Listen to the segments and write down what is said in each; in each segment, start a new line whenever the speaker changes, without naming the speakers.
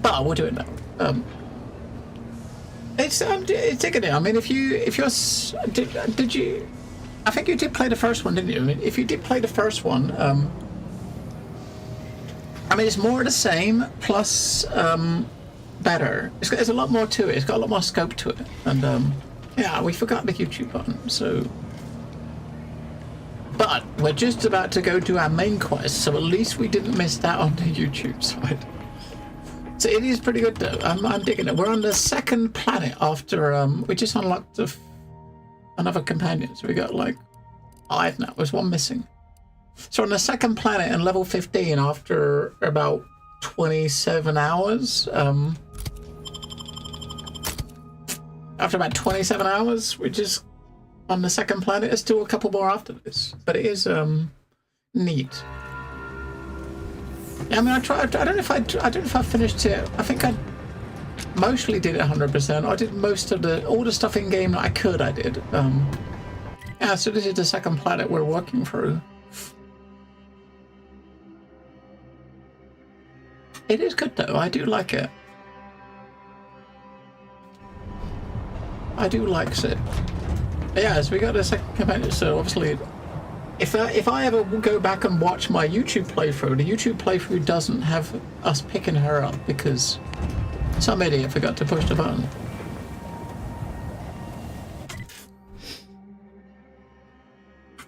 but we'll do it now. It's digging it. I mean, if you're did you? I think you did play the first one, didn't you? I mean, if you did play the first one, I mean, it's more of the same plus better. There's a lot more to it. It's got a lot more scope to it, and yeah, we forgot the YouTube button, so. But we're just about to go to our main quest, so at least we didn't miss that on the YouTube side. So it is pretty good though. I'm digging it. We're on the second planet after we just unlocked another companion. So we got like 5 now. There's one missing. So on the second planet and level 15 after about 27 hours. After about 27 hours, we're just on the second planet. There's still a couple more after this, but it is neat. Yeah, I mean, I tried. I don't know if I finished it. I think I mostly did it 100%. I did most of all the stuff in game that I could. I did. Yeah, so this is the second planet we're working through. It is good though. I do like it. I do like it. Yeah, so we got a second companion. So obviously, if I ever go back and watch my YouTube playthrough, the YouTube playthrough doesn't have us picking her up because some idiot forgot to push the button.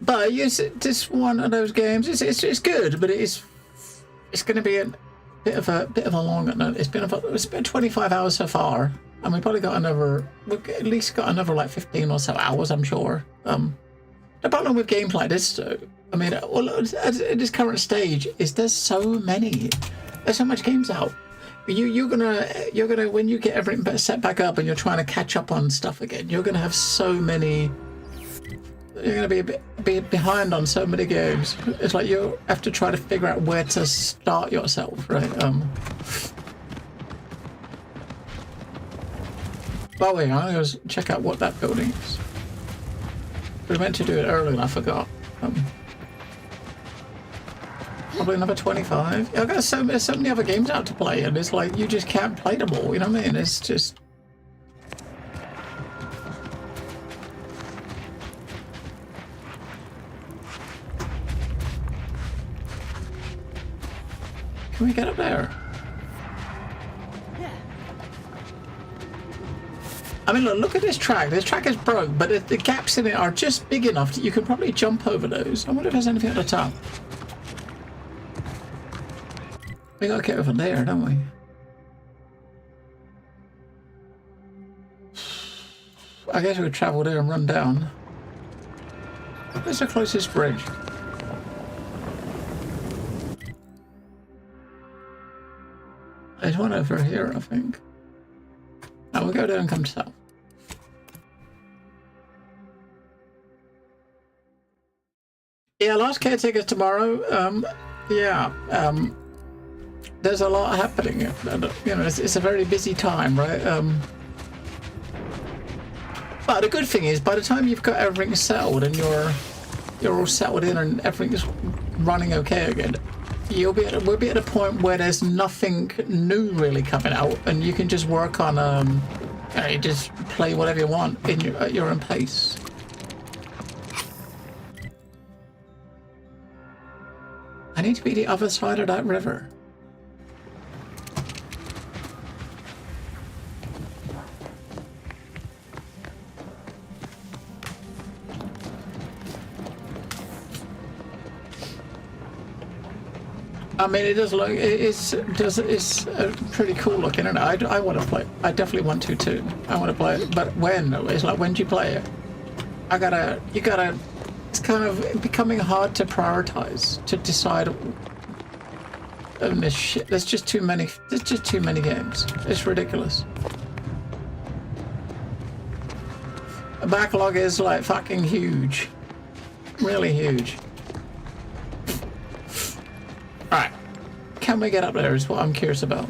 But yes, it's one of those games. It's good, but it's going to be a bit of a long. It's been 25 hours so far, and we've probably got we've at least got another like 15 or so hours, I'm sure. The problem with games like this, though, I mean, well, at this current stage, is there's so much games out. You're gonna when you get everything set back up and you're trying to catch up on stuff again, you're gonna have so many. You're gonna be a bit behind on so many games. It's like you have to try to figure out where to start yourself, right? By the way, I'm gonna check out what that building is. We meant to do it earlier and I forgot. Probably another 25. Yeah, there's so many other games out to play, and it's like you just can't play them all. You know what I mean? It's just. Can we get up there? I mean, look at this track. This track is broke, but the gaps in it are just big enough that you can probably jump over those. I wonder if there's anything at the top. We gotta get over there, don't we? I guess we would travel there and run down. Where's the closest bridge? There's one over here, I think. Now we'll go down and come south. Yeah, Last Caretaker's tomorrow. There's a lot happening. You know, it's a very busy time, right? But the good thing is, by the time you've got everything settled and you're all settled in and everything's running okay again, we'll be at a point where there's nothing new really coming out, and you can just work on you just play whatever you want at your own pace. I need to be the other side of that river. I mean, it does look. It's pretty cool looking, and I want to play. I definitely want to too. I want to play it, but when? It's like, when do you play it? You gotta. It's kind of becoming hard to prioritize, to decide. Oh, this shit. There's just too many. There's just too many games. It's ridiculous. The backlog is like fucking huge, really huge. Alright, can we get up there is what I'm curious about.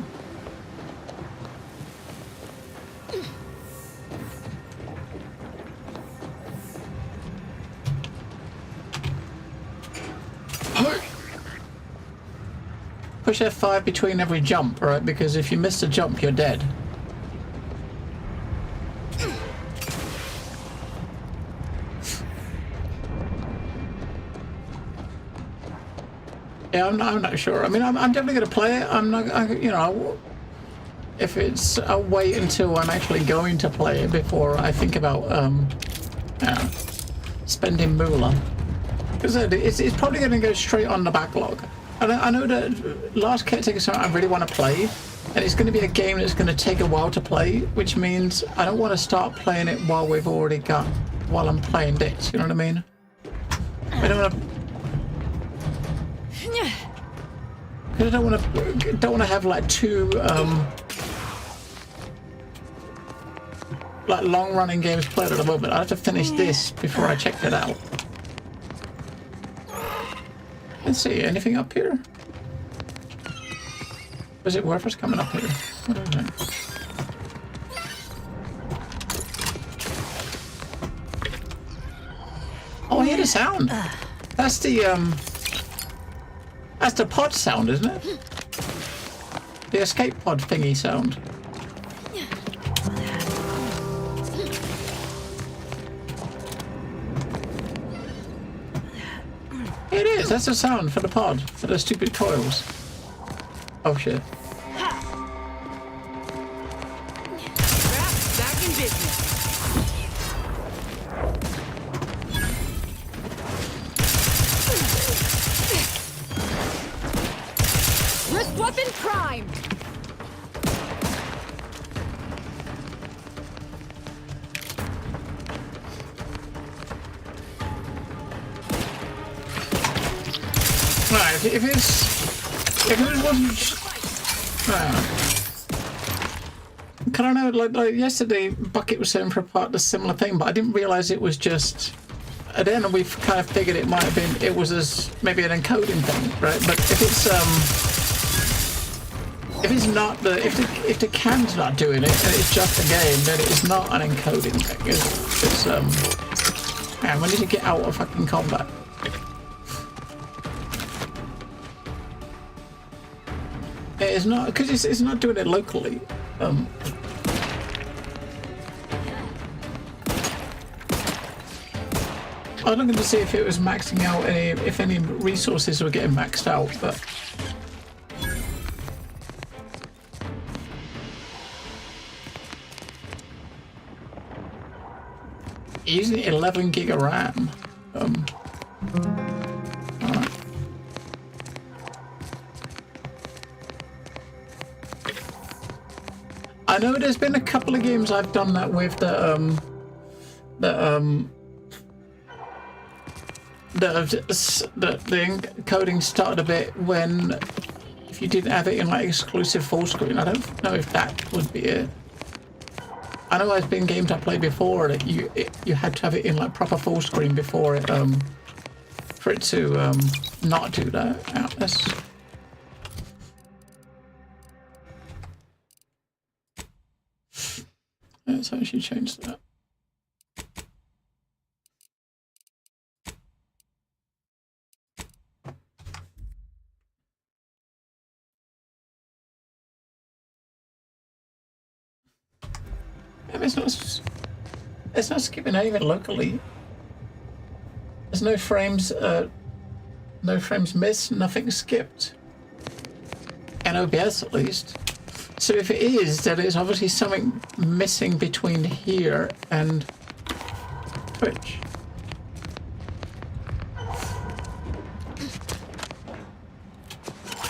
push F5 between every jump, right? Because if you miss a jump, you're dead. Yeah, I'm not sure. I mean, I'm definitely going to play it. I'm not, you know, if it's, I'll wait until I'm actually going to play it before I think about, spending moolah. Because it's probably going to go straight on the backlog. I know that Last Caretaker is something I really want to play, and it's going to be a game that's going to take a while to play, which means I don't want to start playing it while I'm playing this, you know what I mean? I don't want to... Because I don't want to have like two like long-running games played at the moment. I have to finish this before I check it out. Let's see, anything up here? Was it worth us coming up here? What is it? Oh, I hear the sound. That's the pod sound, isn't it? The escape pod thingy sound. It is, that's the sound for the pod, for the stupid coils. Oh shit.
Back in business. Wrist weapon prime.
Right, if it wasn't, I don't know. Like yesterday, Bucket was saying for a part the similar thing, but I didn't realize it was just. At the end, we've kind of figured it might have been. It was as maybe an encoding thing, right? But if it's not if the cam's not doing it and it's just a game, then it is not an encoding thing. It's man, when did you get out of fucking combat? It's not because it's not doing it locally. I was looking to see if it was maxing out if any resources were getting maxed out, but using 11 gig of RAM. Alright. I know there's been a couple of games I've done that with the encoding started a bit when if you didn't have it in like exclusive full screen. I don't know if that would be it. I know there's been games I played before that you had to have it in like proper full screen before it for it to not do that. Let's actually change that. It's not skipping even locally. There's no frames missed, nothing skipped. In OBS at least. So if it is, then it's obviously something missing between here and Twitch.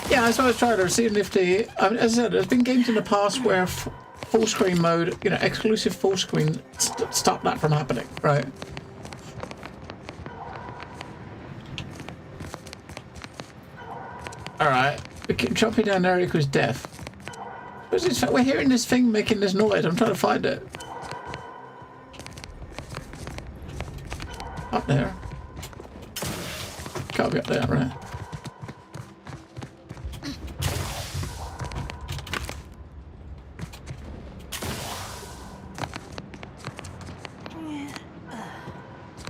Yeah, that's what I was trying to see if the. I mean, as I said, there's been games in the past where full screen mode, you know, exclusive full screen, stop that from happening, right? All right, jumping down there equals death. We're hearing this thing making this noise. I'm trying to find it. Up there. Can't be up there, right?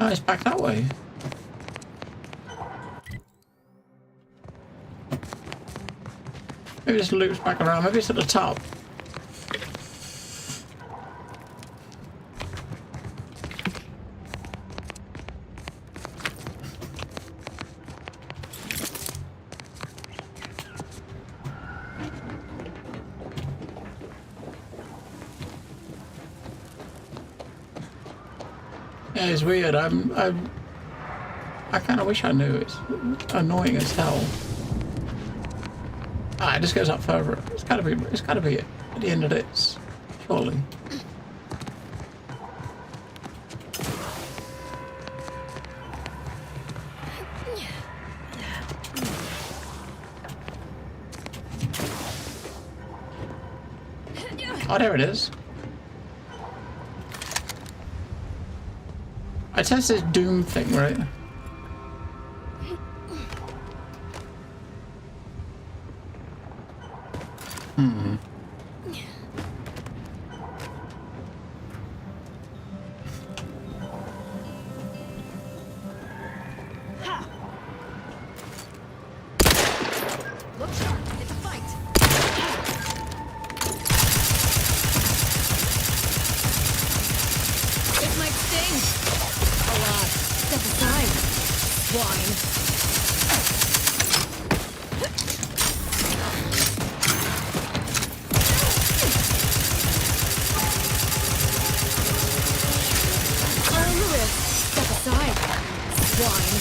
Oh, it's back that way. Maybe this loops back around. Maybe it's at the top. Yeah, it's weird. I kind of wish I knew. It's annoying as hell. Ah, it just goes up further. It's gotta be it at the end of this, surely. Oh, there it is. I test this Doom thing, right?
Look sharp. It's a fight. It might sting. Alas, step aside, swine. On the wrist. Step aside, swine.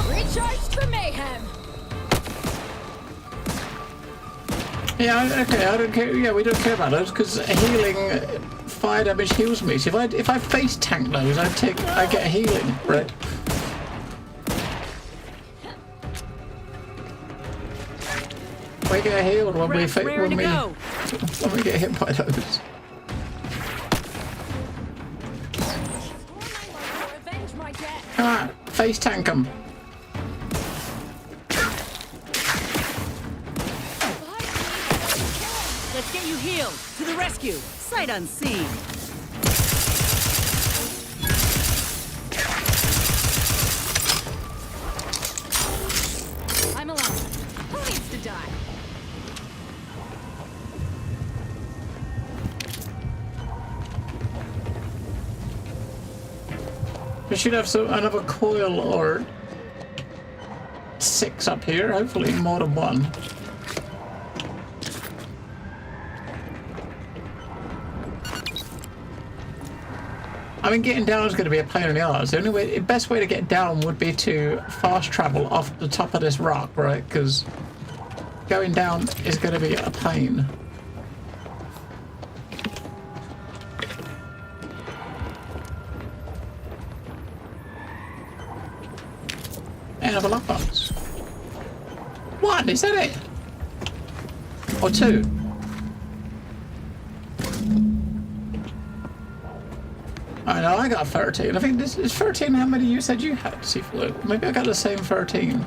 Recharged for mayhem.
Yeah, okay, I don't care. Yeah, we don't care about those because healing fire damage heals me. So if I face tank those, I get healing, right? We get healed when we get hit by those.
Revenge my death.
Come on, face tank them.
Let's get you healed. To the rescue. Sight unseen.
I'm alive. Who needs to die?
We should have another coil or 6 up here. Hopefully more than one. I mean, getting down is going to be a pain in the arse. The best way to get down would be to fast travel off the top of this rock, right? Because going down is going to be a pain. And have a lockbox. One, is that it? Or 2? I know, I got 13. I think this is 13 how many you said you had, Seaflow? Maybe I got the same 13.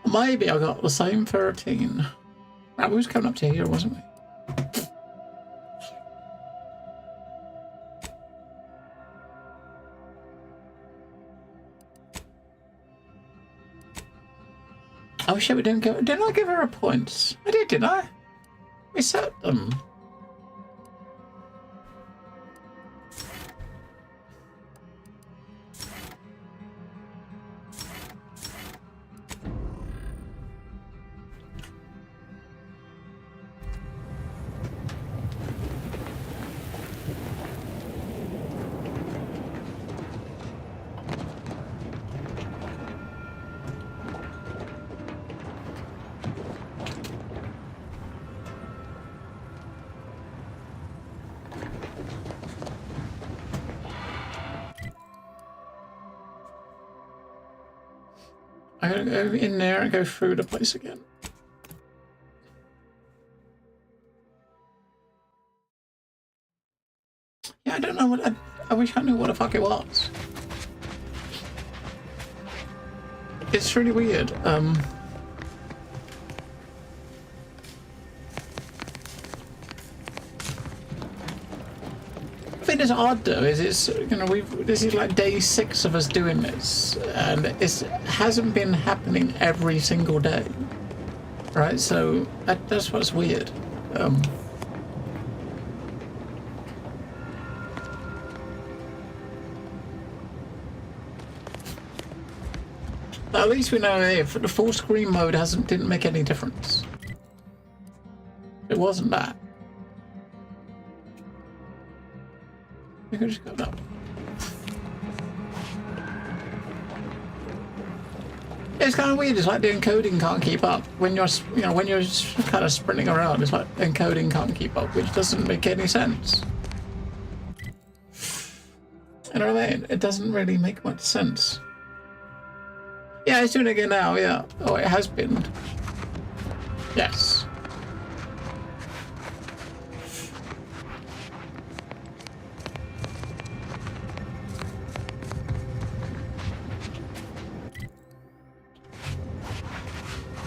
Maybe I got the same 13. Right, we was coming up to here, wasn't we? Oh shit, we didn't go. Didn't I give her a point? I did, didn't I? We set them. I'm gonna go in there and go through the place again. Yeah, I don't know what I wish I knew what the fuck it was. It's really weird. I think it's odd though. It's this is like day 6 of us doing this, and it hasn't been happening every single day, right? So that's what's weird. At least we know if the full screen mode didn't make any difference. It wasn't that. We could just go down. It's kind of weird. It's like the encoding can't keep up when you're kind of sprinting around. It's like encoding can't keep up, which doesn't make any sense. You know what I mean? It doesn't really make much sense. Yeah, it's doing it again now, yeah. Oh, it has been. Yes.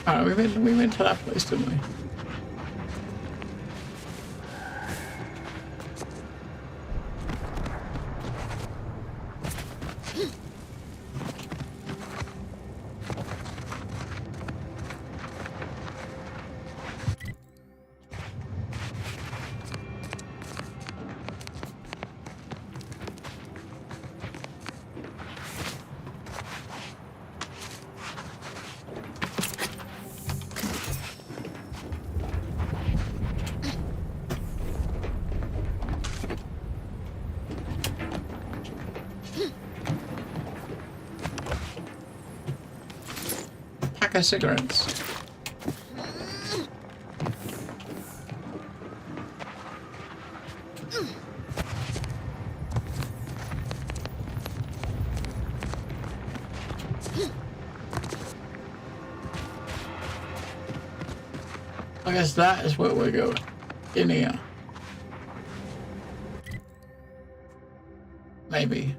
Alright, we went to that place, didn't we? Pack of cigarettes. I guess that is where we're going. In here. Maybe.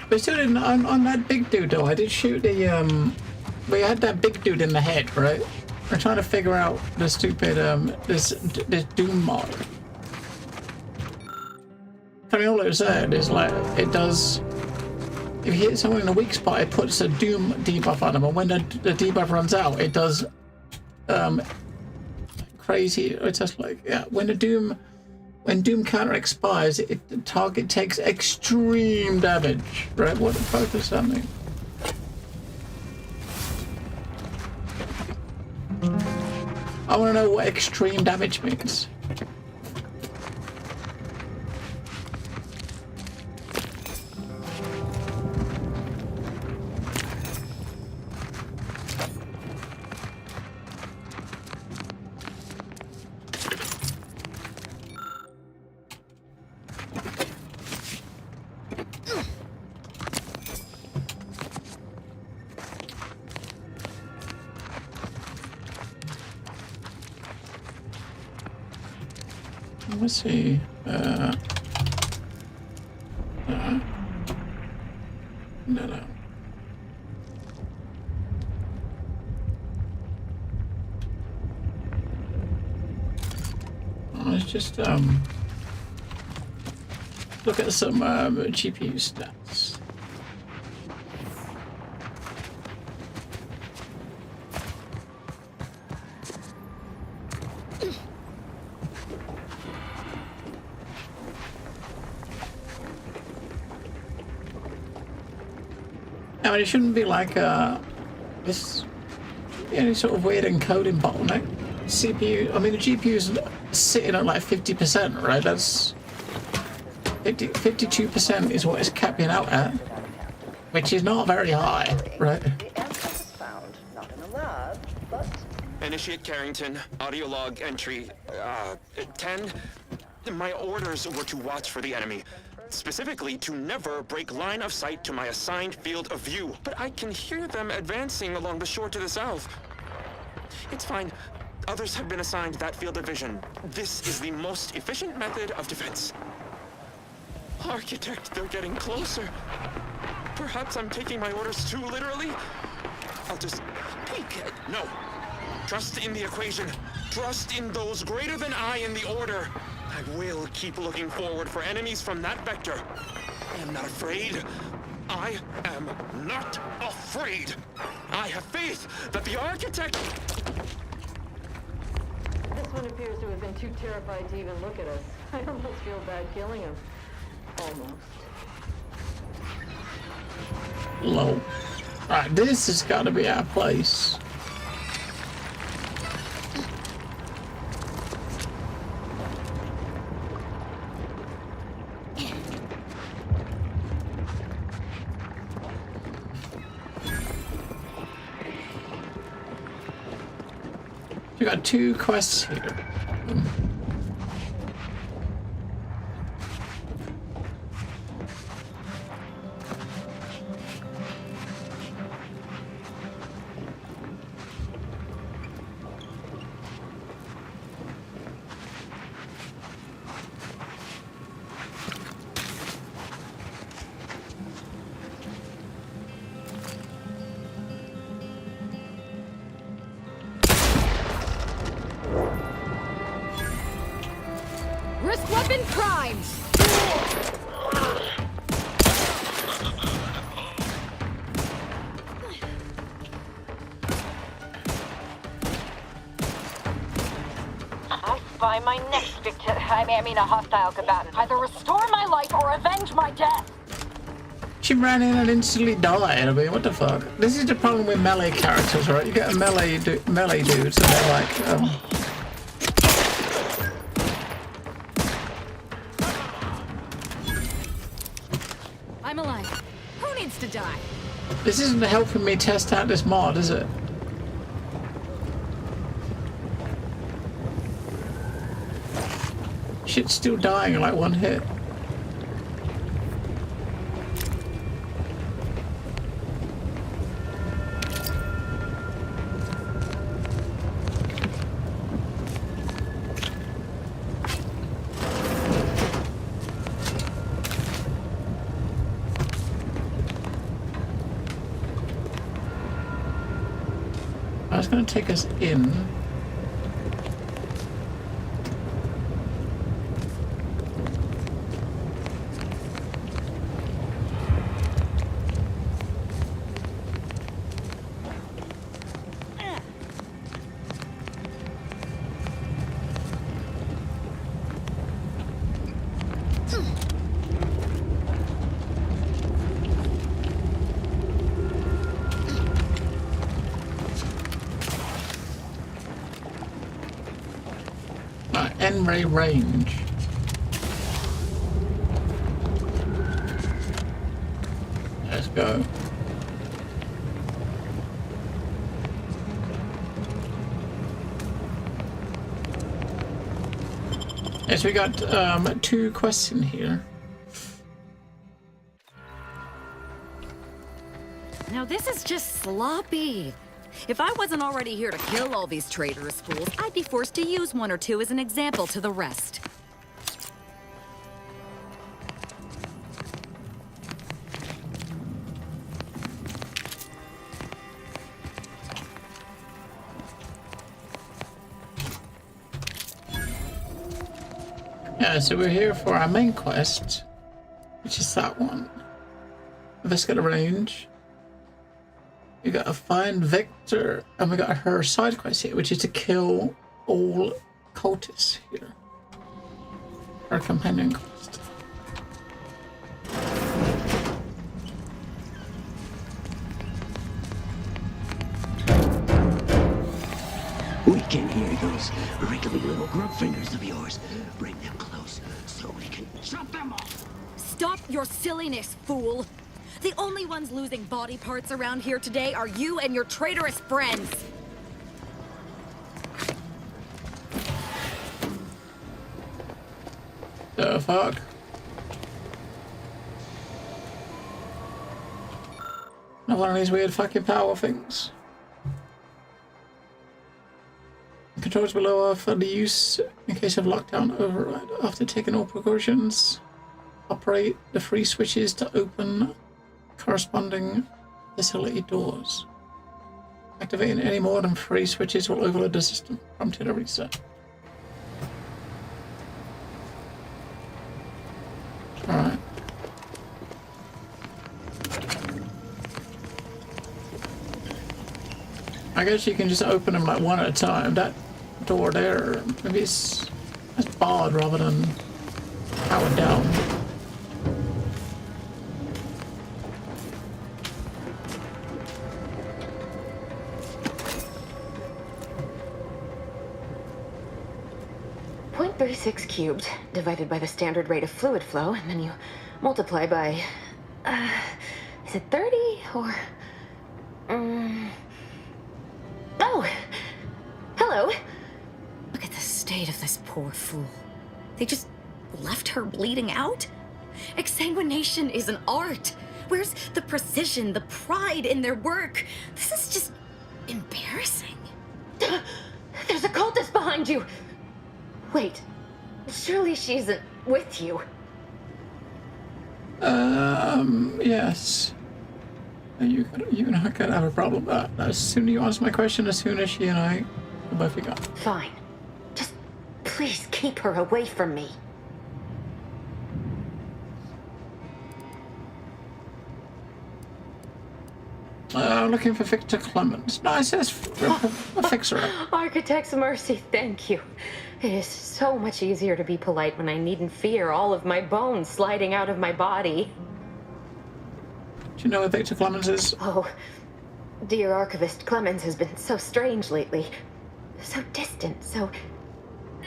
But still didn't, on that big dude though, I did shoot the, we had that big dude in the head, right? We're trying to figure out the stupid, this Doom mod. I mean, all it said is like, it does, if you hit someone in a weak spot, it puts a Doom debuff on them, and when the debuff runs out, it does, crazy, it's just like, yeah, when Doom counter expires, the target takes extreme damage, right? What the fuck does that mean? I want to know what extreme damage means. Let's see. No. Let's just look at some GPU stats. I mean, it shouldn't be like this any sort of weird encoding bottleneck. CPU, I mean, the GPU's sitting at like 50%, right? That's 52% is what it's capping out at, which is not very high, right?
The answer was found not in a lab, but
Initiate Carrington, audio log entry 10. My orders were to watch for the enemy. Specifically, to never break line of sight to my assigned field of view. But I can hear them advancing along the shore to the south. It's fine. Others have been assigned that field of vision. This is the most efficient method of defense. Architect, they're getting closer. Perhaps I'm taking my orders too literally. I'll just peek. No. Trust in the equation. Trust in those greater than I in the order. I will keep looking forward for enemies from that vector. I am not afraid. I am not afraid. I have faith that the architect...
This one appears to have been too terrified to even look at us. I almost feel bad killing him. Almost.
Low. Alright, this has got to be our place. We got 2 quests here.
Wrist weapon prime!
I spy my next victim. I mean, a hostile combatant. Either restore my life or avenge my death.
She ran in and instantly died. I mean, what the fuck? This is the problem with melee characters, right? You get a melee dude, so they're like,
I'm alive. Who needs to die?
This isn't helping me test out this mod, is it? Shit's still dying in like 1 hit. It's going to take us in. N-ray range. Let's go. Yes, we got 2 quests in here.
Now this is just sloppy. If I wasn't already here to kill all these traitorous fools, I'd be forced to use 1 or 2 as an example to the rest.
Yeah, so we're here for our main quest, which is that one. Let's get a range. We got to find Victor, and we got her side quest here, which is to kill all cultists here. Her companion quest.
We can hear those wriggly little grub fingers of yours. Bring them close so we can chop them off.
Stop your silliness, fool! The only ones losing body parts around here today are you and your traitorous friends!
The fuck? Not one of these weird fucking power things. controls below are for the use in case of lockdown override. After taking all precautions, operate the free switches to open corresponding facility doors. Activating any more than 3 switches will overload the system, prompting a reset. Alright. I guess you can just open them like one at a time. That door there, maybe it's barred rather than powered down.
.36 cubed divided by the standard rate of fluid flow, and then you multiply by, is it 30 or, oh, hello.
Look at the state of this poor fool. They just left her bleeding out? Exsanguination is an art. Where's the precision, the pride in their work? This is just embarrassing.
There's a cultist behind you. Wait, surely she isn't with you.
Yes. You and I could have a problem. As soon as you answer my question, as soon as she and I will both be gone.
Fine. Just please keep her away from me.
I'm looking for Victor Clemens. No, it says a fixer.
Architect's mercy, thank you. It is so much easier to be polite when I needn't fear all of my bones sliding out of my body.
Do you know what Victor Clemens is?
Oh, dear Archivist Clemens has been so strange lately. So distant, so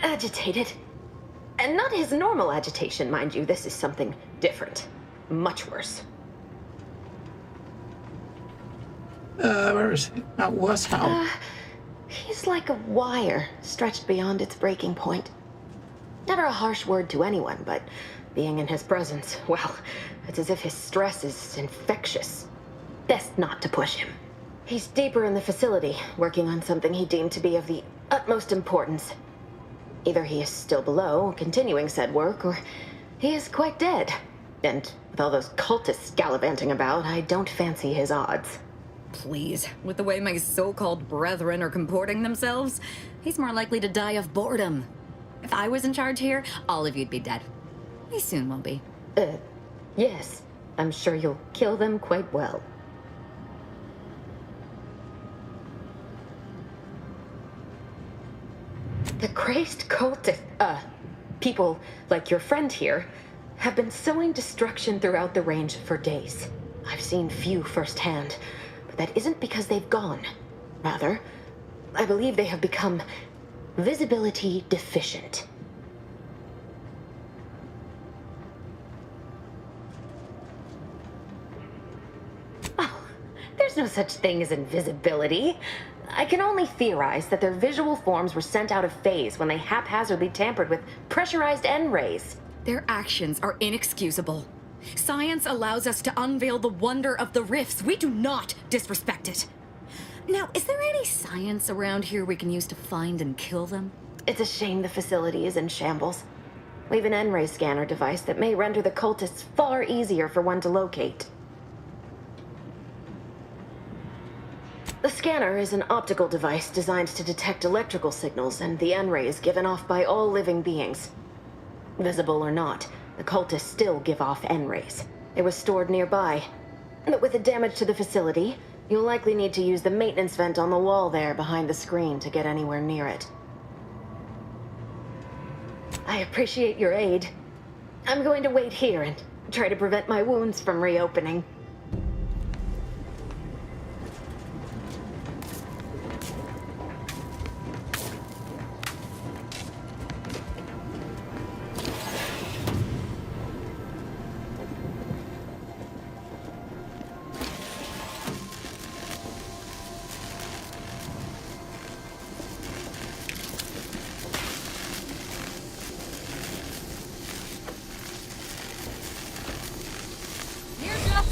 agitated. And not his normal agitation, mind you. This is something different. Much worse.
Where is he? Worse how?
He's like a wire stretched beyond its breaking point. Never a harsh word to anyone, but being in his presence, well, it's as if his stress is infectious. Best not to push him. He's deeper in the facility, working on something he deemed to be of the utmost importance. Either he is still below, continuing said work, or he is quite dead. And with all those cultists gallivanting about, I don't fancy his odds.
Please, with the way my so-called brethren are comporting themselves, he's more likely to die of boredom. If I was in charge here, all of you'd be dead. He soon won't be.
Yes. I'm sure you'll kill them quite well. The crazed cultist, people like your friend here, have been sowing destruction throughout the range for days. I've seen few firsthand. That isn't because they've gone. Rather, I believe they have become visibility deficient. Oh, there's no such thing as invisibility. I can only theorize that their visual forms were sent out of phase when they haphazardly tampered with pressurized N-rays.
Their actions are inexcusable. Science allows us to unveil the wonder of the rifts. We do not disrespect it. Now, is there any science around here we can use to find and kill them?
It's a shame the facility is in shambles. We have an N-ray scanner device that may render the cultists far easier for one to locate. The scanner is an optical device designed to detect electrical signals and the N-rays given off by all living beings. Visible or not, the cultists still give off N-rays. It was stored nearby. But with the damage to the facility, you'll likely need to use the maintenance vent on the wall there behind the screen to get anywhere near it. I appreciate your aid. I'm going to wait here and try to prevent my wounds from reopening.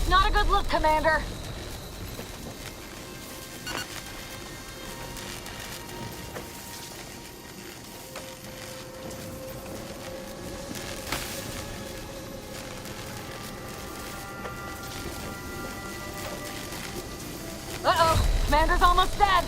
Not a good look, Commander.
Commander's almost dead.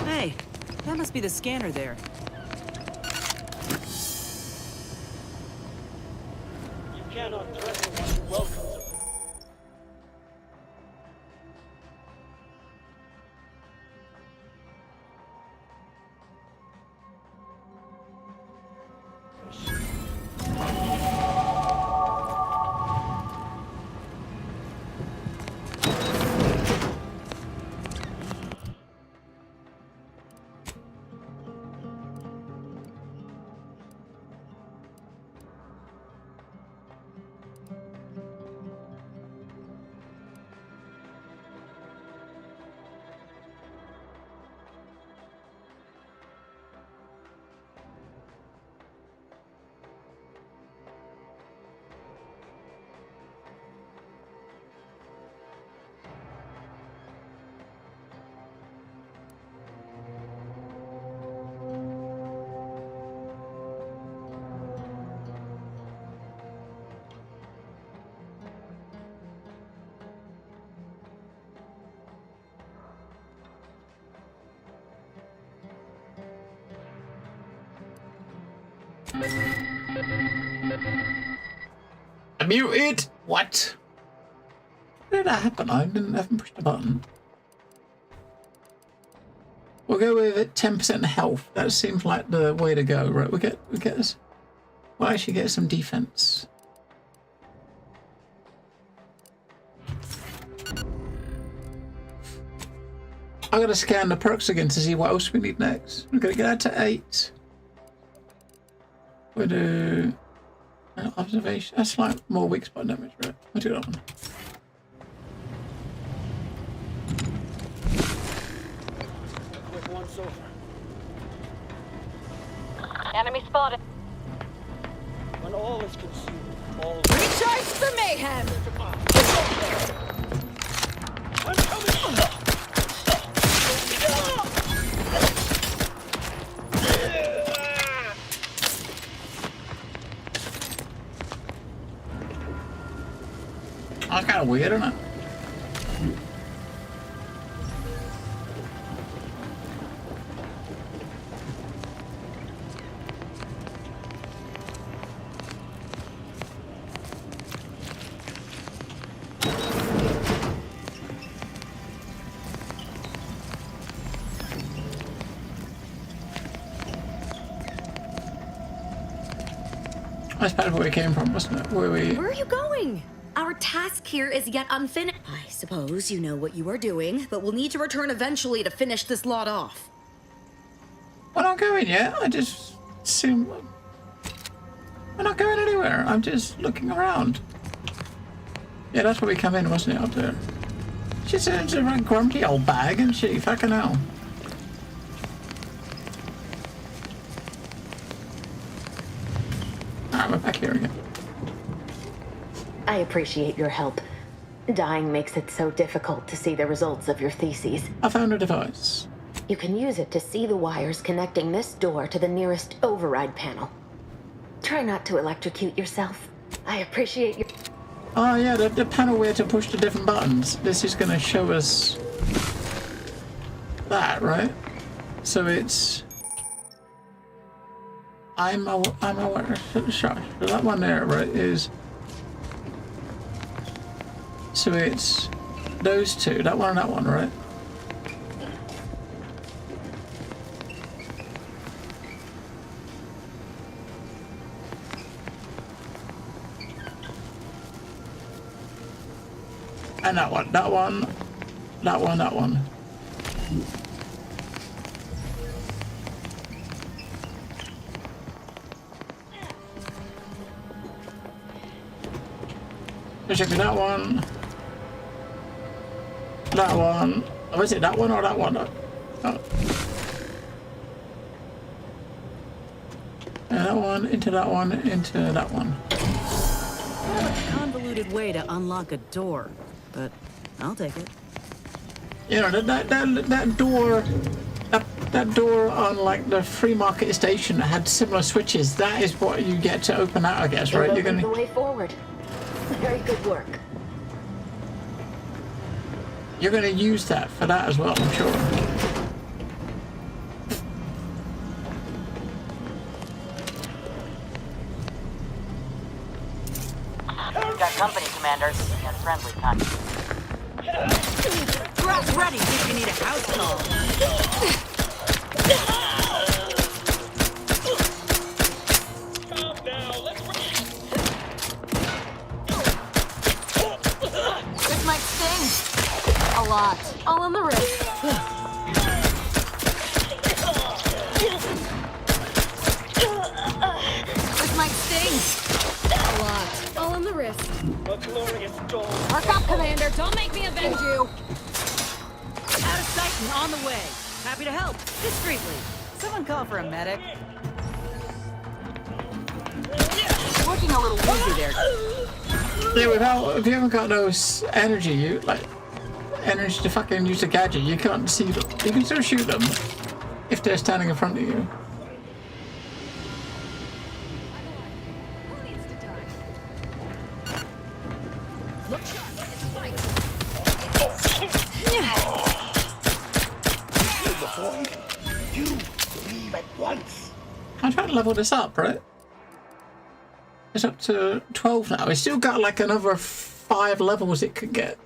Hey, that must be the scanner there.
You cannot threaten what you welcome to.
I'm muted! What? How did that happen? I haven't pushed the button. We'll go with it 10% health. That seems like the way to go, right? We'll actually get some defense. I gotta scan the perks again to see what else we need next. We're gonna get that to 8. We'll do observation. That's like more weak spot damage, right? We'll do that one.
Quick once over.
Enemy spotted.
When all is consumed, all
Recharge for mayhem.
I'm coming!
That's kind of weird, isn't it? That's part of where we came from, wasn't it? Where
are you going? Our task here is yet unfinished. I suppose you know what you are doing, but we'll need to return eventually to finish this lot off.
We're not going yet. I just assume we're not going anywhere. I'm just looking around. Yeah, that's where we come in, wasn't it, up there? She's a grumpy old bag, isn't she? Fucking hell. Alright, we're back here again.
I appreciate your help. Dying makes it so difficult to see the results of your theses.
I found a device.
You can use it to see the wires connecting this door to the nearest override panel. Try not to electrocute yourself. I appreciate your...
Oh yeah, the panel where to push the different buttons. This is going to show us that, right? So it's... I'm aware. So that one there, right, is... So it's those two, that one and that one, right? And that one, that one, that one, that one. Check that one. That one. Oh, is it that one or that one? Oh. And that one, into that one, into that one.
Convoluted way to unlock a door, but I'll take it.
You know, that door, that door on like the Free Market Station that had similar switches. That is what you get to open that, I guess, right? You're gonna
the way forward. Very good work.
You're gonna use that for that as well, I'm sure.
Got company, commanders, and friendly kind.
Grab's ready if you need a house call.
This might sting. A lot. All on the wrist. This might sting. A lot. All on the wrist.
A glorious dawn.
Work up, Commander. Don't make me avenge you.
Out of sight and on the way. Happy to help. Discreetly. Someone call for a medic. Looking a little woozy there.
Yeah, without, if you haven't got those energy, you like energy to fucking use a gadget, you can't see them. You can still shoot them if they're standing in front of you.
You leave at once.
I'm trying to level this up, right? It's up to 12 now. It's still got like another 5 levels it could get.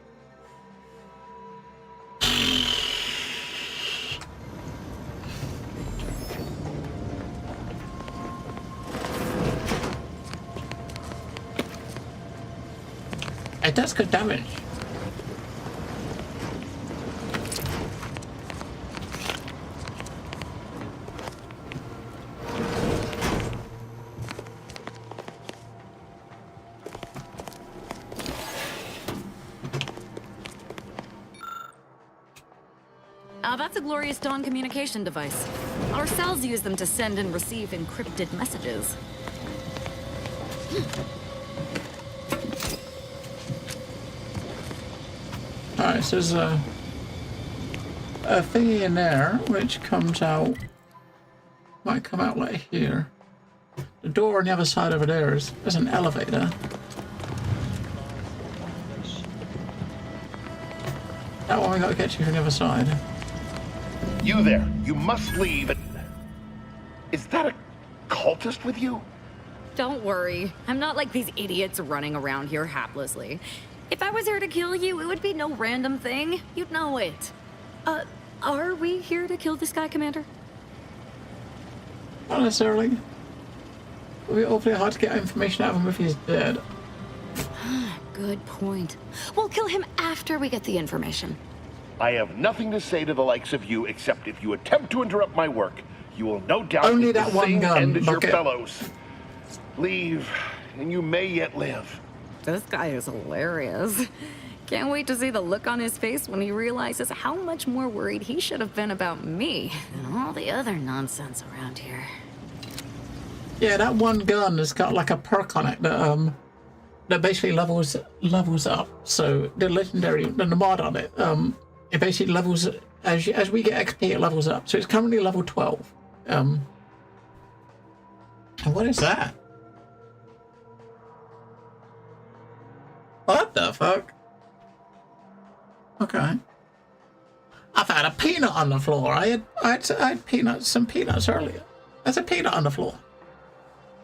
It does good damage.
That's a Glorious Dawn communication device. Our cells use them to send and receive encrypted messages.
Alright, so there's a thingy in there which comes out, might come out like here. The door on the other side over there is an elevator. That one we gotta get you from the other side.
You there, you must leave. Is that a cultist with you?
Don't worry. I'm not like these idiots running around here haplessly. If I was here to kill you, it would be no random thing. You'd know it. Are we here to kill this guy, Commander?
Not necessarily. It would be awfully hard to get information out of him if he's dead.
Good point. We'll kill him after we get the information.
I have nothing to say to the likes of you, except if you attempt to interrupt my work, you will no doubt
Only
meet
that
the
one
same
gun,
end as your
Bucket.
fellows. Leave, and you may yet live.
This guy is hilarious. Can't wait to see the look on his face when he realizes how much more worried he should have been about me than all the other nonsense around here.
Yeah, that one gun has got like a perk on it that basically levels up. So the legendary, the mod on it, it basically levels as we get XP, it levels up. So it's currently level 12. And what is that? What the fuck? Okay. I found a peanut on the floor. I had peanuts, some peanuts earlier. There's a peanut on the floor.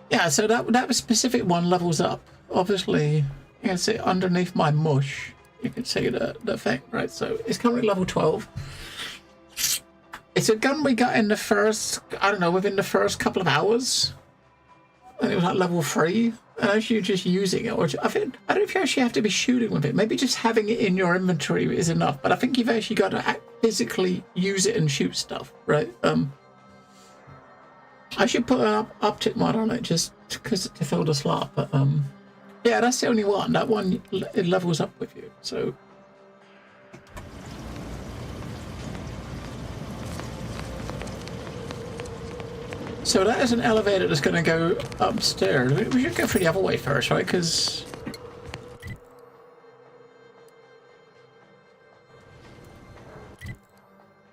Yeah, so that specific one levels up. Obviously, you can see underneath my mush, you can see the thing, right? So it's currently level 12. It's a gun we got in the first, I don't know, within the first couple of hours. and it was like level 3, and as you're just using it, or I don't know if you actually have to be shooting with it. Maybe just having it in your inventory is enough, but I think you've actually got to physically use it and shoot stuff, right? I should put an uptick mod on it just because to fill the slot, but yeah, that's the only one. That one, it levels up with you, so. So that is an elevator that's going to go upstairs. We should go through the other way first, right? Because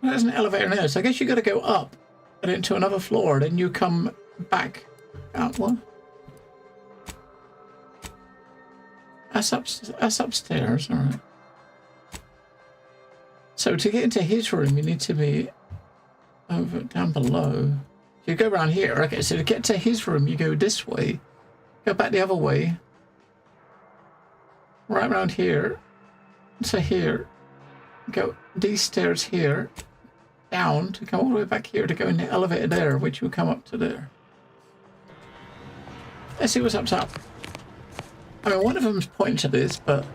there's an elevator there. So I guess you got to go up and into another floor, then you come back out. What? That's upstairs, all right. So to get into his room, you need to be over down below. You go around here. Okay, so to get to his room, you go this way. Go back the other way. Right around here. To here. Go these stairs here. Down to come all the way back here to go in the elevator there, which will come up to there. Let's see what's up top. I mean, one of them's pointing to this, but...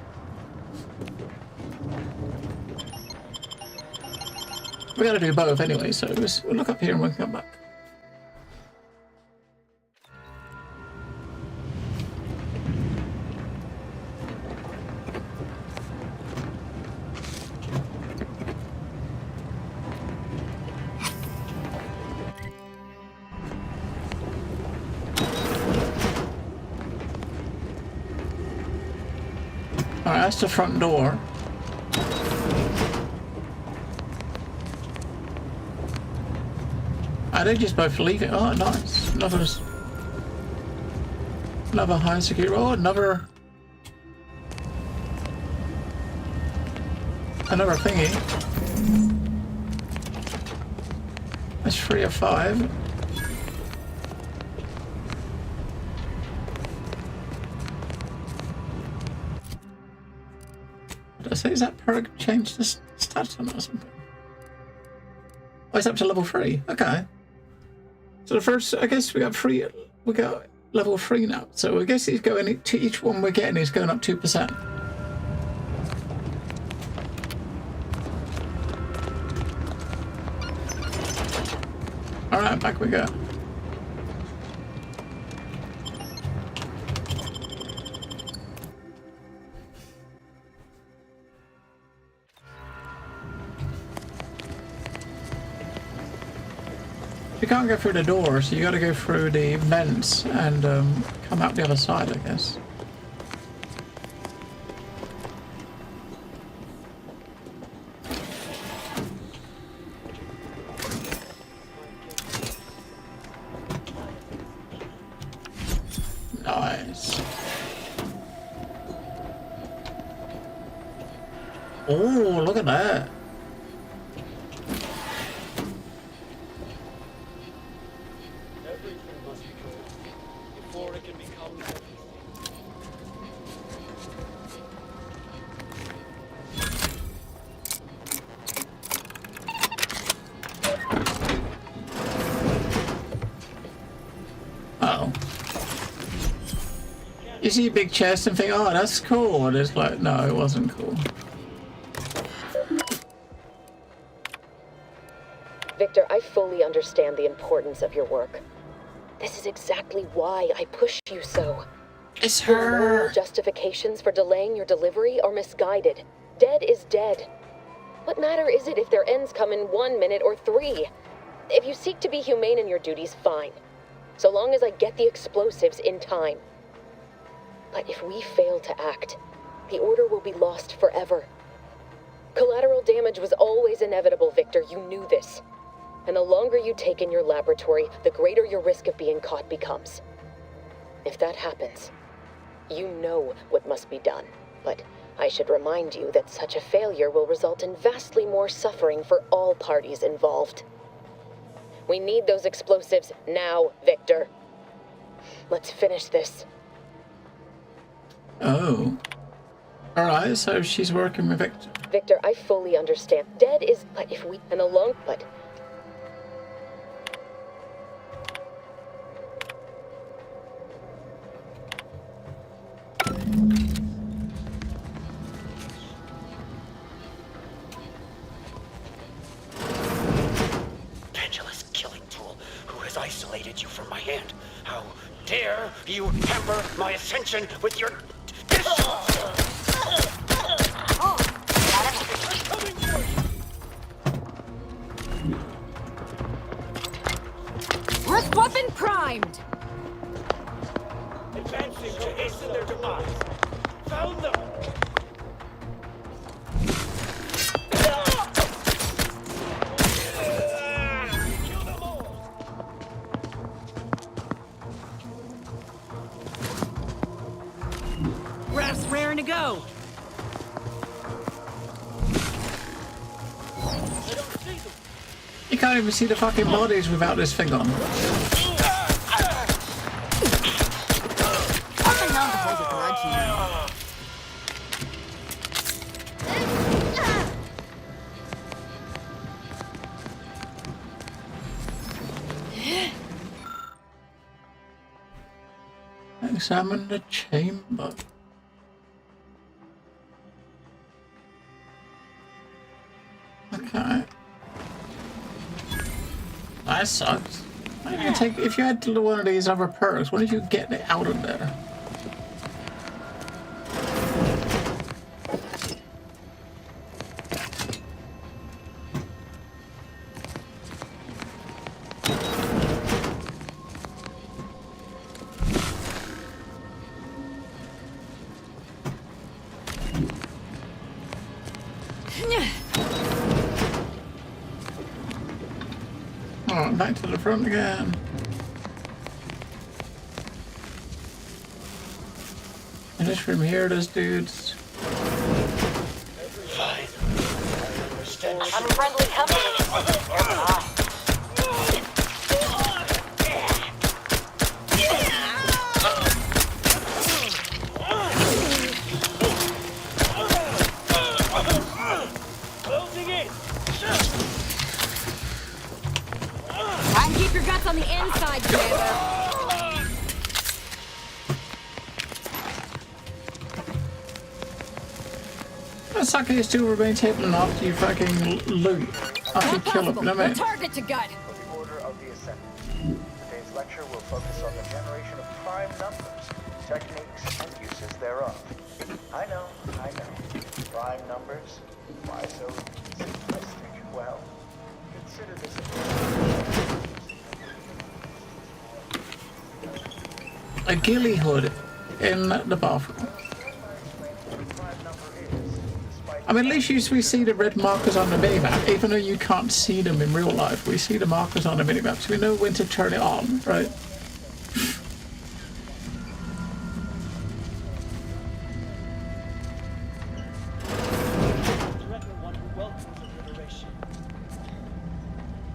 we got to do both anyway, so we'll look up here and we'll come back. Alright, that's the front door. I did just both leave it. Oh, nice. Another high security. Oh, another thingy. That's 3 of 5. Did I say, is that perk changed the stats on it or something? Oh, it's up to level 3. Okay. So the first, I guess we got level 3 now. So I guess he's going to each one we're getting is going up 2%. All right, back we go. You can't go through the door, so you got to go through the vents and come out the other side, I guess. Nice. Oh, look at that. You see a big chest and think, oh, that's cool. And it's like, no, it wasn't cool.
Victor, I fully understand the importance of your work. This is exactly why I push you so.
It's
Your
her.
moral justifications for delaying your delivery are misguided. Dead is dead. What matter is it if their ends come in 1 minute or 3? If you seek to be humane in your duties, fine. So long as I get the explosives in time. But if we fail to act, the order will be lost forever. Collateral damage was always inevitable, Victor. You knew this. And the longer you take in your laboratory, the greater your risk of being caught becomes. If that happens, you know what must be done. But I should remind you that such a failure will result in vastly more suffering for all parties involved. We need those explosives now, Victor. Let's finish this.
Oh. Alright, so she's working with Victor.
Victor, I fully understand. Dead is, but if we, and alone, but...
You hamper my ascension with your...
Rift weapon primed!
Advancing to hasten their demise. Found them! Kill them all!
Raph's raring to go.
You can't even see the fucking bodies without this thing on.
I've been known to hold a grudge, you know.
Examine the chamber. Okay. That sucks. Why did you take, if you had one of these other perks, what did you get it out of there? Oh, back to the front again. And just from here, there's dudes.
Fine.
I'm friendly company. Here's an eye.
Closing in.
Try and keep your guts on the inside, Commander.
The sucker is still remains hidden after you fucking loot. After you kill him, you know what I mean?
Target to gut.
For the Order of the Ascendant. Today's lecture will focus on the generation of prime numbers, techniques, and uses thereof. I know. Prime numbers? Why so simplistic? Well, consider this
A ghillie hood in the bathroom. I mean, at least we see the red markers on the minimap, even though you can't see them in real life. We see the markers on the minimap, so we know when to turn it on, right?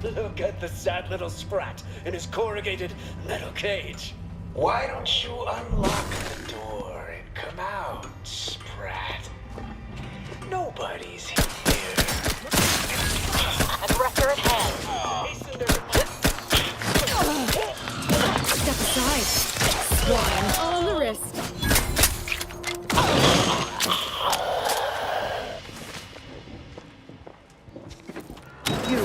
Look at the sad little sprat in his corrugated metal cage.
Why don't you unlock the door and come out, sprat? Nobody's here.
Aggressor at hand.
Step aside. Swine all on the wrist.
You,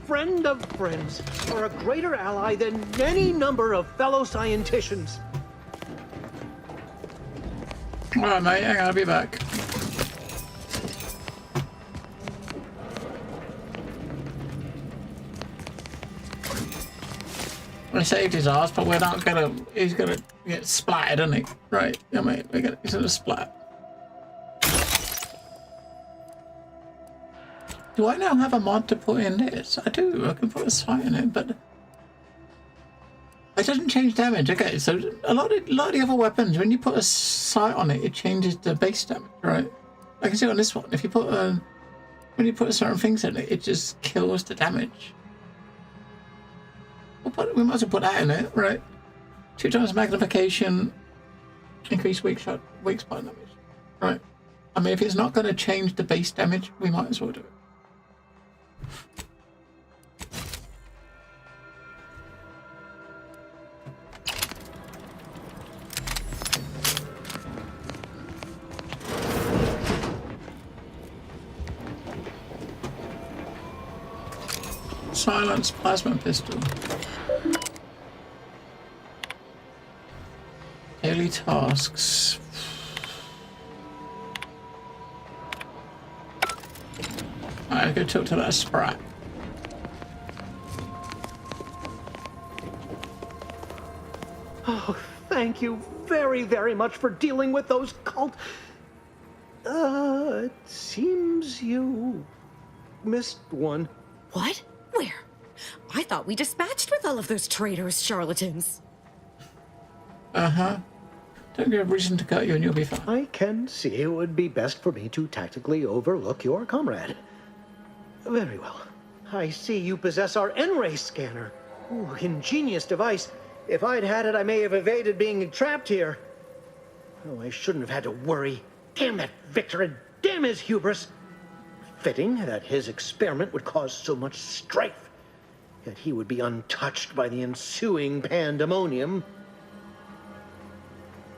friend of friends, are a greater ally than any number of fellow scienticians.
Alright, mate, hang on, I'll be back. We saved his ass, but we're not gonna. He's gonna get splattered, isn't he? Right? I mean, he's gonna splat. Do I now have a mod to put in this? I do. I can put a sight in it, but it doesn't change damage. Okay, so a lot of the other weapons, when you put a sight on it, it changes the base damage, right? I can see on this one. If you put when you put certain things in it, it just kills the damage. We might as well put that in it, right? 2 times magnification, increase weak spot damage, right? I mean, if it's not going to change the base damage, we might as well do it. Silence plasma pistol. daily tasks. Alright, go talk to that sprat.
Oh, thank you very, very much for dealing with those cult... it seems you missed one.
What? Where? I thought we dispatched with all of those traitorous charlatans.
Uh-huh. Don't give a reason to cut you and you'll be fine.
I can see it would be best for me to tactically overlook your comrade. Very well. I see you possess our N-ray scanner. Ooh, ingenious device. If I'd had it, I may have evaded being trapped here. Oh, I shouldn't have had to worry. Damn that Victor and damn his hubris. Fitting that his experiment would cause so much strife. Yet he would be untouched by the ensuing pandemonium.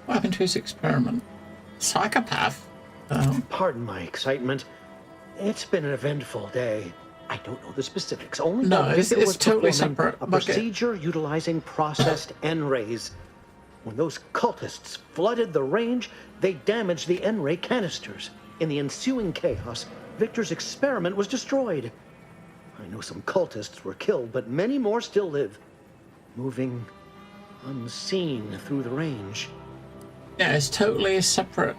What happened to his experiment? Psychopath? Oh.
Pardon my excitement. It's been an eventful day. I don't know the specifics. Only
no,
that Victor was
totally
performing
separate.
a procedure utilizing processed N-rays. When those cultists flooded the range, they damaged the N-ray canisters. In the ensuing chaos, Victor's experiment was destroyed. I know some cultists were killed, but many more still live, moving unseen through the range.
Yeah, it's totally a separate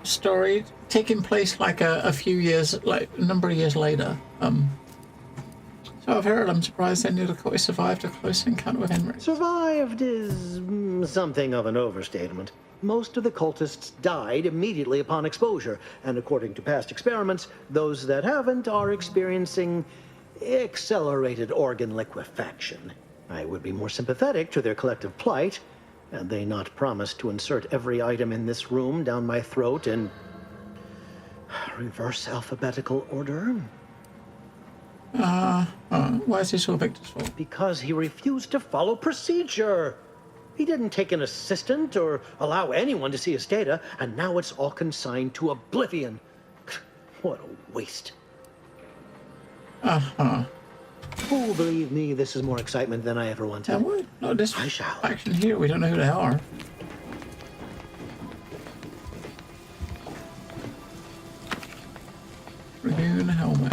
story, taking place like a few years, like a number of years later. So I've heard. I'm surprised he survived a close encounter with Henry.
Survived is something of an overstatement. Most of the cultists died immediately upon exposure, and according to past experiments, those that haven't are experiencing accelerated organ liquefaction. I would be more sympathetic to their collective plight, had they not promised to insert every item in this room down my throat in reverse alphabetical order.
Why is this all Victor's fault?
Because he refused to follow procedure. He didn't take an assistant or allow anyone to see his data, and now it's all consigned to oblivion. What a waste.
Uh-huh.
Oh, believe me, this is more excitement than I ever wanted.
Yeah, what? No, this
I shall.
Action here, we don't know who they are. Dragoon helmet.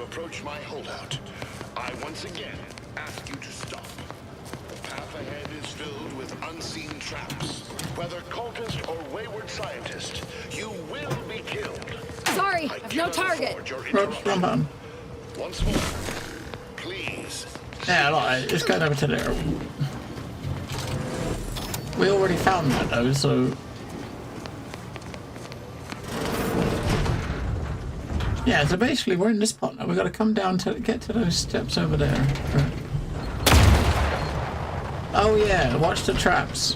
Approach my holdout. I once again ask you to stop. The path ahead is filled with unseen traps. Whether cultist or wayward scientist, you will be killed.
Sorry, I've no target.
Once more, please.
Yeah, look, it's going over to there. We already found that though, so. Yeah, so basically we're in this part now. We've got to come down to get to those steps over there. Right. Oh yeah, watch the traps.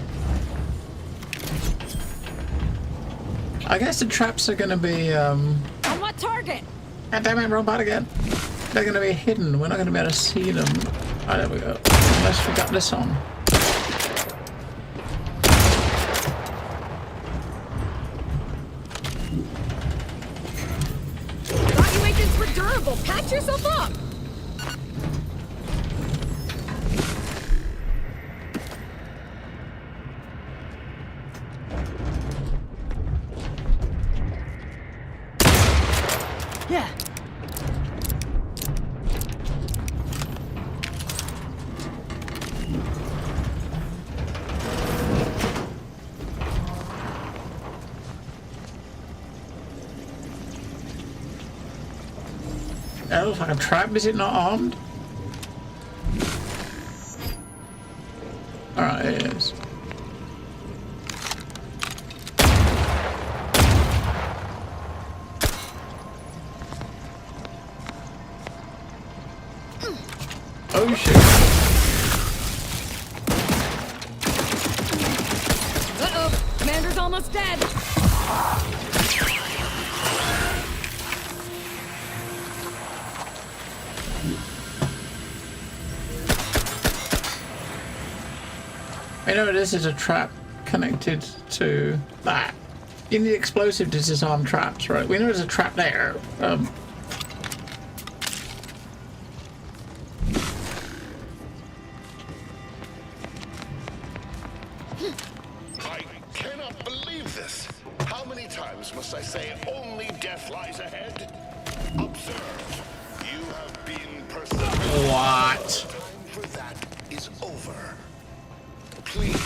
I guess the traps are going to be,
On what target?
God damn it, robot again. They're going to be hidden. We're not going to be able to see them. Oh, there we go. Unless we got this on.
Durable, patch yourself up!
Yeah.
That looks like a trap. Is it not armed? Alright, it is. Oh shit.
Uh-oh, Commander's almost dead.
I know this is a trap connected to that. You need explosive to disarm traps, right? We know there's a trap there.
I cannot believe this. How many times must I say only death lies ahead? Observe. You have been persevering.
What?
Time for that is over. Please.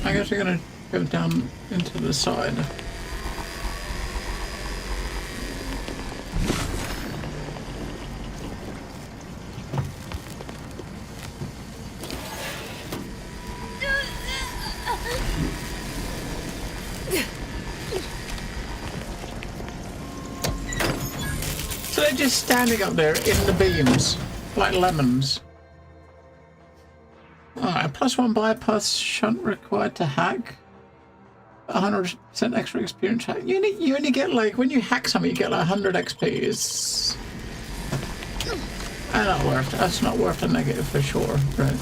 I guess we're gonna go down into the side. So they're just standing up there in the beams, like lemons. Alright, +1 bypass shunt required to hack. 100% extra experience hack. You only get like, when you hack something, you get like 100 XP. It's not worth it. That's not worth a negative for sure, right?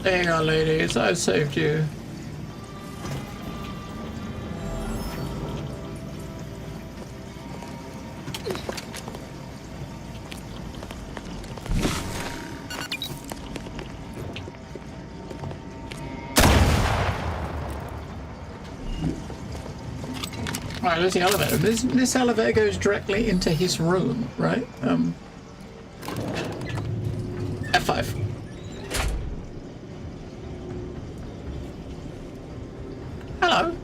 Hang on, ladies, I saved you. Alright, there's the elevator. This elevator goes directly into his room, right? F5. Hello.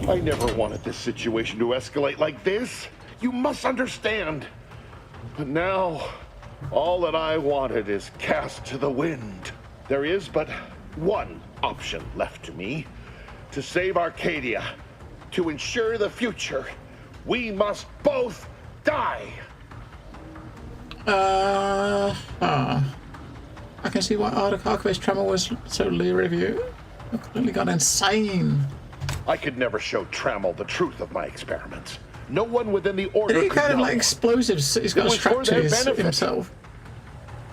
I never wanted this situation to escalate like this. You must understand. But now, all that I wanted is cast to the wind. There is but one option left to me. To save Arcadia, to ensure the future, we must both die.
I can see why Archivist Tremor was so leery of you. I've completely gone insane.
I could never show Trammell the truth of my experiments. No one within the Order
Did he
could
kind of
know.
like explosives he's got
It was
strapped
for
to
their
his,
benefit.
himself?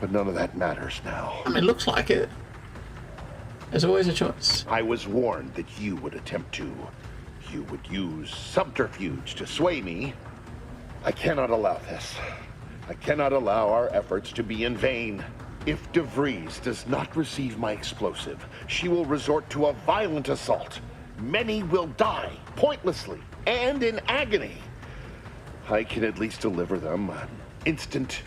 But none of that matters now.
I mean, it looks like it. There's always a choice.
I was warned that you would attempt to. You would use subterfuge to sway me. I cannot allow this. I cannot allow our efforts to be in vain. If DeVries does not receive my explosive, she will resort to a violent assault. Many will die, pointlessly, and in agony. I can at least deliver them an instant,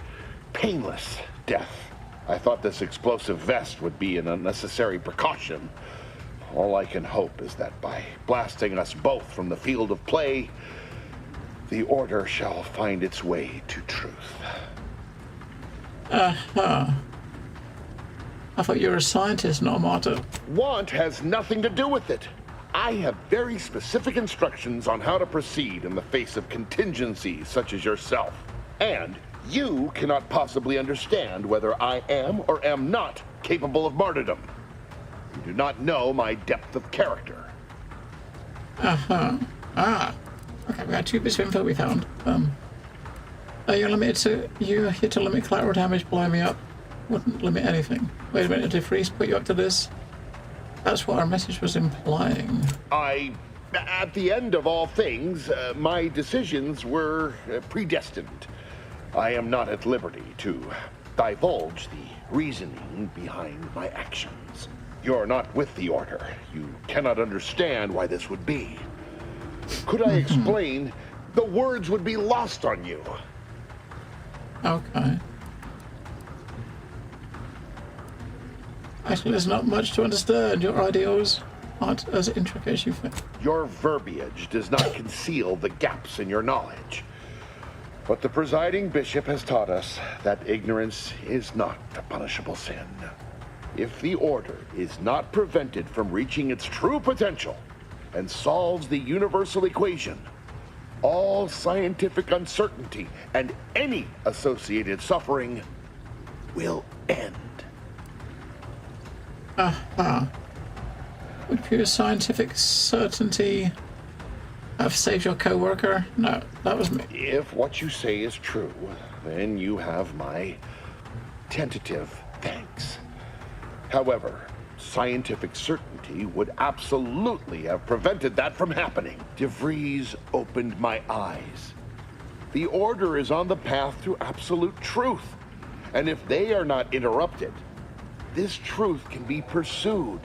painless death. I thought this explosive vest would be an unnecessary precaution. All I can hope is that by blasting us both from the field of play, the Order shall find its way to truth.
I thought you were a scientist, not a martyr.
Want has nothing to do with it. I have very specific instructions on how to proceed in the face of contingencies such as yourself. And you cannot possibly understand whether I am or am not capable of martyrdom. You do not know my depth of character.
Okay, we got 2 bits of info we found. You're here to limit collateral damage, blow me up. Wouldn't limit anything. Wait a minute, did Freeze put you up to this? That's what our message was implying.
At the end of all things, my decisions were predestined. I am not at liberty to divulge the reasoning behind my actions. You're not with the Order. You cannot understand why this would be. Could I explain, the words would be lost on you.
Okay. Actually, there's not much to understand. Your ideals aren't as intricate as you think.
Your verbiage does not conceal the gaps in your knowledge. But the presiding bishop has taught us that ignorance is not a punishable sin. If the Order is not prevented from reaching its true potential and solves the universal equation, all scientific uncertainty and any associated suffering will end.
Would pure scientific certainty have saved your co-worker? No, that was me.
If what you say is true, then you have my tentative thanks. However, scientific certainty would absolutely have prevented that from happening. DeVries opened my eyes. The Order is on the path to absolute truth. And if they are not interrupted, this truth can be pursued.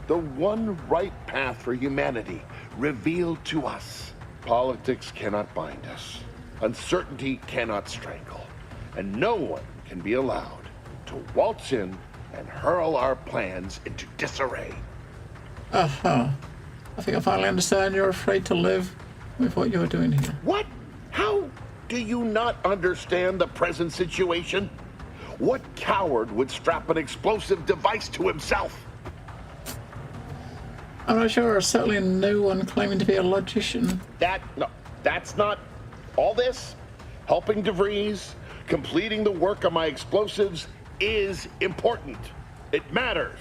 The one right path for humanity revealed to us. Politics cannot bind us. Uncertainty cannot strangle. And no one can be allowed to waltz in and hurl our plans into disarray.
I think I finally understand you're afraid to live with what you're doing here.
What? How do you not understand the present situation? What coward would strap an explosive device to himself?
I'm not sure. Certainly no one claiming to be a logician.
That's not all this. Helping DeVries, completing the work on my explosives is important. It matters.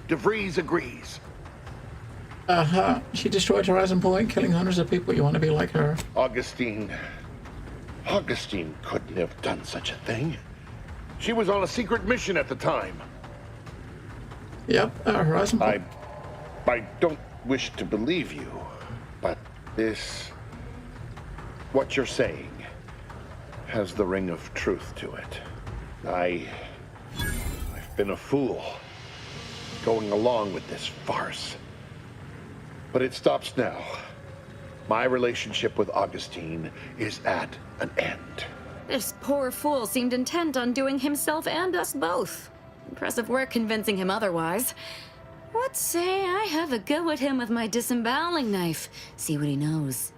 DeVries agrees.
She destroyed Horizon Point, killing hundreds of people. You want to be like her?
Augustine couldn't have done such a thing. She was on a secret mission at the time.
Yep, Horizon Point.
I don't wish to believe you, but what you're saying has the ring of truth to it. I've been a fool going along with this farce. But it stops now. My relationship with Augustine is at an end.
This poor fool seemed intent on doing himself and us both. Impressive work convincing him otherwise. What say I have a go at him with my disemboweling knife? See what he knows.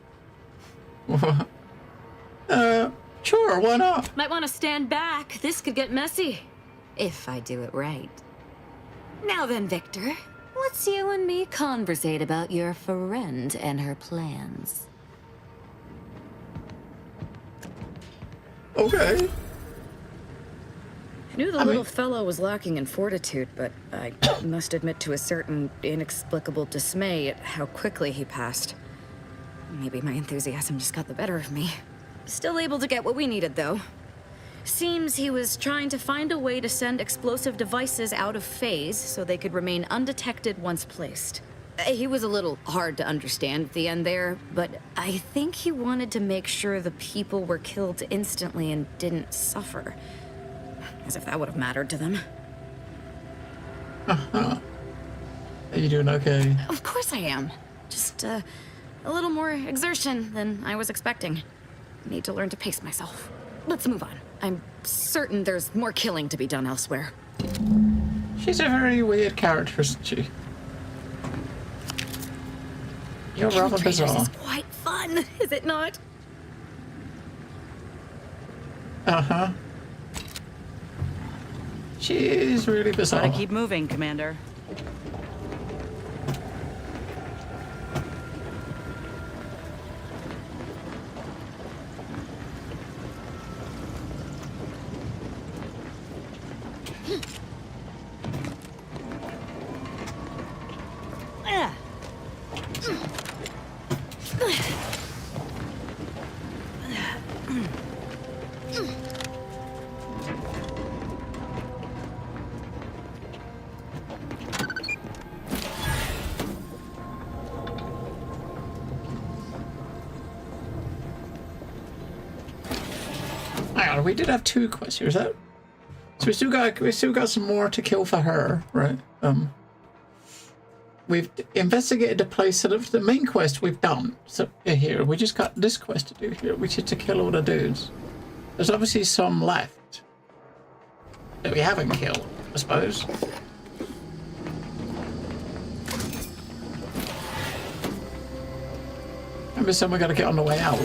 Sure, why not?
Might want to stand back. This could get messy. If I do it right. Now then, Victor. Let's you and me conversate about your friend and her plans.
Okay.
I knew the little fellow was lacking in fortitude, but I must admit to a certain inexplicable dismay at how quickly he passed. Maybe my enthusiasm just got the better of me. Still able to get what we needed, though. Seems he was trying to find a way to send explosive devices out of phase so they could remain undetected once placed. He was a little hard to understand at the end there, but I think he wanted to make sure the people were killed instantly and didn't suffer. As if that would have mattered to them.
Are you doing okay?
Of course I am. Just a little more exertion than I was expecting. Need to learn to pace myself. Let's move on. I'm certain there's more killing to be done elsewhere.
She's a very weird character, isn't she? You're rather bizarre.
This is quite fun, is it not?
She is really bizarre.
Gotta keep moving, Commander.
Now we did have 2 quests here. Is that? So we still got some more to kill for her, right? We've investigated the place. So the main quest we've done. So here we just got this quest to do here, which is to kill all the dudes. There's obviously some left that we haven't killed, I suppose. Maybe some we got to get on the way out.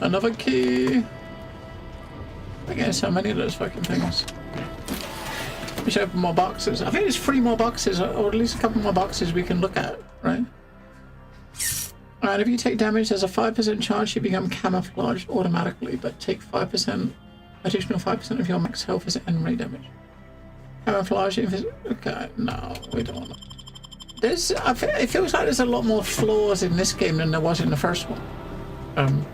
Another key. Again, so many of those fucking things. We should open more boxes. I think there's 3 more boxes, or at least a couple more boxes we can look at, right? Alright, if you take damage, there's a 5% chance you become camouflaged automatically, but take 5%, additional 5% of your max health as enemy damage. Camouflage, okay, no, we don't want to. It feels like there's a lot more flaws in this game than there was in the first one.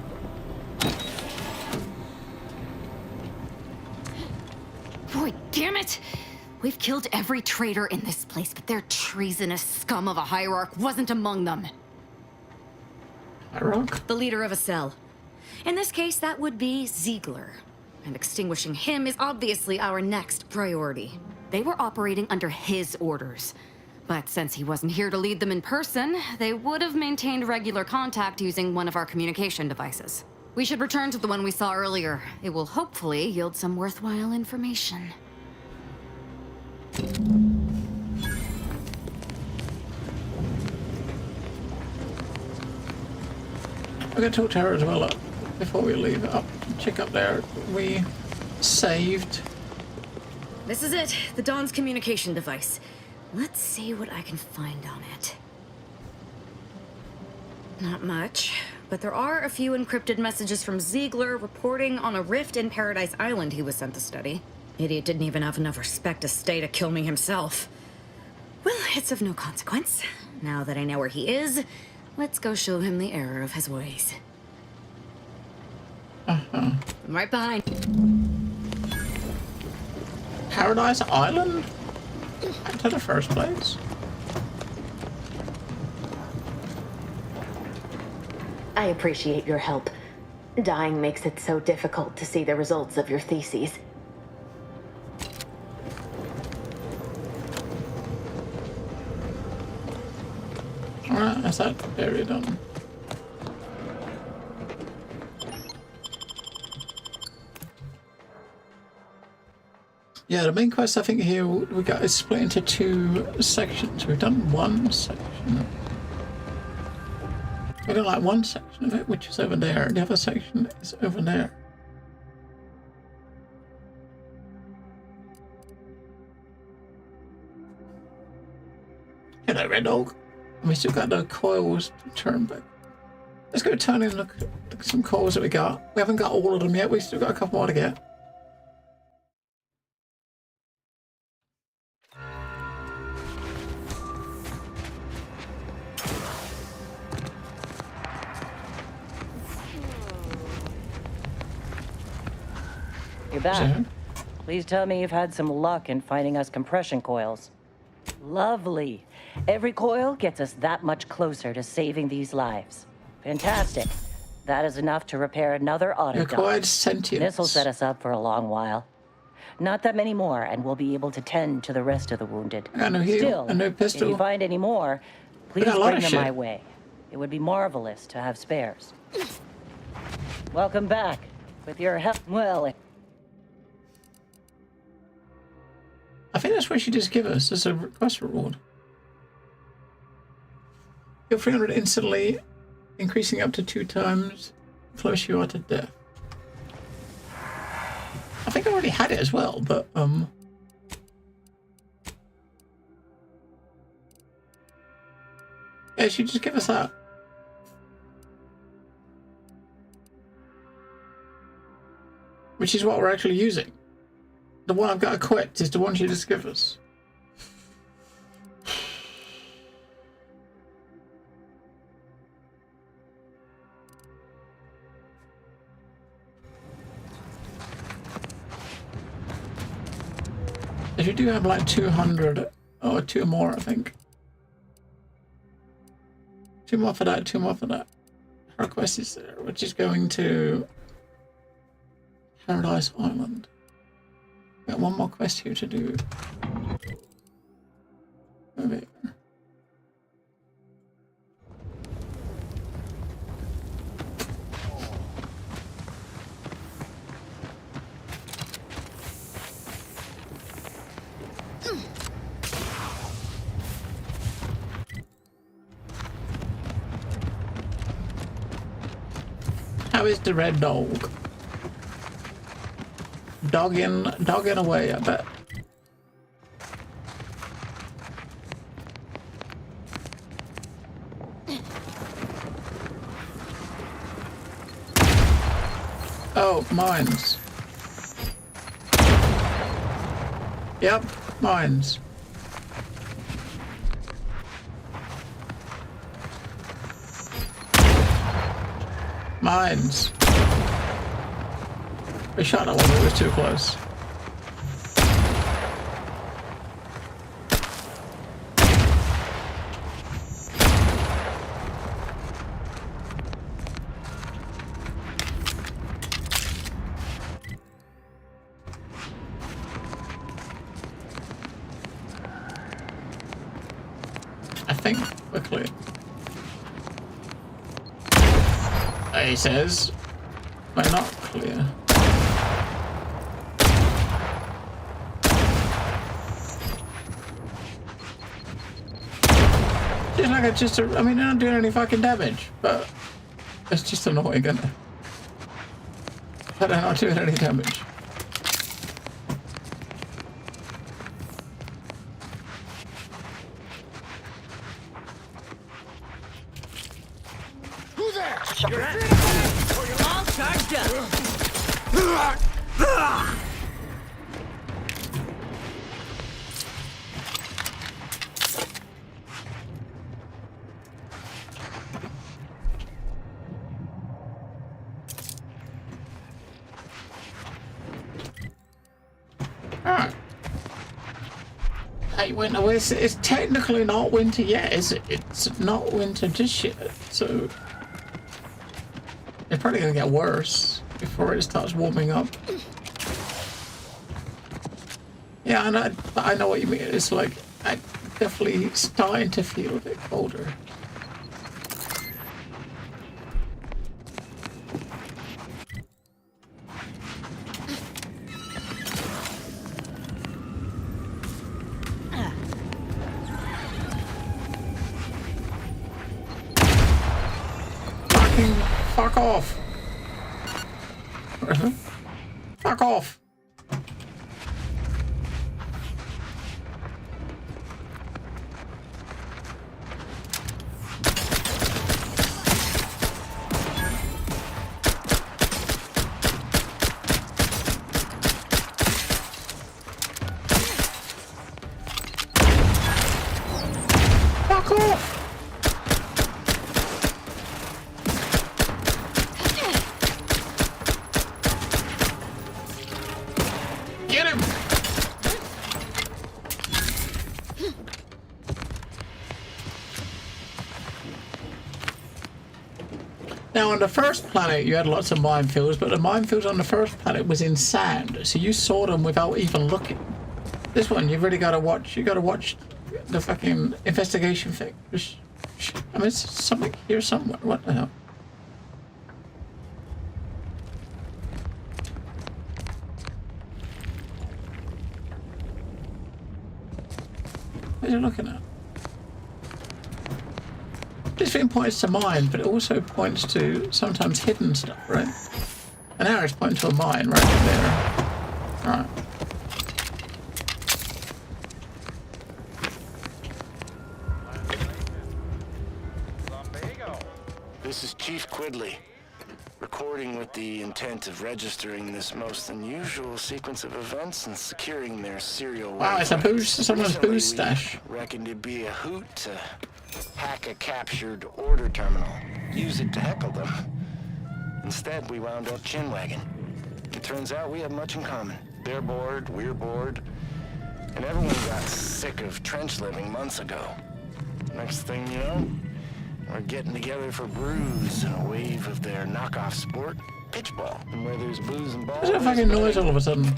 Boy, damn it! We've killed every traitor in this place, but their treasonous scum of a hierarch wasn't among them.
Hierarch?
The leader of a cell. In this case, that would be Ziegler. And extinguishing him is obviously our next priority. They were operating under his orders. But since he wasn't here to lead them in person, they would have maintained regular contact using one of our communication devices. We should return to the one we saw earlier. It will hopefully yield some worthwhile information.
I'm going to talk to her as well before we leave. Check up there. We saved.
This is it, the Dawn's communication device. Let's see what I can find on it. Not much, but there are a few encrypted messages from Ziegler reporting on a rift in Paradise Island he was sent to study. Idiot didn't even have enough respect to stay to kill me himself. Well, it's of no consequence. Now that I know where he is, let's go show him the error of his ways. I'm right behind.
Paradise Island? Back to the first place?
I appreciate your help. Dying makes it so difficult to see the results of your theses.
Alright, that's that area done. Yeah, the main quest I think here we got is split into 2 sections. We've done one section. We've done like one section of it, which is over there. The other section is over there. Hello, Red Dog. And we still got the coils to turn back. Let's go turn in and look at some coils that we got. We haven't got all of them yet. We still got a couple more to get.
You're back. Please tell me you've had some luck in finding us compression coils. Lovely. Every coil gets us that much closer to saving these lives. Fantastic. That is enough to repair another
Acquired
Autodot.
sentience.
This'll set us up for a long while. Not that many more, and we'll be able to tend to the rest of the wounded.
I got no heal,
Still,
a no
if
pistol.
you find any more, please
got a lot
bring
of
them my
shit.
way. It would be marvelous to have spares. Welcome back. With your help, well,
I think that's what she just gave us as a quest reward. Heal 300 instantly, increasing up to 2 times, close you are to death. I think I already had it as well, but yeah, she just give us that. Which is what we're actually using. The one I've got equipped is the one she just gave us. If you do have like 200 or 2 more, I think. 2 more for that, 2 more for that. Her quest is there, which is going to Paradise Island. Got 1 more quest here to do. Over here. How is the red dog? Dogging away, I bet. Oh, mines. Yep, mines. Mines. I shot that one, but it was too close. I think we're clear. He says, we're not clear. It's like it's just I mean, they're not doing any fucking damage, but it's just annoying, isn't it? But they're not doing any damage.
You're all charged up. Hey, winter, it's technically not winter yet, is it? It's not winter just yet, so it's probably gonna get worse before it starts warming up. Yeah, I know what you mean. It's like I'm definitely starting to feel a bit colder. Fuck off. Fuck off. Fuck off. Get him! Now on the first planet you had lots of minefields, but the minefields on the first planet was in sand, so you saw them without even looking. This one you've really got to watch. You got to watch the fucking investigation thing. I mean, it's something here somewhere. What the hell? What are you looking at? This thing points to mine, but it also points to sometimes hidden stuff, right? An arrow's pointing to a mine right there. Right.
This is Chief Quidley, recording with the intent of registering this most unusual sequence of events and securing their serial.
Wow, it's a boost, someone's boost stash.
Reckoned it'd be a hoot to hack a captured order terminal, use it to heckle them. Instead, we wound up chinwagging. It turns out we have much in common. They're bored, we're bored. And everyone got sick of trench living months ago. Next thing you know, we're getting together for brews in a wave of their knockoff sport, pitchball. And where there's booze and balls...
What's that fucking noise all of a sudden?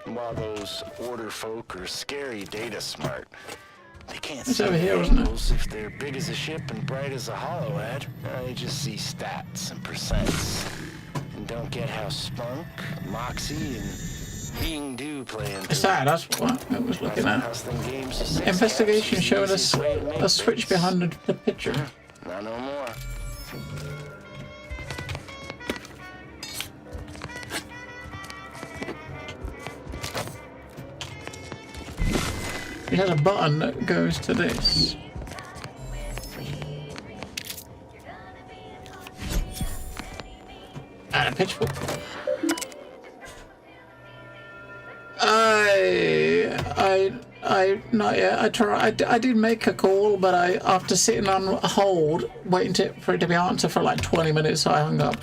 And while those order folk are scary data smart, they can't
it's
see
over here, wasn't it?
if they're big as a ship and bright as a hollow ad. They just see stats and percents. And don't get how spunk, moxie, and being do play into
It's that, that's what I was looking at. Investigation showing us a switch behind the picture.
Not no more.
It has a button that goes to this. And a pitchfork. Not yet. I did make a call, but after sitting on hold, waiting for it to be answered for like 20 minutes, so I hung up.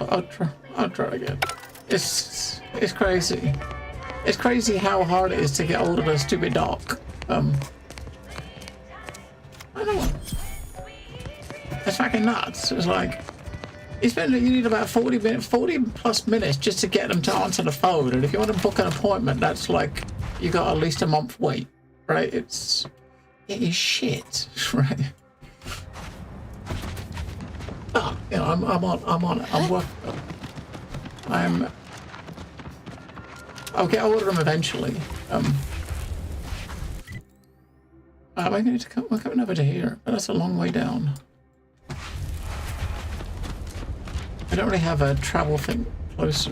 I'll try again. It's crazy. It's crazy how hard it is to get hold of a stupid doc. I don't know. It's fucking nuts. It's like you need about 40 plus minutes just to get them to answer the phone, and if you want to book an appointment, that's like you got at least a month wait, right? It is shit, right? Oh, you know, I'll get hold of them eventually. Am I going to come? We're coming over to here, but that's a long way down. I don't really have a travel thing closer.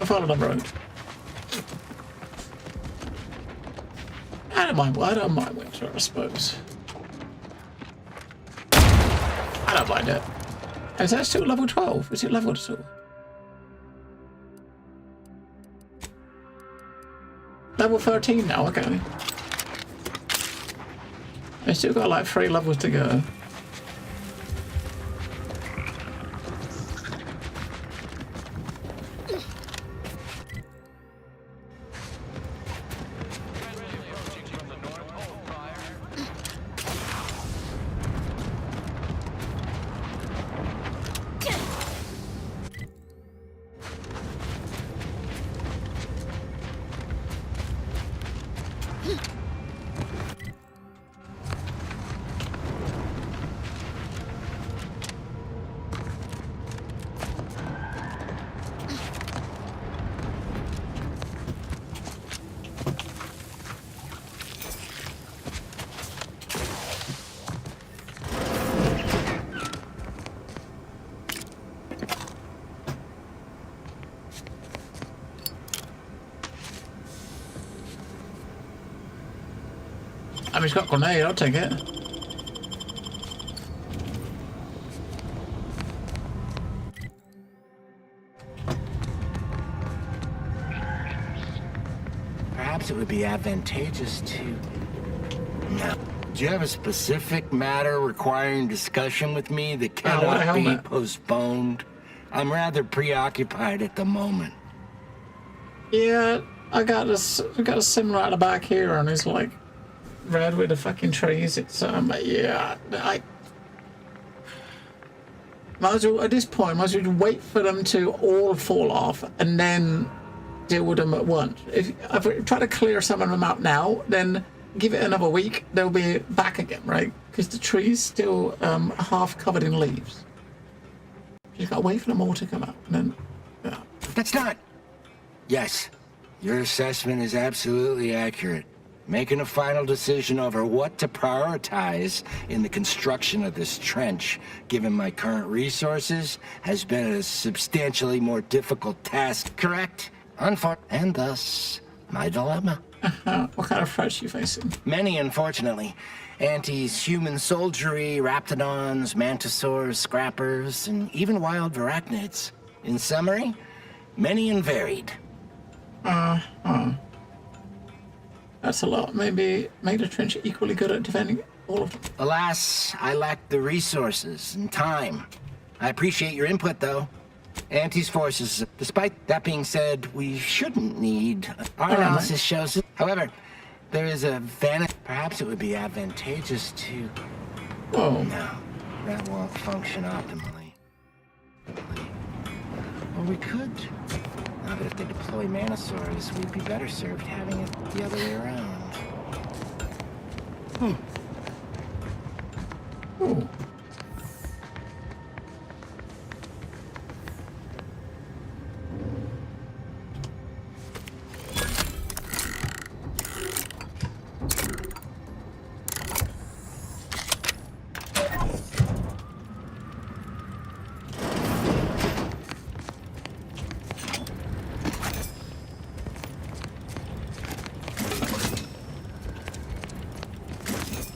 I followed the road. I don't mind winter, I suppose. I don't mind it. Is that still level 12? Is it level 2? Level 13 now, okay. I still got like 3 levels to go. I mean, it's got a grenade, I'll take it.
Perhaps it would be advantageous to... No. Do you have a specific matter requiring discussion with me that cannot be postponed? I'm rather preoccupied at the moment.
Yeah, I got a similar out the back here, and it's like red with the fucking trees. It's yeah, I might as well, at this point, might as well wait for them to all fall off and then deal with them at once. If I try to clear some of them out now, then give it another week, they'll be back again, right? Because the tree's still half covered in leaves. You gotta wait for them all to come out, and then yeah.
That's not... Yes, your assessment is absolutely accurate. Making a final decision over what to prioritize in the construction of this trench, given my current resources, has been a substantially more difficult task, correct? And thus, my dilemma.
What kind of threats are you facing?
Many, unfortunately. Anti-human soldiery, raptidons, mantisaurs, scrappers, and even wild varachnids. In summary, many and varied.
That's a lot. Maybe make the trench equally good at defending all of them.
Alas, I lack the resources and time. I appreciate your input, though. Auntie's forces. Despite that being said, we shouldn't need. Our analysis shows it. However, there is a vanity. Perhaps it would be advantageous to.
Oh.
No, that won't function optimally. Or we could. Now that if they deploy Manosaurs, we'd be better served having it the other way around.
Oh.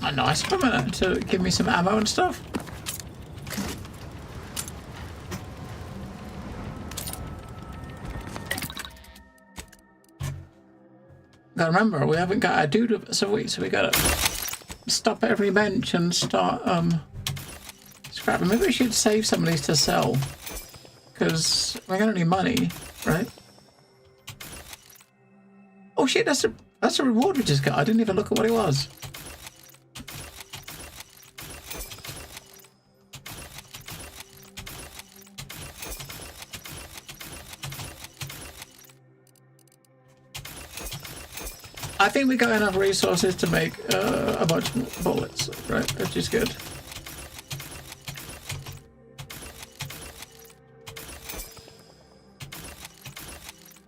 A nice permanent to give me some ammo and stuff. Now remember, we haven't got a dude with us, have we? So we gotta stop at every bench and start scrapping. Maybe we should save some of these to sell, because we're gonna need money, right? Oh shit, that's a reward we just got. I didn't even look at what it was. I think we got enough resources to make a bunch more bullets, right? Which is good.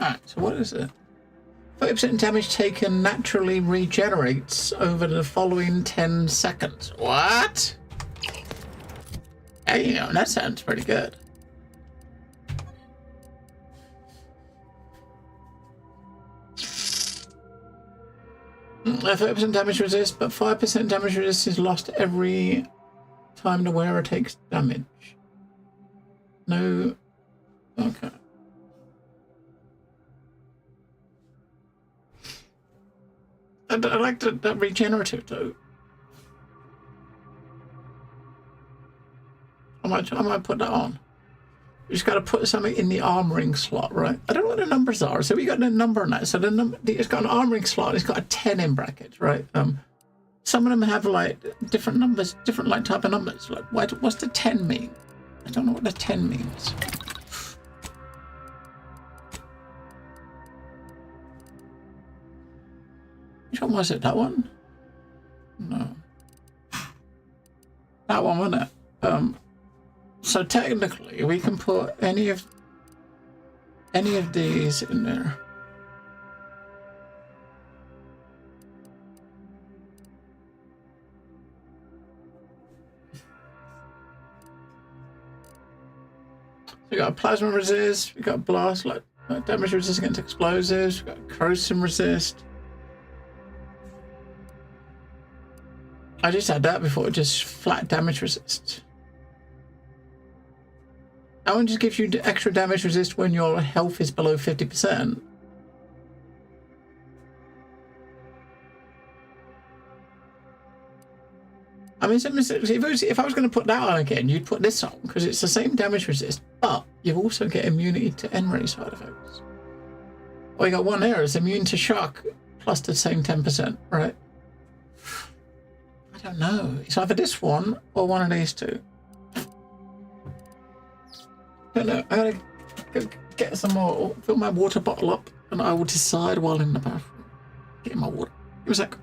Alright, so what is it? 30% damage taken naturally regenerates over the following 10 seconds. What? Hey, you know, that sounds pretty good. 30% damage resist, but 5% damage resist is lost every time the wearer takes damage. No. Okay. I like that regenerative though. I might put that on. You just got to put something in the armoring slot, right? I don't know what the numbers are. So we got the number on that. So the number, it's got an armoring slot. It's got a 10 in brackets, right? Some of them have like different numbers, different like type of numbers. Like, what's the 10 mean? I don't know what the 10 means. Which one was it? That one? No. That one, wasn't it? So technically, we can put any of these in there. So we got plasma resist, we got blast, like damage resist against explosives, we got corrosion resist. I just had that before, just flat damage resist. That one just gives you extra damage resist when your health is below 50%. I mean, if I was going to put that on again, you'd put this on, because it's the same damage resist, but you also get immunity to N-ray side effects. Well, you got one there, it's immune to shock, plus the same 10%, right? I don't know. It's either this one or one of these two. I don't know. I gotta go get some more, fill my water bottle up, and I will decide while in the bathroom. Get my water. Give me a sec.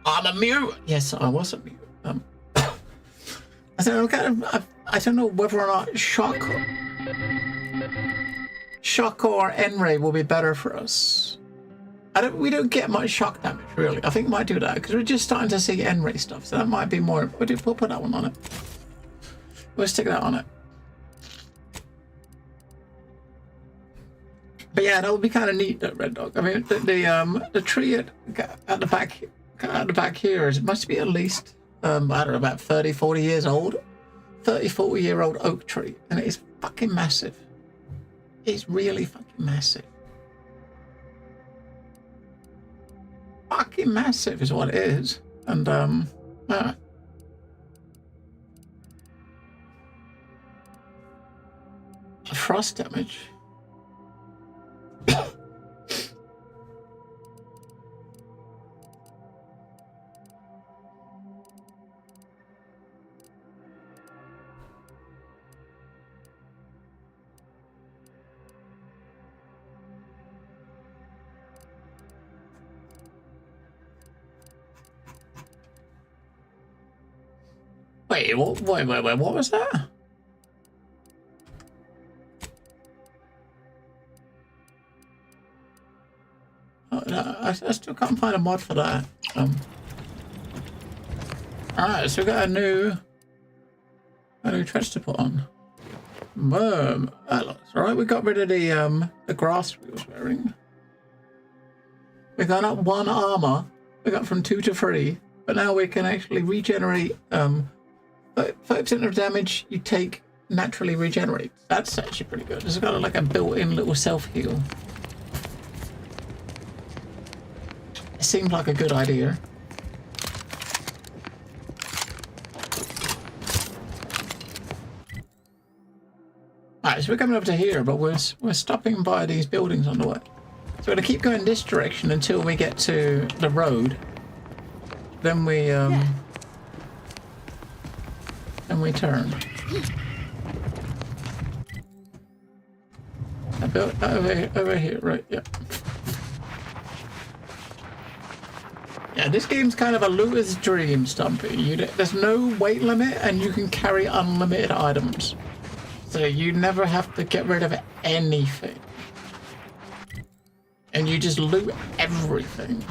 I'm a mute. Yes, I was a mute. I don't know whether or not shock or N-ray will be better for us. We don't get much shock damage really. I think we might do that because we're just starting to see N-ray stuff, so that might be more. We'll put that one on it. We'll stick that on it. But yeah, that would be kind of neat, that Red Dog. I mean, the tree at the back here is, it must be at least I don't know, about 30, 40 years old. 30, 40-year-old oak tree, and it is fucking massive. It's really fucking massive. Fucking massive is what it is, and frost damage. Wait, what was that? Oh, no, I still can't find a mod for that. Alright, so we got a new trench to put on. Boom. That looks right. We got rid of the grass we was wearing. We got up 1 armor. We got from 2 to 3, but now we can actually regenerate 5% of damage you take naturally regenerates. That's actually pretty good. It's got like a built-in little self-heal. It seems like a good idea. Alright, so we're coming up to here, but we're stopping by these buildings on the way. So we're gonna keep going this direction until we get to the road. Then we and we turn. About over here, right? Yeah. Yeah, this game's kind of a looter's dream, Stumpy. There's no weight limit, and you can carry unlimited items, so you never have to get rid of anything, and you just loot everything.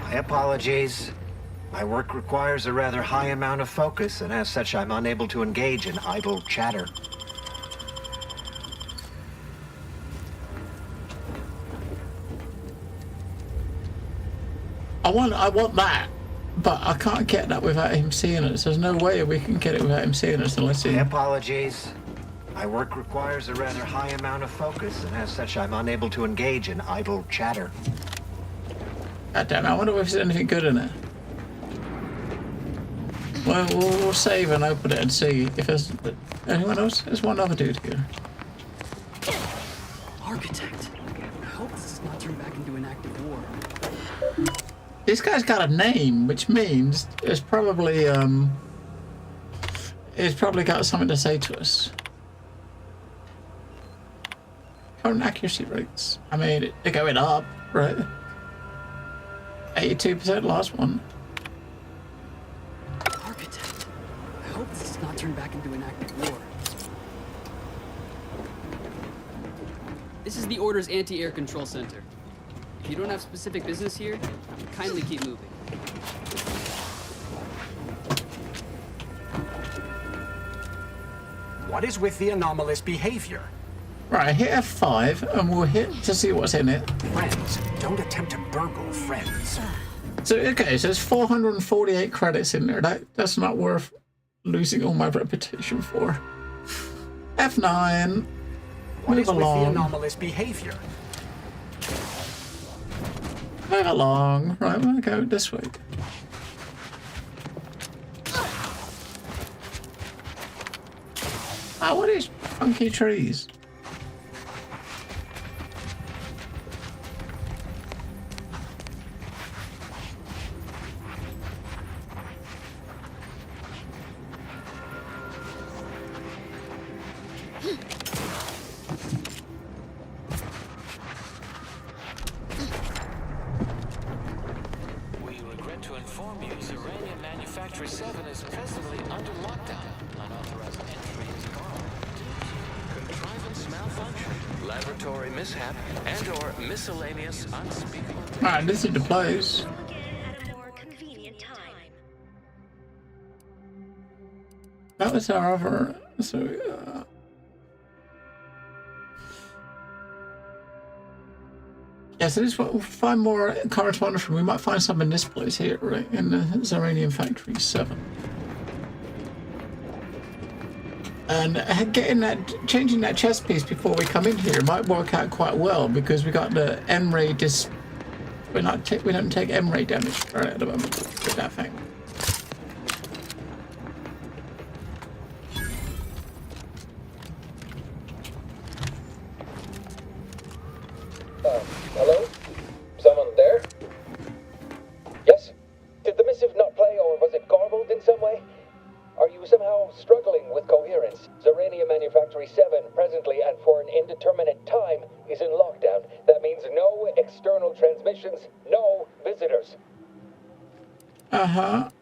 My apologies. My work requires a rather high amount of focus, and as such, I'm unable to engage in idle chatter.
I want that, but I can't get that without him seeing us. There's no way we can get it without him seeing us unless he...
My apologies. My work requires a rather high amount of focus, and as such, I'm unable to engage in idle chatter.
God damn it, I wonder if there's anything good in it. Well, we'll save and open it and see if there's anyone else. There's one other dude here.
Architect. I hope this does not turn back into an active war.
This guy's got a name, which means it's probably got something to say to us. Current accuracy rates. I mean, they're going up, right? 82% last one.
Architect. I hope this does not turn back into an active war. This is the Order's anti-air control center. If you don't have specific business here, kindly keep moving.
What is with the anomalous behavior?
Right, hit F5 and we'll hit to see what's in it.
Friends, don't attempt to burgle friends.
So, okay, so there's 448 credits in there. That's not worth losing all my reputation for. F9.
What
Move
is with
along.
the anomalous behavior?
Move along. Right, I'm gonna go this way. Ah, what is funky trees?
Factory 7 is presently under lockdown. Unauthorized entry is barred. Contrivance malfunction, laboratory mishap, and/or miscellaneous unspeakable.
Alright, this is the place. That was our other. So, yeah, so this we'll find more correspondence from. We might find some in this place here, right? In the Zeranium Factory 7. And changing that chess piece before we come in here might work out quite well because we got the M-ray we don't take M-ray damage right at the moment with that thing.
Hello? Someone there? Yes? Did the missive not play, or was it garbled in some way? Are you somehow struggling with coherence? Zerania Manufactory 7, presently and for an indeterminate time, is in lockdown. That means no external transmissions, no visitors.
I've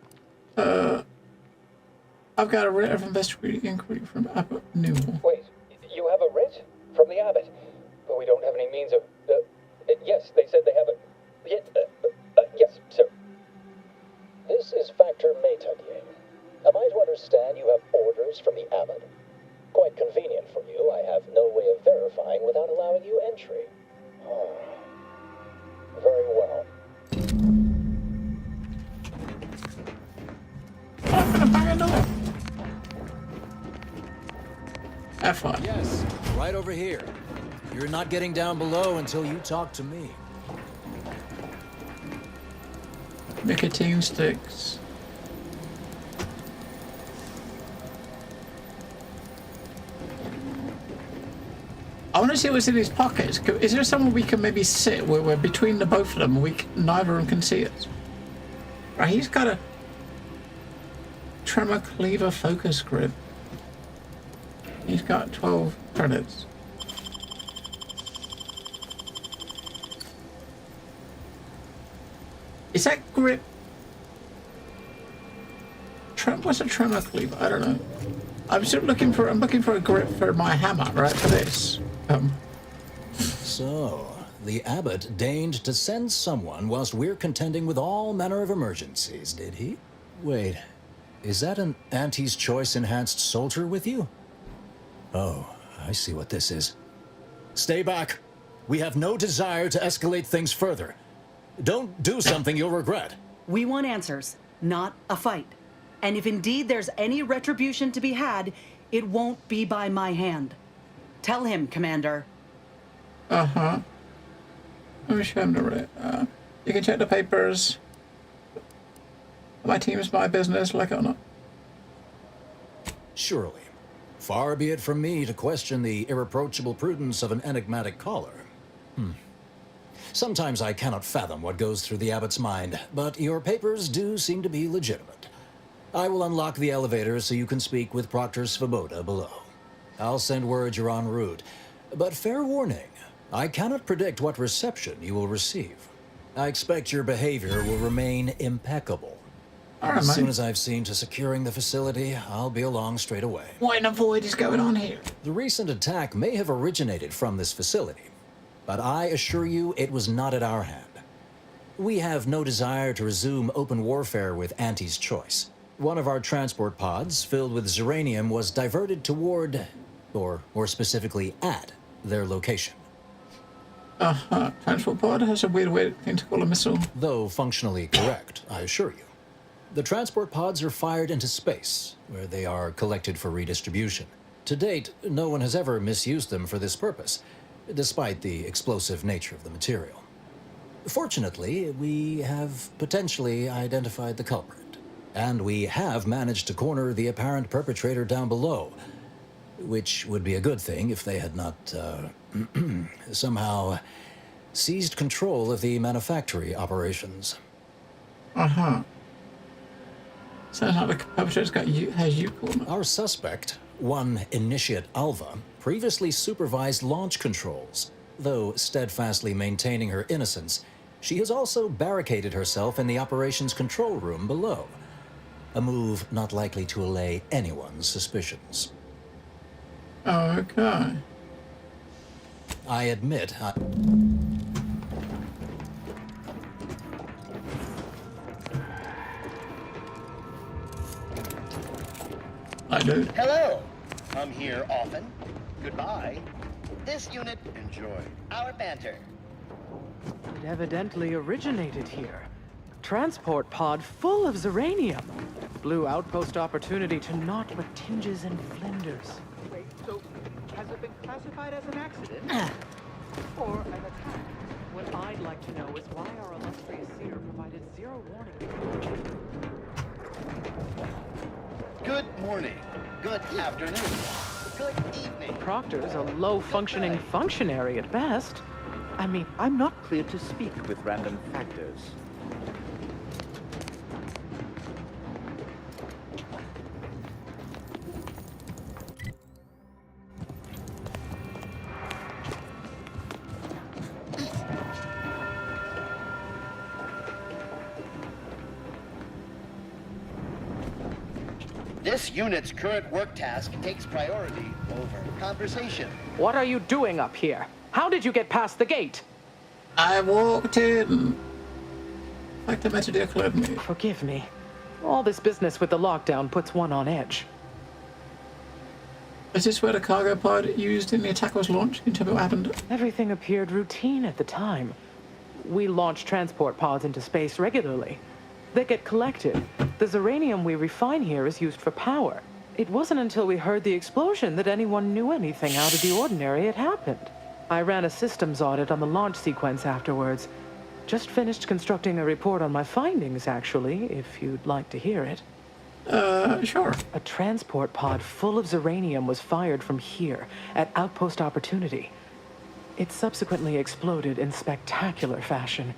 got a writ of investigative inquiry from Abbott Newell.
Wait, you have a writ? From the Abbot? But we don't have any means of... yes, they said they have a... yes, sir. This is Factor Maytugye. Am I to understand you have orders from the Abbot? Quite convenient for you. I have no way of verifying without allowing you entry. Oh. Very well.
I'm gonna bang a door. F1.
Yes, right over here. You're not getting down below until you talk to me.
Nicotine sticks. I want to see what's in his pockets. Is there somewhere we can maybe sit where we're between the both of them and neither of them can see us? Right, he's got a tremor cleaver focus grip. He's got 12 credits. Is that grip? What's a tremor cleaver? I don't know. I'm looking for a grip for my hammer, right? For this.
So, the Abbot deigned to send someone whilst we're contending with all manner of emergencies, did he? Wait, is that an Auntie's Choice enhanced soldier with you? Oh, I see what this is. Stay back. We have no desire to escalate things further. Don't do something you'll regret.
We want answers, not a fight. And if indeed there's any retribution to be had, it won't be by my hand. Tell him, Commander.
Let me show him the writ. You can check the papers. My team's my business, like it or not.
Surely. Far be it from me to question the irreproachable prudence of an enigmatic caller. Sometimes I cannot fathom what goes through the Abbot's mind, but your papers do seem to be legitimate. I will unlock the elevator so you can speak with Proctor Svoboda below. I'll send word you're en route, but fair warning, I cannot predict what reception you will receive. I expect your behavior will remain impeccable. As soon as I've seen to securing the facility, I'll be along straight away.
What in the void is going on here?
The recent attack may have originated from this facility, but I assure you it was not at our hand. We have no desire to resume open warfare with Auntie's Choice. One of our transport pods, filled with Zeranium, was diverted toward, or more specifically at, their location.
Transport pod has a weird thing to call a missile.
Though functionally correct, I assure you. The transport pods are fired into space, where they are collected for redistribution. To date, no one has ever misused them for this purpose, despite the explosive nature of the material. Fortunately, we have potentially identified the culprit. And we have managed to corner the apparent perpetrator down below, which would be a good thing if they had not, somehow seized control of the manufactory operations.
Sounds like the perpetrator's has you called.
Our suspect, one Initiate Alva, previously supervised launch controls. Though steadfastly maintaining her innocence, she has also barricaded herself in the operations control room below. A move not likely to allay anyone's suspicions.
Okay.
I admit
I do.
Hello. I'm here often. Goodbye. This unit, enjoy our banter.
It evidently originated here. Transport pod full of Zeranium. Blue outpost opportunity to naught but tinges and flinders.
Wait, so has it been classified as an accident? Or an attack?
What I'd like to know is why our illustrious seer provided zero warning.
Good morning. Good afternoon. Good evening.
Proctor's a low-functioning functionary at best.
I mean, I'm not cleared to speak with random factors. This unit's current work task takes priority over conversation.
What are you doing up here? How did you get past the gate?
I walked in. Like the Metadata led me.
Forgive me. All this business with the lockdown puts one on edge.
Is this where the cargo pod used in the attack was launched? Can you tell me what happened?
Everything appeared routine at the time. We launch transport pods into space regularly. They get collected. The Zeranium we refine here is used for power. It wasn't until we heard the explosion that anyone knew anything out of the ordinary had happened. I ran a systems audit on the launch sequence afterwards. Just finished constructing a report on my findings, actually, if you'd like to hear it.
Sure.
A transport pod full of Zeranium was fired from here, at Outpost Opportunity. It subsequently exploded in spectacular fashion.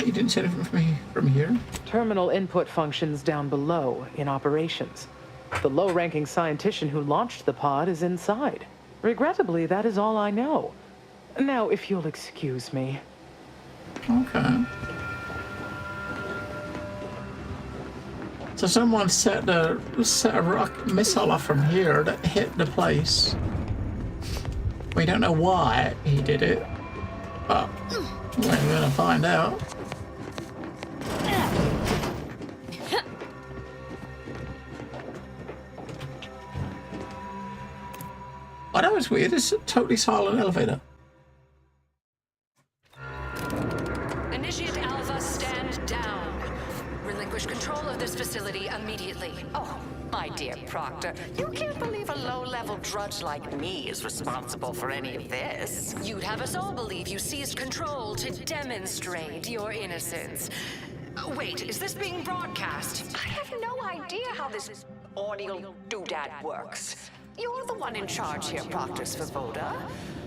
You didn't say anything from here?
Terminal input functions down below, in operations. The low-ranking scientician who launched the pod is inside. Regrettably, that is all I know. Now, if you'll excuse me.
Okay. So someone set a rock missile off from here that hit the place. We don't know why he did it, but we're gonna find out. Oh, that was weird. It's a totally silent elevator.
Initiate Alpha, stand down. Relinquish control of this facility immediately.
Oh, my dear Proctor, you can't believe a low-level drudge like me is responsible for any of this.
You'd have us all believe you seized control to demonstrate your innocence. Wait, is this being broadcast?
I have no idea how this audio doodad works. You're the one in charge here, Proctor Svoboda.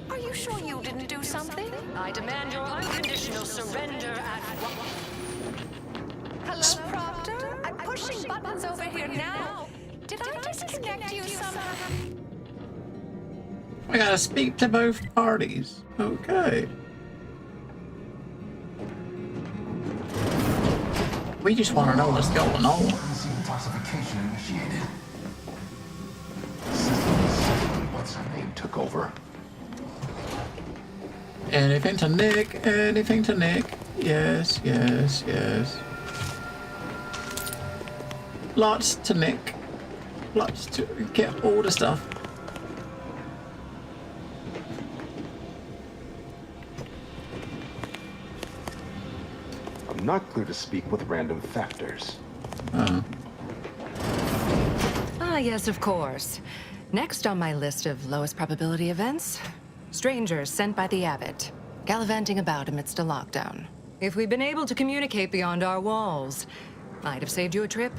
Are you sure you didn't do something?
I demand your unconditional surrender at
Hello, Proctor? I'm pushing buttons over here now. Did I disconnect you somehow?
We gotta speak to both parties. Okay. We just want to know what's going on.
Classification initiated. Systems, what's her name, took over.
Anything to Nick, anything to Nick. Yes, yes, yes. Lots to Nick. Lots to get all the stuff.
I'm not clear to speak with random factors.
Ah, yes, of course. Next on my list of lowest probability events, strangers sent by the Abbot, gallivanting about amidst a lockdown. If we'd been able to communicate beyond our walls, might have saved you a trip.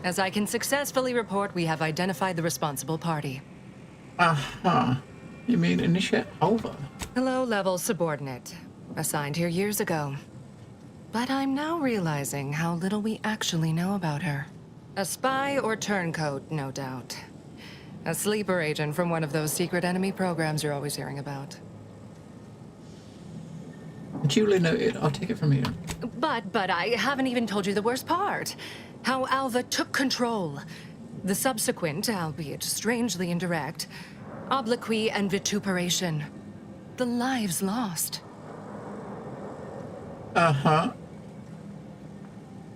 As I can successfully report, we have identified the responsible party.
You mean Initiate Alpha?
A low-level subordinate, assigned here years ago. But I'm now realizing how little we actually know about her. A spy or turncoat, no doubt. A sleeper agent from one of those secret enemy programs you're always hearing about.
Duly noted. I'll take it from here.
But I haven't even told you the worst part. How Alva took control. The subsequent, albeit strangely indirect, obloquy and vituperation. The lives lost.
Uh-huh.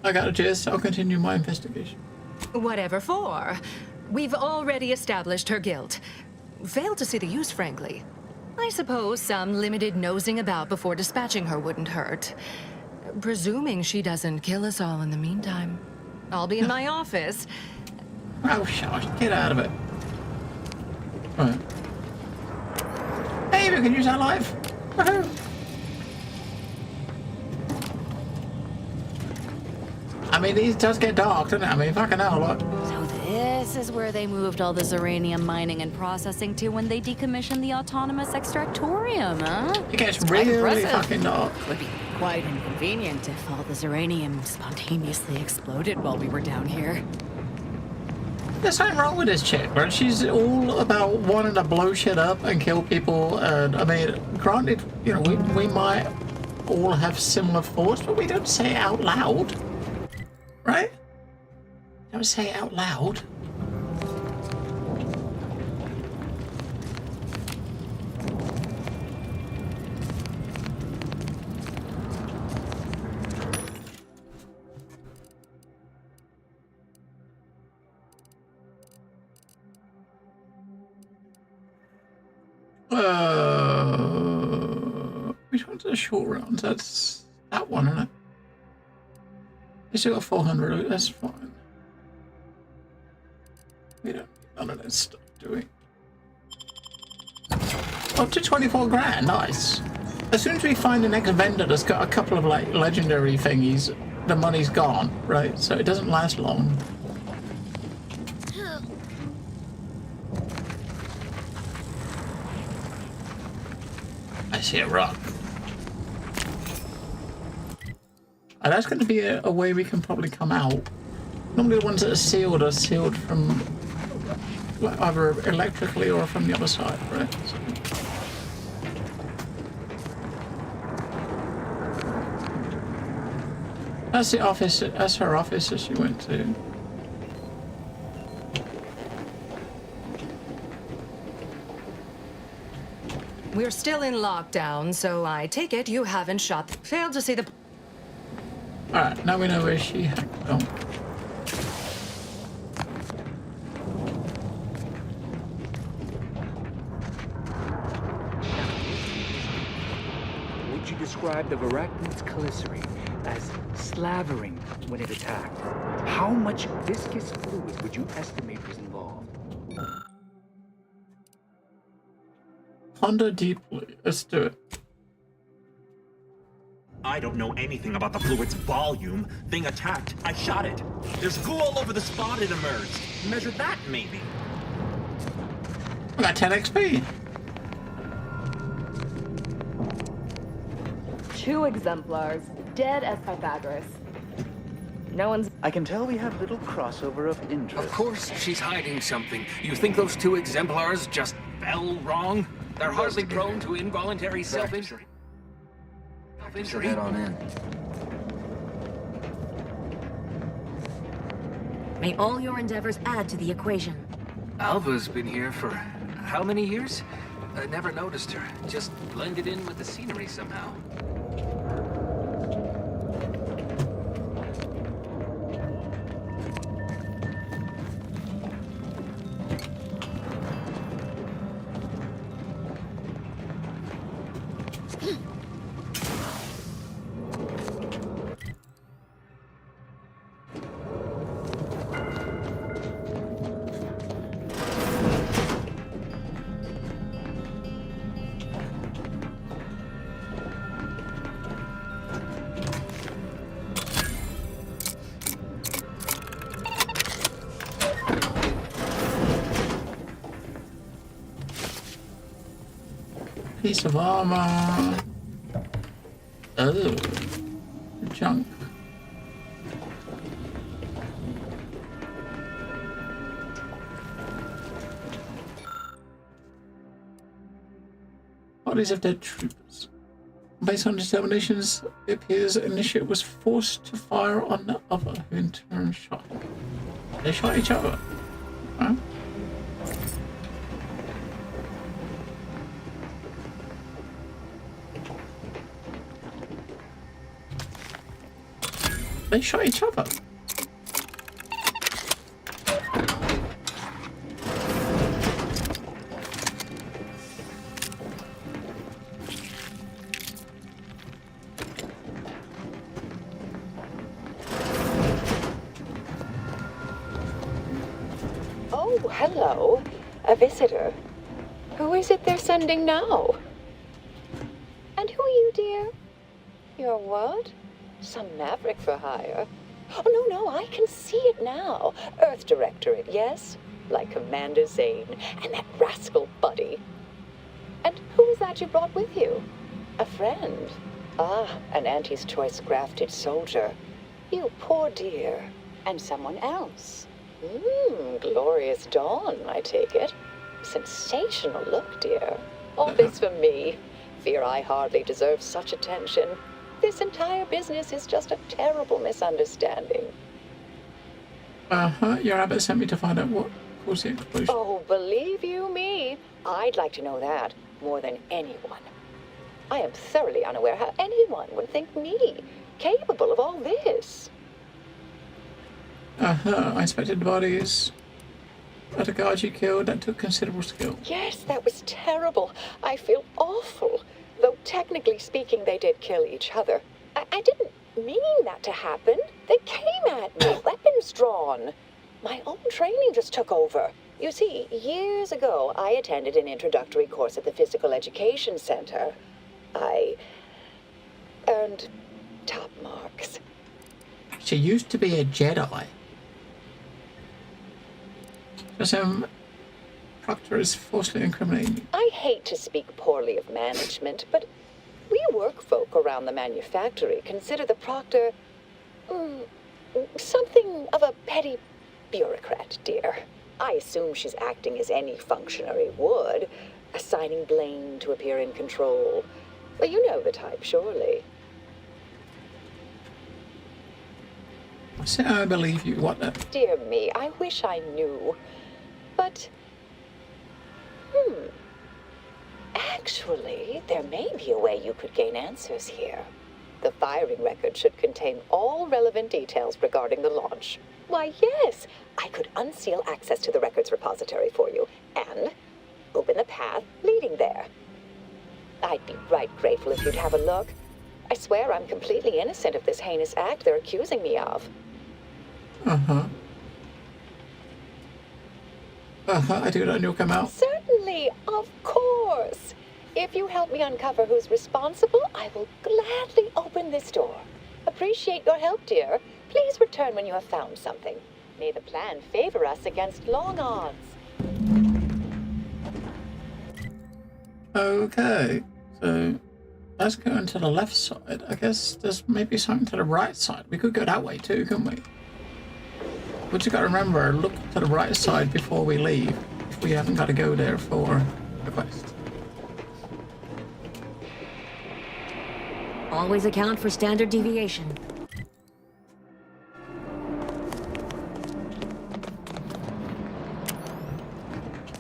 I got a gist. I'll continue my investigation.
Whatever for. We've already established her guilt. Failed to see the use, frankly. I suppose some limited nosing about before dispatching her wouldn't hurt. Presuming she doesn't kill us all in the meantime. I'll be in my office.
Oh, shush. Get out of it. Right. Hey, we can use our life. Woohoo! I mean, it does get dark, doesn't it? I mean, fucking hell, look.
So this is where they moved all this uranium mining and processing to when they decommissioned the autonomous extractorium, huh?
It gets really fucking dark.
Would be quite inconvenient if all this uranium spontaneously exploded while we were down here.
There's something wrong with this chick, right? She's all about wanting to blow shit up and kill people. And I mean, granted, you know, we might all have similar thoughts, but we don't say it out loud, right? Don't say it out loud. Which one's a short round? That's that one, isn't it? It's got 400. That's fine. We don't need none of that stuff, do we? Up to 24 grand. Nice. As soon as we find the next vendor that's got a couple of like legendary thingies, the money's gone, right? So it doesn't last long. I see a rock. And that's going to be a way we can probably come out. Normally the ones that are sealed from like, either electrically or from the other side, right? So. That's the office, that's her office that she went to.
We're still in lockdown, so I take it you haven't failed to see the...
Alright, now we know where she hacked on.
Would you describe the Varachnids Caliceri as slavering when it attacked? How much viscous fluid would you estimate was involved?
Ponder deeply. Let's do it.
I don't know anything about the fluid's volume. Thing attacked. I shot it. There's goo all over the spot it emerged. Measure that, maybe.
I got 10 XP.
2 exemplars, dead as Pythagoras. No one's...
I can tell we have little crossover of interest.
Of course she's hiding something. You think those 2 exemplars just fell wrong? They're hardly prone to involuntary self-injury.
Head on in.
May all your endeavors add to the equation.
Alva's been here for how many years? I never noticed her. Just blended in with the scenery somehow.
Piece of armor. Oh, junk. Bodies of dead troopers. Based on determinations, it appears Initiate was forced to fire on the other, who in turn shot. They shot each other. Huh? They shot each other.
Oh, hello. A visitor. Who is it they're sending now? And who are you, dear? You're what? Some maverick for hire. Oh, no, I can see it now. Earth Directorate, yes? Like Commander Zane and that rascal Buddy. And who is that you brought with you? A friend. Ah, an Auntie's choice grafted soldier. You poor dear. And someone else. Glorious dawn, I take it. Sensational look, dear. All this for me. Fear I hardly deserve such attention. This entire business is just a terrible misunderstanding.
Your abbot sent me to find out what caused the explosion.
Oh, believe you me, I'd like to know that more than anyone. I am thoroughly unaware how anyone would think me capable of all this.
I inspected the bodies of the guards you killed. That took considerable skill.
Yes, that was terrible. I feel awful. Though technically speaking, they did kill each other. I didn't mean that to happen. They came at me, weapons drawn. My own training just took over. You see, years ago, I attended an introductory course at the Physical Education Center. I earned top marks.
She used to be a Jedi. So Proctor is falsely incriminating you.
I hate to speak poorly of management, but we work folk around the manufactory consider the Proctor something of a petty bureaucrat, dear. I assume she's acting as any functionary would, assigning blame to appear in control. Well, you know the type, surely.
I believe you. What the?
Dear me, I wish I knew. But, actually, there may be a way you could gain answers here. The firing record should contain all relevant details regarding the launch. Why, yes, I could unseal access to the records repository for you and open the path leading there. I'd be right grateful if you'd have a look. I swear I'm completely innocent of this heinous act they're accusing me of.
I do that, you'll come out.
Certainly, of course. If you help me uncover who's responsible, I will gladly open this door. Appreciate your help, dear. Please return when you have found something. May the plan favor us against long odds.
Okay, so let's go into the left side. I guess there's maybe something to the right side. We could go that way too, couldn't we? We just got to remember, look to the right side before we leave. If we haven't got to go there for the quest.
Always account for standard deviation.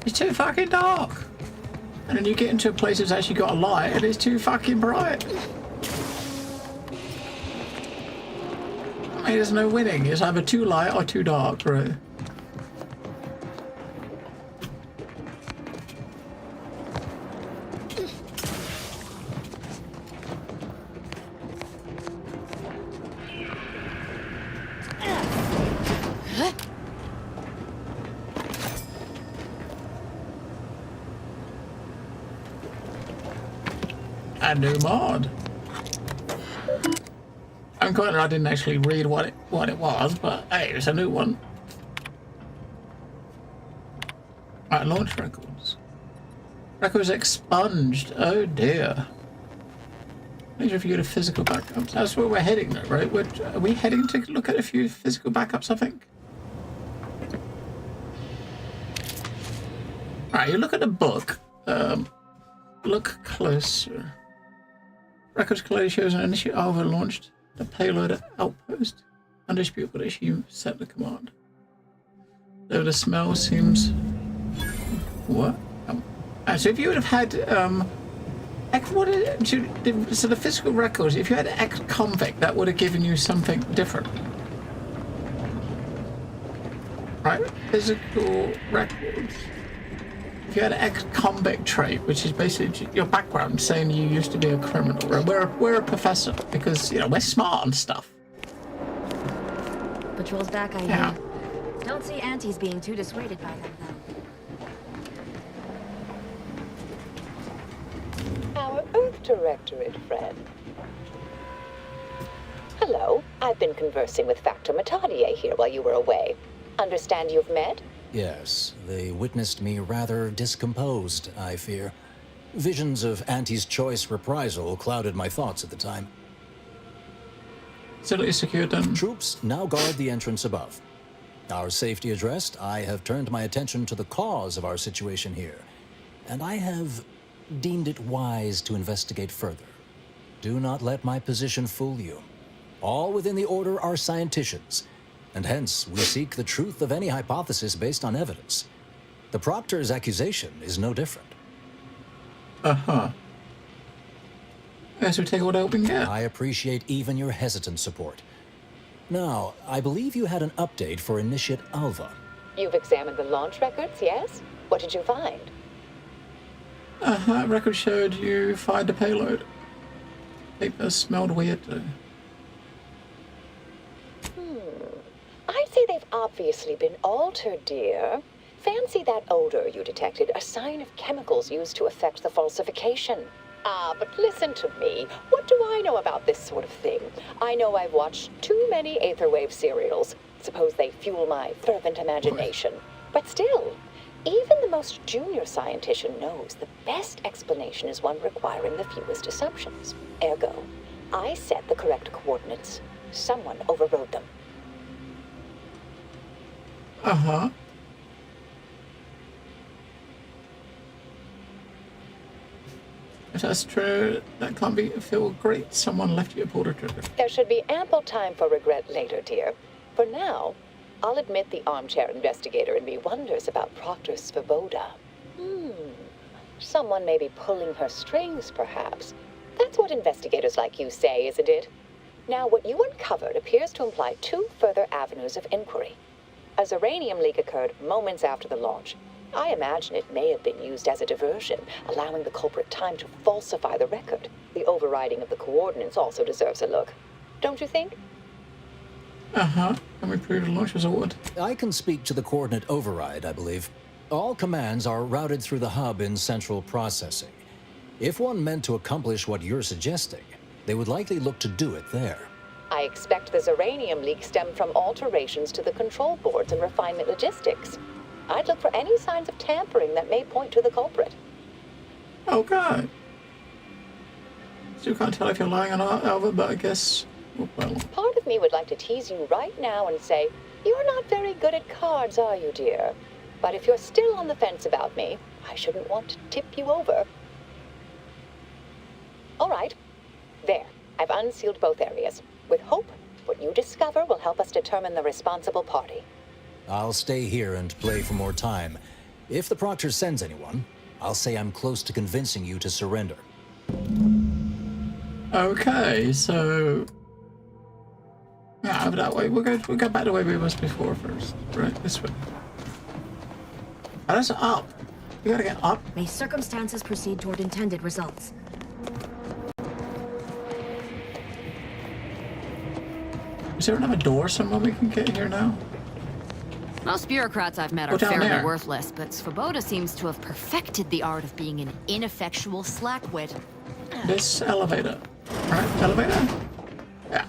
It's too fucking dark. And then you get into a place that's actually got a light and it's too fucking bright. I mean, there's no winning. It's either too light or too dark, right? A new mod. I'm quite I didn't actually read what it was, but hey, it's a new one. Right, launch records. Records expunged. Oh dear. Please review the physical backups. That's where we're heading though, right? Are we heading to look at a few physical backups, I think? Alright, you look at the book. Look closer. Records clearly shows an initiate Alva launched the payload outpost. Undisputable issue set the command. Though the smell seems... What? So if you would have had... what is it? So the physical records, if you had ex-convict, that would have given you something different. Right? Physical records. If you had an ex-convict trait, which is basically your background saying you used to be a criminal, right? We're a professor because, you know, we're smart and stuff.
Patrol's back, I
Yeah.
hear. Don't see Auntie's being too dissuaded by them, though.
Our Earth Directorate friend. Hello. I've been conversing with Factor Matadier here while you were away. Understand you've met?
Yes, they witnessed me rather discomposed, I fear. Visions of Auntie's choice reprisal clouded my thoughts at the time.
Facility secured then.
Troops now guard the entrance above. Our safety addressed, I have turned my attention to the cause of our situation here, and I have deemed it wise to investigate further. Do not let my position fool you. All within the Order are scienticians, and hence we seek the truth of any hypothesis based on evidence. The Proctor's accusation is no different.
Uh-huh. Yes, we take what help we can get.
I appreciate even your hesitant support. Now, I believe you had an update for Initiate Alva.
You've examined the launch records, yes? What did you find?
Record showed you fired the payload. Paper smelled weird though.
I'd say they've obviously been altered, dear. Fancy that odor you detected, a sign of chemicals used to affect the falsification. But listen to me. What do I know about this sort of thing? I know I've watched too many Aetherwave serials. Suppose they fuel my fervent imagination. But still, even the most junior scientist knows the best explanation is one requiring the fewest assumptions. Ergo, I set the correct coordinates. Someone overrode them.
Uh-huh. If that's true, that can't feel great. Someone left you a pull the trigger.
There should be ample time for regret later, dear. For now, I'll admit the armchair investigator in me wonders about Proctor Svoboda. Someone may be pulling her strings, perhaps. That's what investigators like you say, isn't it? Now, what you uncovered appears to imply two further avenues of inquiry. A Zeranium leak occurred moments after the launch. I imagine it may have been used as a diversion, allowing the culprit time to falsify the record. The overriding of the coordinates also deserves a look. Don't you think?
Uh-huh. And we proved the launch was ordered.
I can speak to the coordinate override, I believe. All commands are routed through the hub in central processing. If one meant to accomplish what you're suggesting, they would likely look to do it there.
I expect the Zeranium leak stemmed from alterations to the control boards and refinement logistics. I'd look for any signs of tampering that may point to the culprit.
Okay. Still can't tell if you're lying or not, Alva, but I guess... Well...
Part of me would like to tease you right now and say, you're not very good at cards, are you, dear? But if you're still on the fence about me, I shouldn't want to tip you over. All right. There. I've unsealed both areas. With hope, what you discover will help us determine the responsible party.
I'll stay here and play for more time. If the Proctor sends anyone, I'll say I'm close to convincing you to surrender.
Okay, so... Yeah, over that way. We'll go back the way we was before first. Right, this way. Oh, that's up. We gotta get up.
May circumstances proceed toward intended results.
Is there another door somewhere we can get here now?
Most bureaucrats I've met
Oh,
are
down
fairly
there.
worthless, but Svoboda seems to have perfected the art of being an ineffectual slackwit.
This elevator. Right, elevator? Yeah.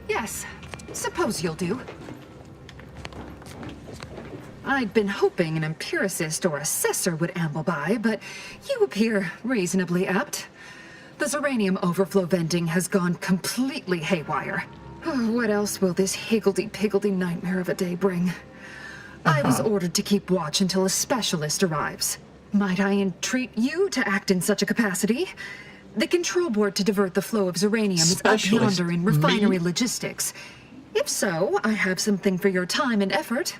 Yes. Suppose you'll do.
I'd been hoping an empiricist or assessor would amble by, but you appear reasonably apt. The Zeranium overflow venting has gone completely haywire. Oh, what else will this higgledy-piggledy nightmare of a day bring? I was ordered to keep watch until a specialist arrives. Might I entreat you to act in such a capacity? The control board to divert the flow of Zeranium is up yonder in refinery logistics. If so, I have something for your time and effort.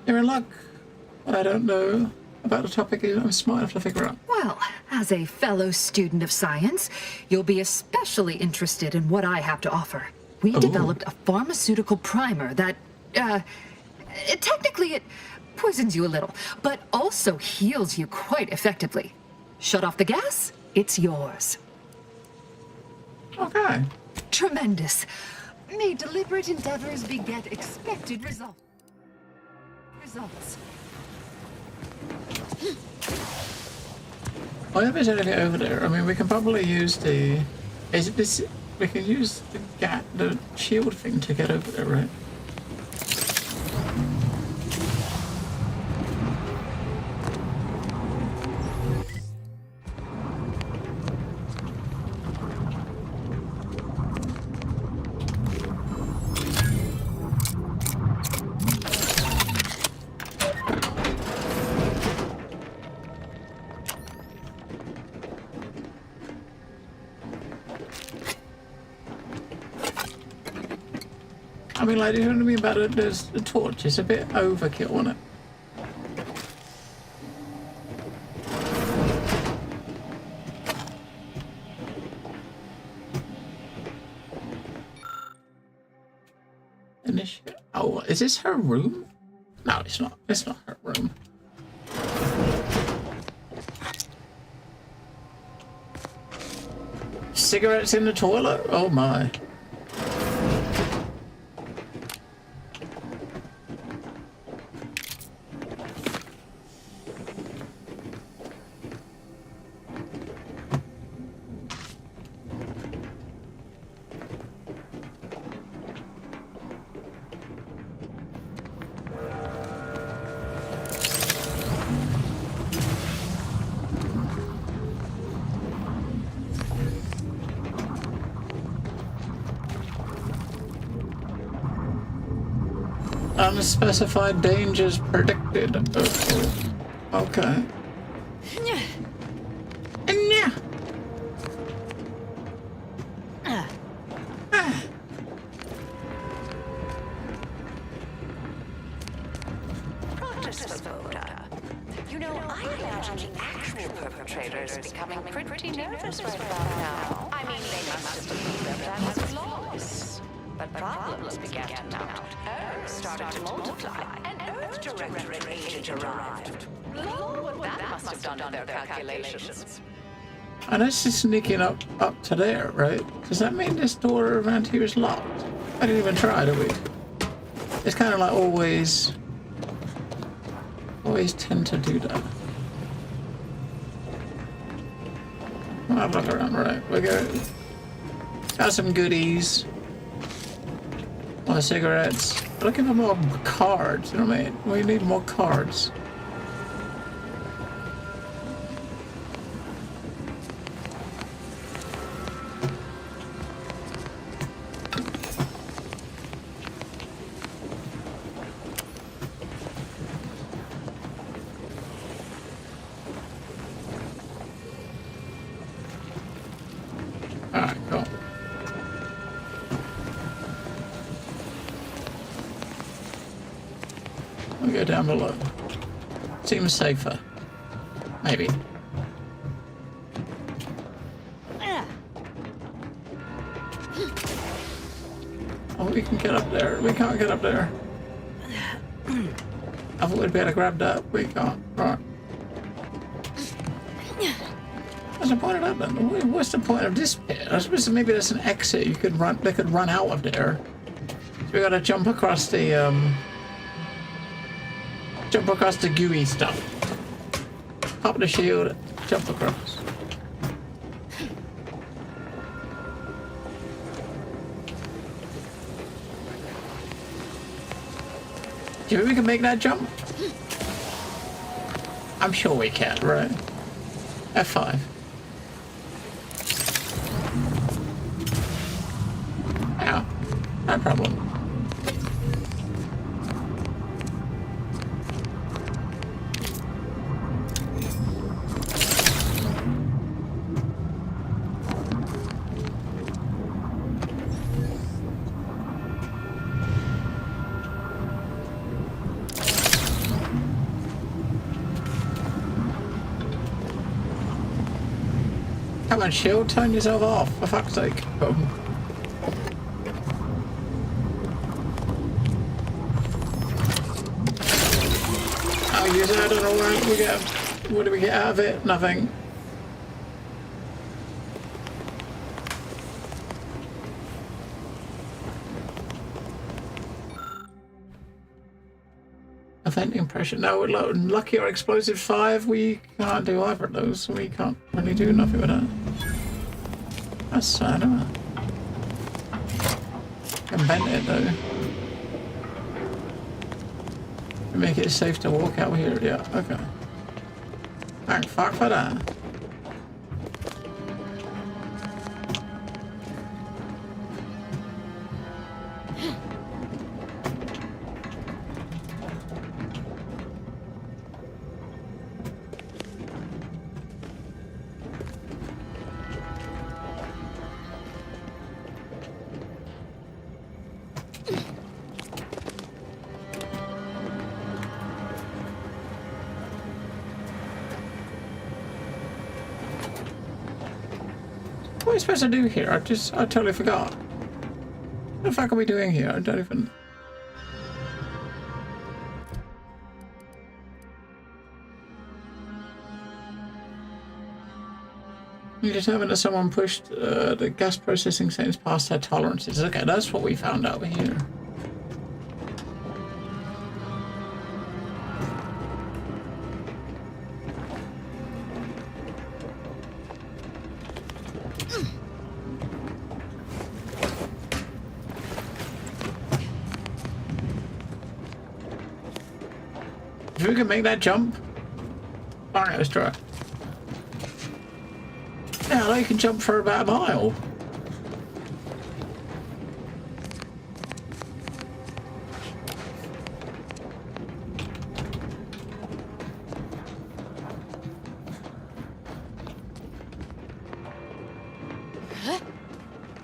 You're in luck. I don't know about the topic I'm smart enough to figure out.
Well, as a fellow student of science, you'll be especially interested in what I have to offer. We developed a pharmaceutical primer that, technically it poisons you a little, but also heals you quite effectively. Shut off the gas, it's yours.
Okay.
Tremendous. May deliberate endeavors beget expected results.
Well, if there's anything over there, I mean, we can probably use the... Is it this... We can use the shield thing to get over there, right? I mean, like, you know what I mean about it? There's the torch. It's a bit overkill, isn't it? Oh, is this her room? No, it's not. It's not her room. Cigarettes in the toilet? Oh my. Unspecified dangers predicted. Okay. Yeah.
You know, I imagine the actual perpetrators becoming pretty nervous right about now. I mean, they must have believed their plan was flawless. But problems began to mount. Errors started to multiply. An Earth Directorate agent arrived. Lord, what that must have done to their calculations.
And it's just sneaking up to there, right? Does that mean this door around here is locked? I didn't even try, did we? It's kind of like always tend to do that. I'll have a look around, right? We got some goodies. More cigarettes. Looking for more cards, you know what I mean? We need more cards. Alright, cool. We'll go down below. Seems safer. Maybe. Oh, we can get up there. We can't get up there. I thought we'd be able to grab that. We can't. Right. What's the point of that then? What's the point of this bit? I suppose maybe there's an exit you could run. They could run out of there. So we gotta jump across the gooey stuff. Pop the shield, jump across. Do you think we can make that jump? I'm sure we can, right? F5. Yeah, no problem. Come on, shield, turn yourself off, for fuck's sake. Oh, use that, I don't know what do we get out of it? Nothing. Event impression. No, lucky or explosive 5, we can't do either of those, so we can't really do nothing with that. That's sad, isn't it? Can vent it though. Make it safe to walk out here. Yeah, okay. Thank fuck for that. What are we supposed to do here? I totally forgot. What the fuck are we doing here? I don't even... You determined that someone pushed the gas processing settings past their tolerances. Okay, that's what we found out here. If we can make that jump, alright, let's try. Yeah, they can jump for about a mile.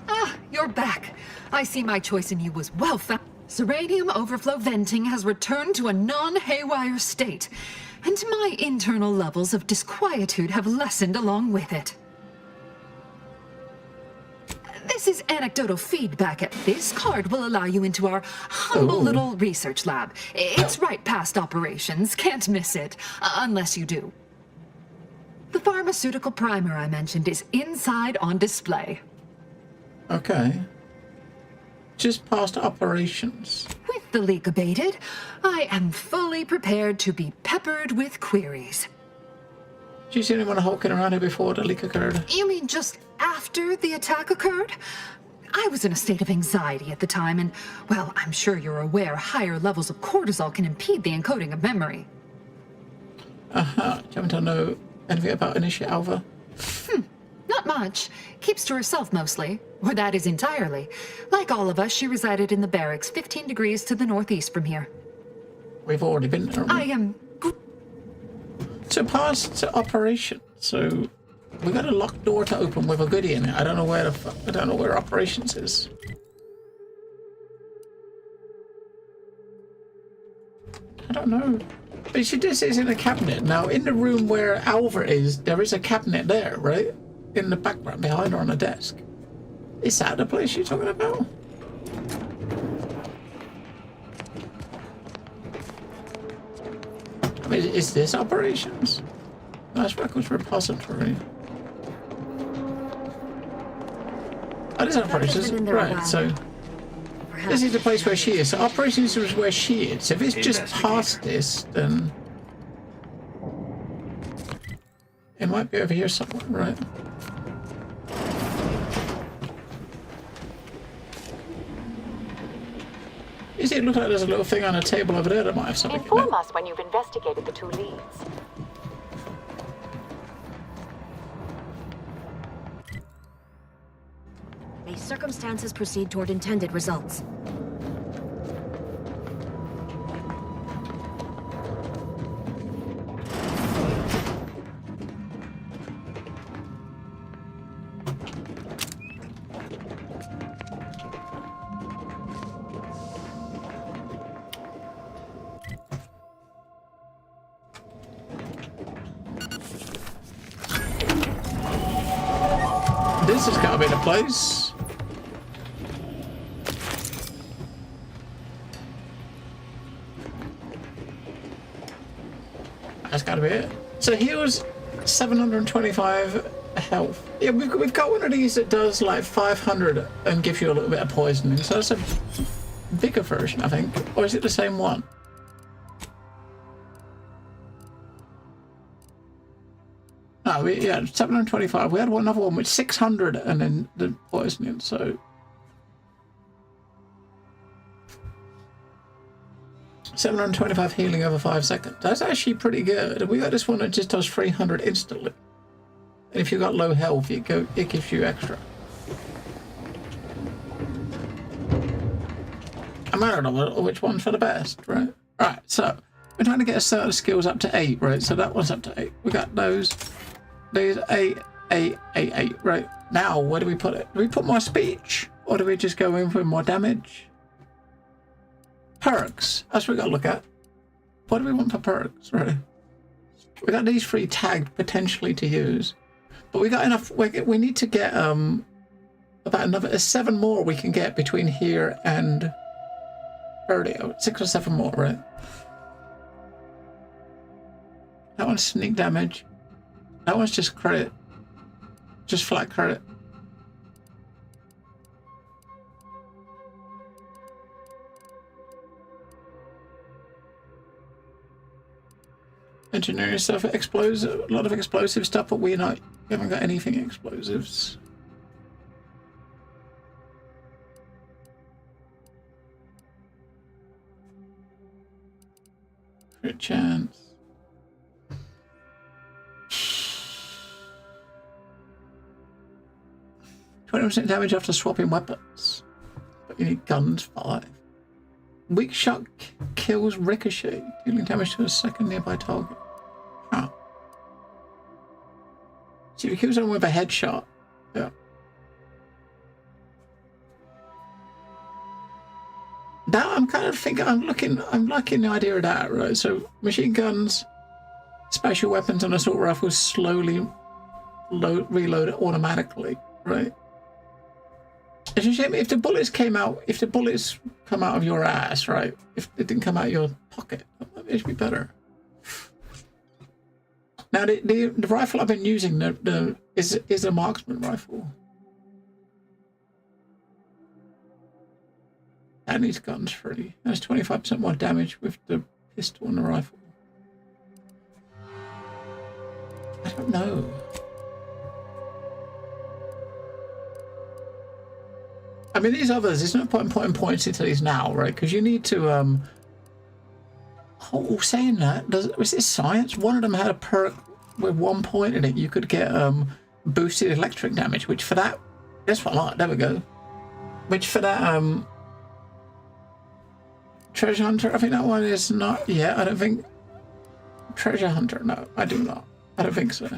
Ah, you're back. I see my choice in you was well found. Zeranium overflow venting has returned to a non-haywire state, and my internal levels of disquietude have lessened along with it. This is anecdotal feedback. This card will allow you into our humble little research lab. It's right past operations. Can't miss it, unless you do. The pharmaceutical primer I mentioned is inside on display.
Okay. Just past operations.
With the leak abated, I am fully prepared to be peppered with queries.
Did you see anyone hulking around here before the leak occurred?
You mean just after the attack occurred? I was in a state of anxiety at the time, and, well, I'm sure you're aware higher levels of cortisol can impede the encoding of memory.
Uh-huh. Do you happen to know anything about Initiate Alpha?
Not much. Keeps to herself mostly. Or that is entirely. Like all of us, she resided in the barracks 15 degrees to the northeast from here.
We've already been there.
I am...
So past operation. So we got a locked door to open with a goodie in it. I don't know where I don't know where operations is. I don't know. But she just is in a cabinet. Now in the room where Alva is, there is a cabinet there, right? In the background behind her on a desk. Is that the place you're talking about? I mean, is this operations? Last records repository. Oh, this is operations. Right, so this is the place where she is. So operations is where she is. If it's just past this, then it might be over here somewhere, right? You see, it looks like there's a little thing on a table over there that might have something in
Inform
it.
us when you've investigated the two leads.
May circumstances proceed toward intended results.
This has got to be the place. That's got to be it. So here's 725 health. Yeah, we've got one of these that does like 500 and gives you a little bit of poisoning. So that's a bigger version, I think. Or is it the same one? No, yeah, 725. We had another one with 600 and then the poisoning, so... 725 healing over 5 seconds. That's actually pretty good. We got this one that just does 300 instantly. And if you've got low health, it gives you extra. I don't know which one's for the best, right? Right, so we're trying to get a certain skills up to 8, right? So that one's up to 8. We got those. These 8, 8, 8, 8, right? Now, where do we put it? Do we put more speech? Or do we just go in for more damage? Perks. That's what we got to look at. What do we want for perks, right? We got these 3 tagged potentially to use. But we got enough. We need to get about another 7 more we can get between here and 30. 6 or 7 more, right? That one's sneak damage. That one's just credit. Just flat credit. Engineering stuff, explosive, a lot of explosive stuff, but we haven't got anything explosives. Crit chance. 20% damage after swapping weapons. But you need guns, 5. Weak shot kills ricochet, dealing damage to a second nearby target. Oh. So if you kill someone with a headshot, yeah. That I'm kind of thinking, I'm liking the idea of that, right? So machine guns, special weapons, and assault rifles slowly reload automatically, right? It's a shame if the bullets come out of your ass, right? If it didn't come out of your pocket, it should be better. Now the rifle I've been using is a marksman rifle. That needs guns free. That's 25% more damage with the pistol and the rifle. I don't know. I mean, these others, there's no point in putting points into these now, right? Because you need to, oh, saying that, was this science? One of them had a perk with 1 point in it. You could get boosted electric damage, which for that, that's what I like. There we go. Which for that, Treasure Hunter, I think that one is not, yeah, I don't think, Treasure Hunter, no, I do not. I don't think so.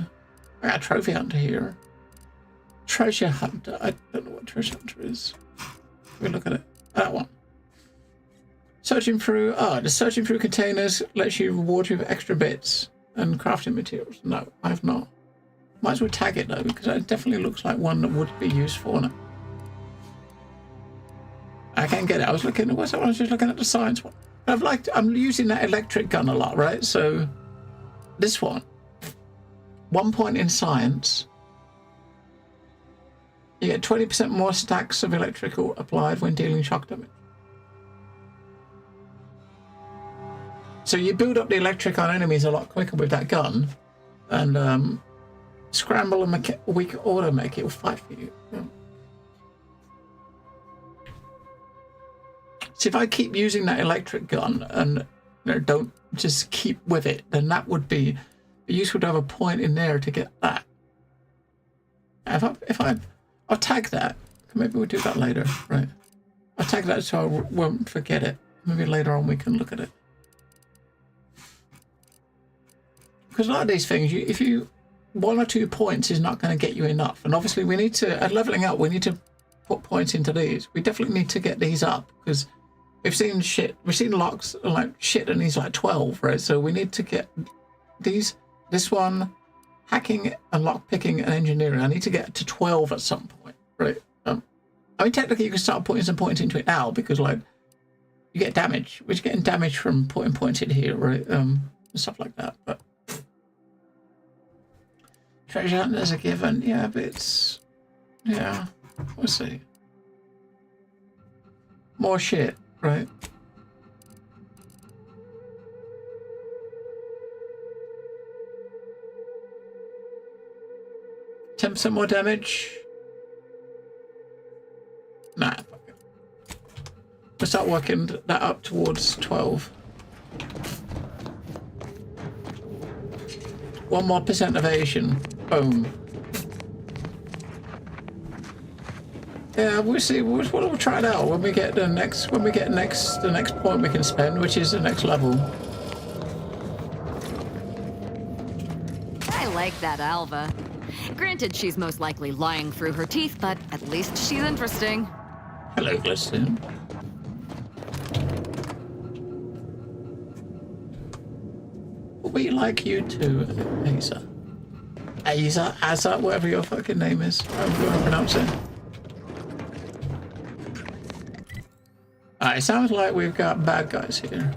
I got Trophy Hunter here. Treasure Hunter, I don't know what Treasure Hunter is. We look at it. That one. Searching through. The searching through containers lets you reward you with extra bits and crafting materials. No, I have not. Might as well tag it though, because it definitely looks like one that would be useful. No? I can't get it. I was looking. What's that one? I was just looking at the science one. I'm using that electric gun a lot, right? So this one. 1 point in science. You get 20% more stacks of electrical applied when dealing shock damage. So you build up the electric on enemies a lot quicker with that gun, and scramble and weak auto make it will fight for you. Yeah. So if I keep using that electric gun and don't just keep with it, then that would be useful to have a point in there to get that. I'll tag that. Maybe we'll do that later, right? I'll tag that so I won't forget it. Maybe later on we can look at it. Because a lot of these things, if you 1 or 2 points is not going to get you enough. And obviously we need to, at leveling up, we need to put points into these. We definitely need to get these up because we've seen locks like shit and these like 12, right? So we need to get this one, hacking and lock picking and engineering. I need to get to 12 at some point, right? I mean, technically you can start putting some points into it now because like you get damage. We're getting damage from putting points in here, right? And stuff like that, but treasure hunt is a given. Yeah, but it's... Yeah, we'll see. More shit, right? 10% more damage? Nah, fuck it. We'll start working that up towards 12. 1 more % evasion. Boom. Yeah, we'll see. We'll try it out when we get the next point we can spend, which is the next level.
I like that Alva. Granted, she's most likely lying through her teeth, but at least she's interesting.
Hello, Glisten. We like you too, Asa. Asa, whatever your fucking name is. I'm going to pronounce it. Alright, it sounds like we've got bad guys here.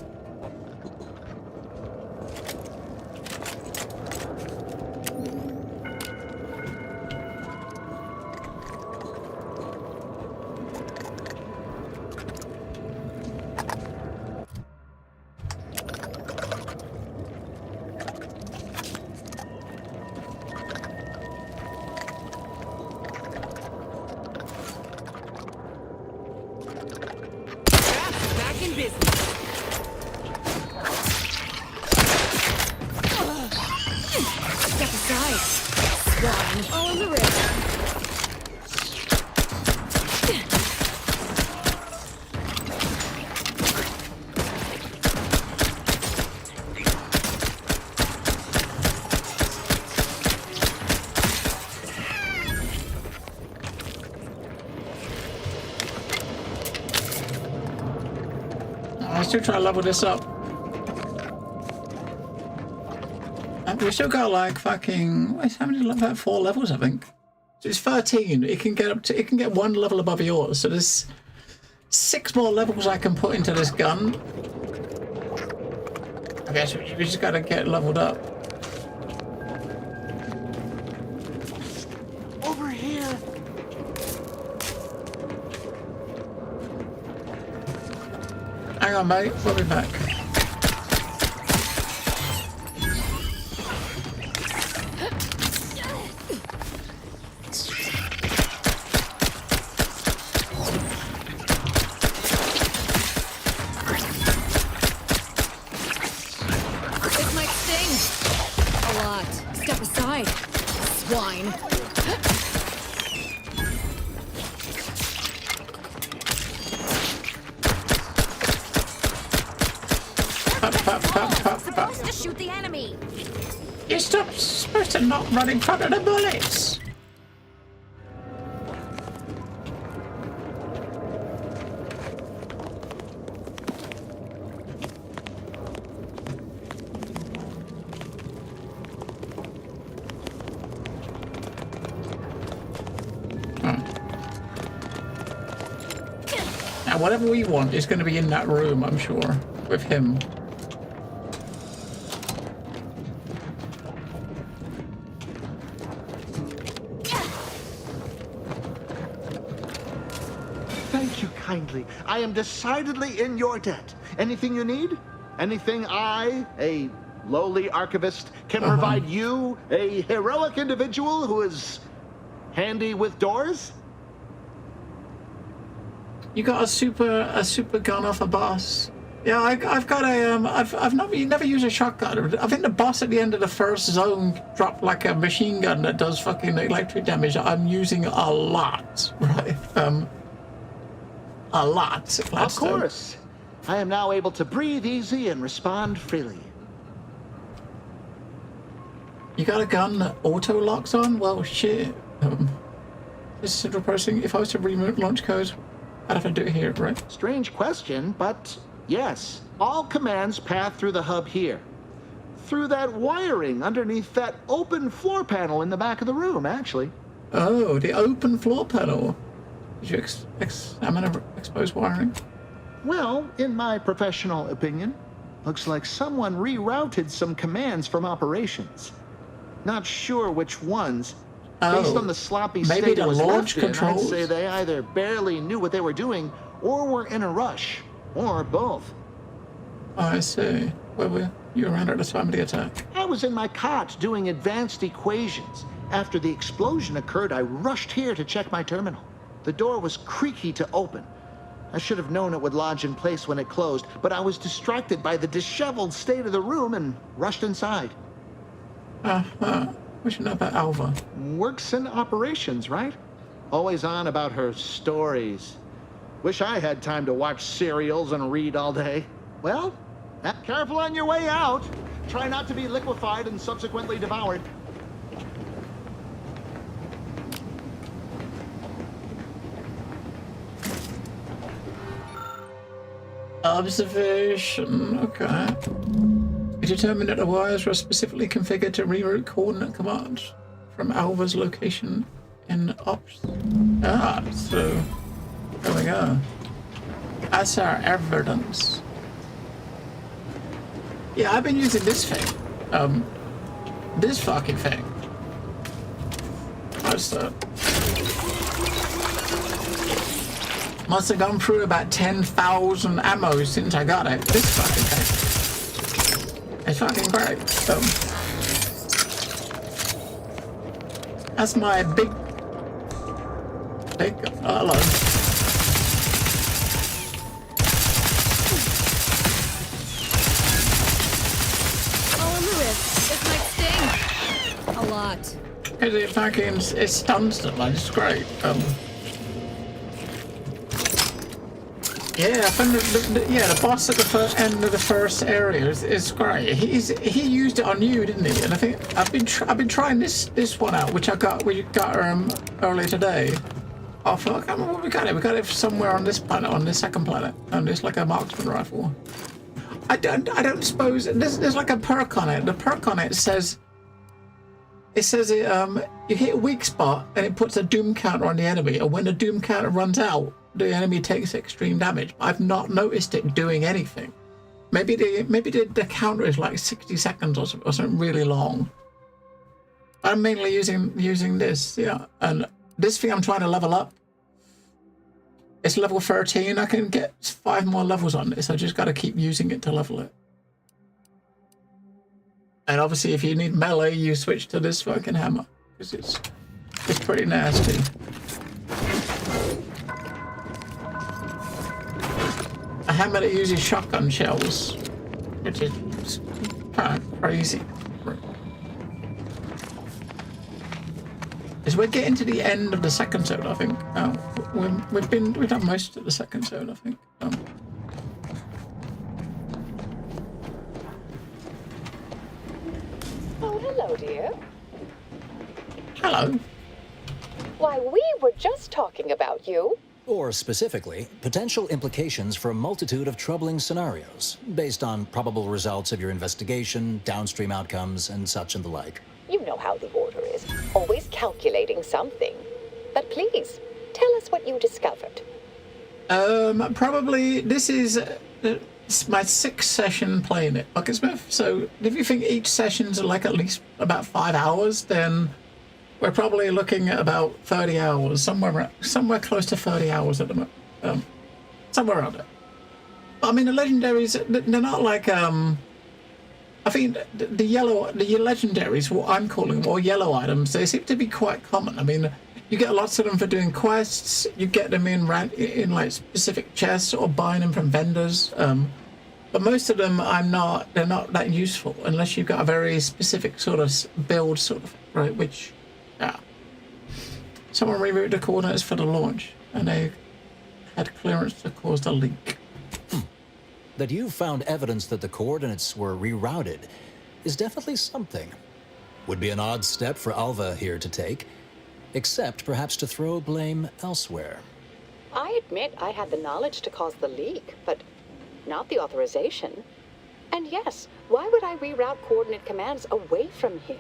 Still trying to level this up. And we still got like fucking how many levels? 4 levels, I think. So it's 13. It can get 1 level above yours. So there's 6 more levels I can put into this gun. I guess we just gotta get leveled up.
Over here.
Hang on, mate. We'll be back.
This might sting. A lot. Step aside, swine. Supposed to shoot the enemy.
You're supposed to not run in front of the bullets. Now, whatever we want is going to be in that room, I'm sure, with him.
Thank you kindly. I am decidedly in your debt. Anything you need? Anything I, a lowly archivist, can provide you, a heroic individual who is handy with doors?
You got a super gun off a boss. Yeah, I've got a I've never used a shotgun. I think the boss at the end of the first zone dropped like a machine gun that does fucking electric damage. I'm using a lot, right? A lot.
Of course. I am now able to breathe easy and respond freely.
You got a gun that auto locks on? Well, shit. This is central processing. If I was to remove launch codes, I'd have to do it here, right?
Strange question, but yes. All commands pass through the hub here. Through that wiring underneath that open floor panel in the back of the room, actually.
Oh, the open floor panel. Did you examine exposed wiring?
Well, in my professional opinion, looks like someone rerouted some commands from operations. Not sure which ones. Based on the sloppy state it was left in, I'd say they either barely knew what they were doing or were in a rush, or both.
Oh, I see. Where were you around at the time of the attack?
I was in my cot doing advanced equations. After the explosion occurred, I rushed here to check my terminal. The door was creaky to open. I should have known it would lodge in place when it closed, but I was distracted by the disheveled state of the room and rushed inside.
What you know about Alva?
Works in operations, right? Always on about her stories. Wish I had time to watch serials and read all day. Well, careful on your way out. Try not to be liquefied and subsequently devoured.
Observation, okay. We determined that the wires were specifically configured to reroute coordinate commands from Alva's location in ops. So there we go. That's our evidence. Yeah, I've been using this thing. This fucking thing. What's that? Must have gone through about 10,000 ammo since I got it. This fucking thing. It's fucking great. That's my big. Hello.
Oh, on the wrist. This might sting. A lot.
Because it fucking it stuns them. Like, it's great. Yeah, I found the boss at the end of the first area is great. He used it on you, didn't he? And I think I've been trying this one out, which we got earlier today. Oh fuck! I can't remember where we got it. We got it somewhere on this planet, on this second planet, and it's like a marksman rifle. I don't suppose there's like a perk on it. The perk on it says you hit a weak spot and it puts a doom counter on the enemy, and when the doom counter runs out, the enemy takes extreme damage. I've not noticed it doing anything. Maybe the counter is like 60 seconds or something really long. I'm mainly using this, yeah. And this thing I'm trying to level up. It's level 13. I can get 5 more levels on this. I just got to keep using it to level it. And obviously, if you need melee, you switch to this fucking hammer because it's pretty nasty. A hammer that uses shotgun shells, which is kind of crazy. As we're getting to the end of the second zone, I think. We've done most of the second zone, I think.
Oh, hello, dear.
Hello.
Why, we were just talking about you.
Or specifically, potential implications for a multitude of troubling scenarios, based on probable results of your investigation, downstream outcomes, and such and the like.
You know how the Order is, always calculating something. But please, tell us what you discovered.
Probably this is my 6th session playing it, Bucketsmith. So if you think each session's like at least about 5 hours, then we're probably looking at about 30 hours, somewhere close to 30 hours at the moment, somewhere around it. I mean, the legendaries, they're not like, I think the legendaries, what I'm calling more yellow items, they seem to be quite common. I mean, You get lots of them for doing quests. You get them in like specific chests or buying them from vendors. But most of them, they're not that useful unless you've got a very specific sort of build, sort of, right? Which, yeah. Someone rerouted the coordinates for the launch, and they had clearance to cause the leak.
That you found evidence that the coordinates were rerouted is definitely something. Would be an odd step for Alva here to take, except perhaps to throw blame elsewhere.
I admit I had the knowledge to cause the leak, but not the authorization. And yes, why would I reroute coordinate commands away from here?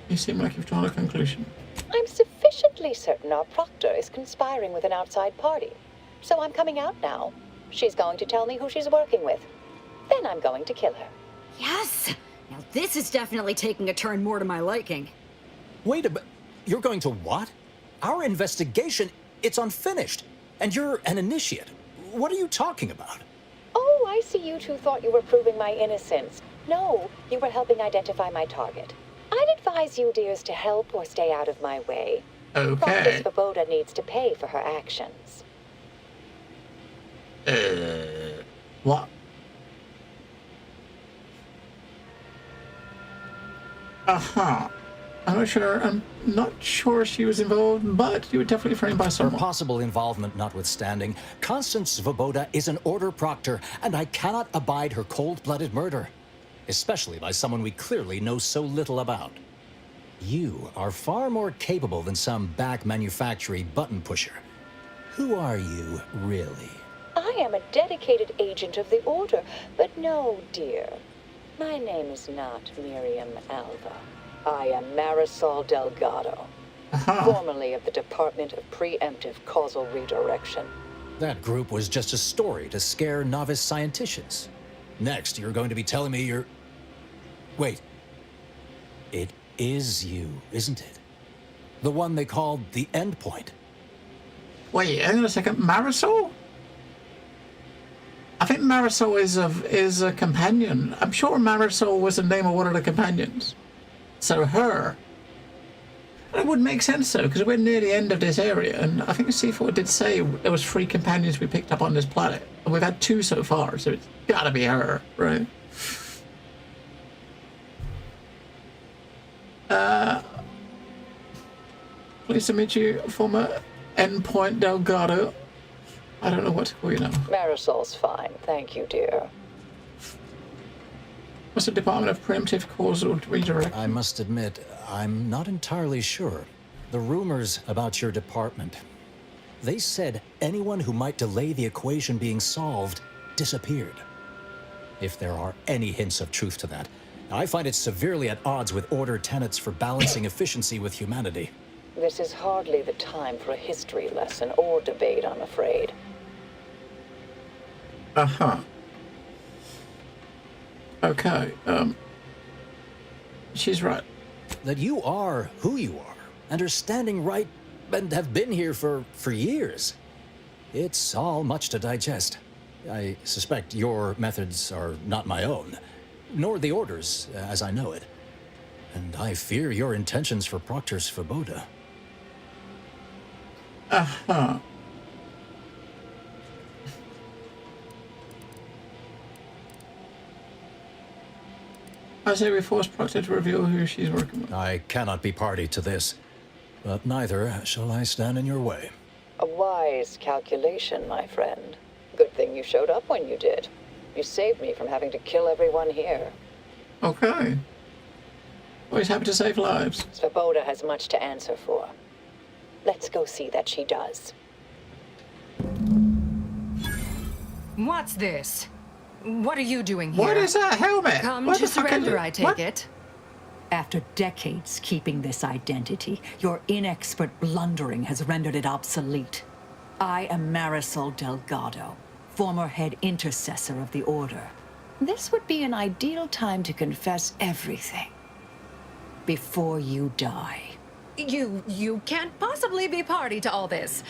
You seem like you've drawn a conclusion.
I'm sufficiently certain our proctor is conspiring with an outside party. So I'm coming out now. She's going to tell me who she's working with. Then I'm going to kill her.
Yes! Now this is definitely taking a turn more to my liking.
Wait a minute. You're going to what? Our investigation, it's unfinished. And you're an initiate. What are you talking about?
Oh, I see you two thought you were proving my innocence. No, you were helping identify my target. I'd advise you dears to help or stay out of my way.
Okay.
Svoboda needs to pay for her actions.
What? I'm not sure she was involved, but you were definitely framed by someone.
Her possible involvement notwithstanding, Constance Svoboda is an order proctor, and I cannot abide her cold-blooded murder. Especially by someone we clearly know so little about. You are far more capable than some back manufacturing button pusher. Who are you, really?
I am a dedicated agent of the Order, but no, dear. My name is not Miriam Alva. I am Marisol Delgado, formerly of the Department of Preemptive Causal Redirection.
That group was just a story to scare novice scienticians. Next, you're going to be telling me you're... Wait. It is you, isn't it? The one they called the Endpoint.
Wait, hang on a second. Marisol? I think Marisol is a companion. I'm sure Marisol was the name of one of the companions. So her. It would make sense though, because we're near the end of this area, and I think C4 did say there was 3 companions we picked up on this planet. And we've had 2 so far, so it's gotta be her, right? Pleased to meet you, former Endpoint Delgado. I don't know what to call you now.
Marisol's fine, thank you, dear.
What's the Department of Preemptive Causal Redirection?
I must admit, I'm not entirely sure. The rumors about your department. They said anyone who might delay the equation being solved disappeared. If there are any hints of truth to that, I find it severely at odds with Order tenets for balancing efficiency with humanity.
This is hardly the time for a history lesson or debate, I'm afraid.
Okay, she's right.
That you are who you are, and are standing right, and have been here for years. It's all much to digest. I suspect your methods are not my own, nor the Order's, as I know it. And I fear your intentions for Proctor Svoboda.
I say we force Proctor to reveal who she's working with.
I cannot be party to this, but neither shall I stand in your way.
A wise calculation, my friend. Good thing you showed up when you did. You saved me from having to kill everyone here.
Okay. Always happy to save lives.
Svoboda has much to answer for. Let's go see that she does.
What's this? What are you doing here?
What is that helmet?
Come
What
to
the fuck is
surrender,
it?
I take
What?
it.
After decades keeping this identity, your inexpert blundering has rendered it obsolete. I am Marisol Delgado, former head intercessor of the Order. This would be an ideal time to confess everything. Before you die.
You can't possibly be party to all this.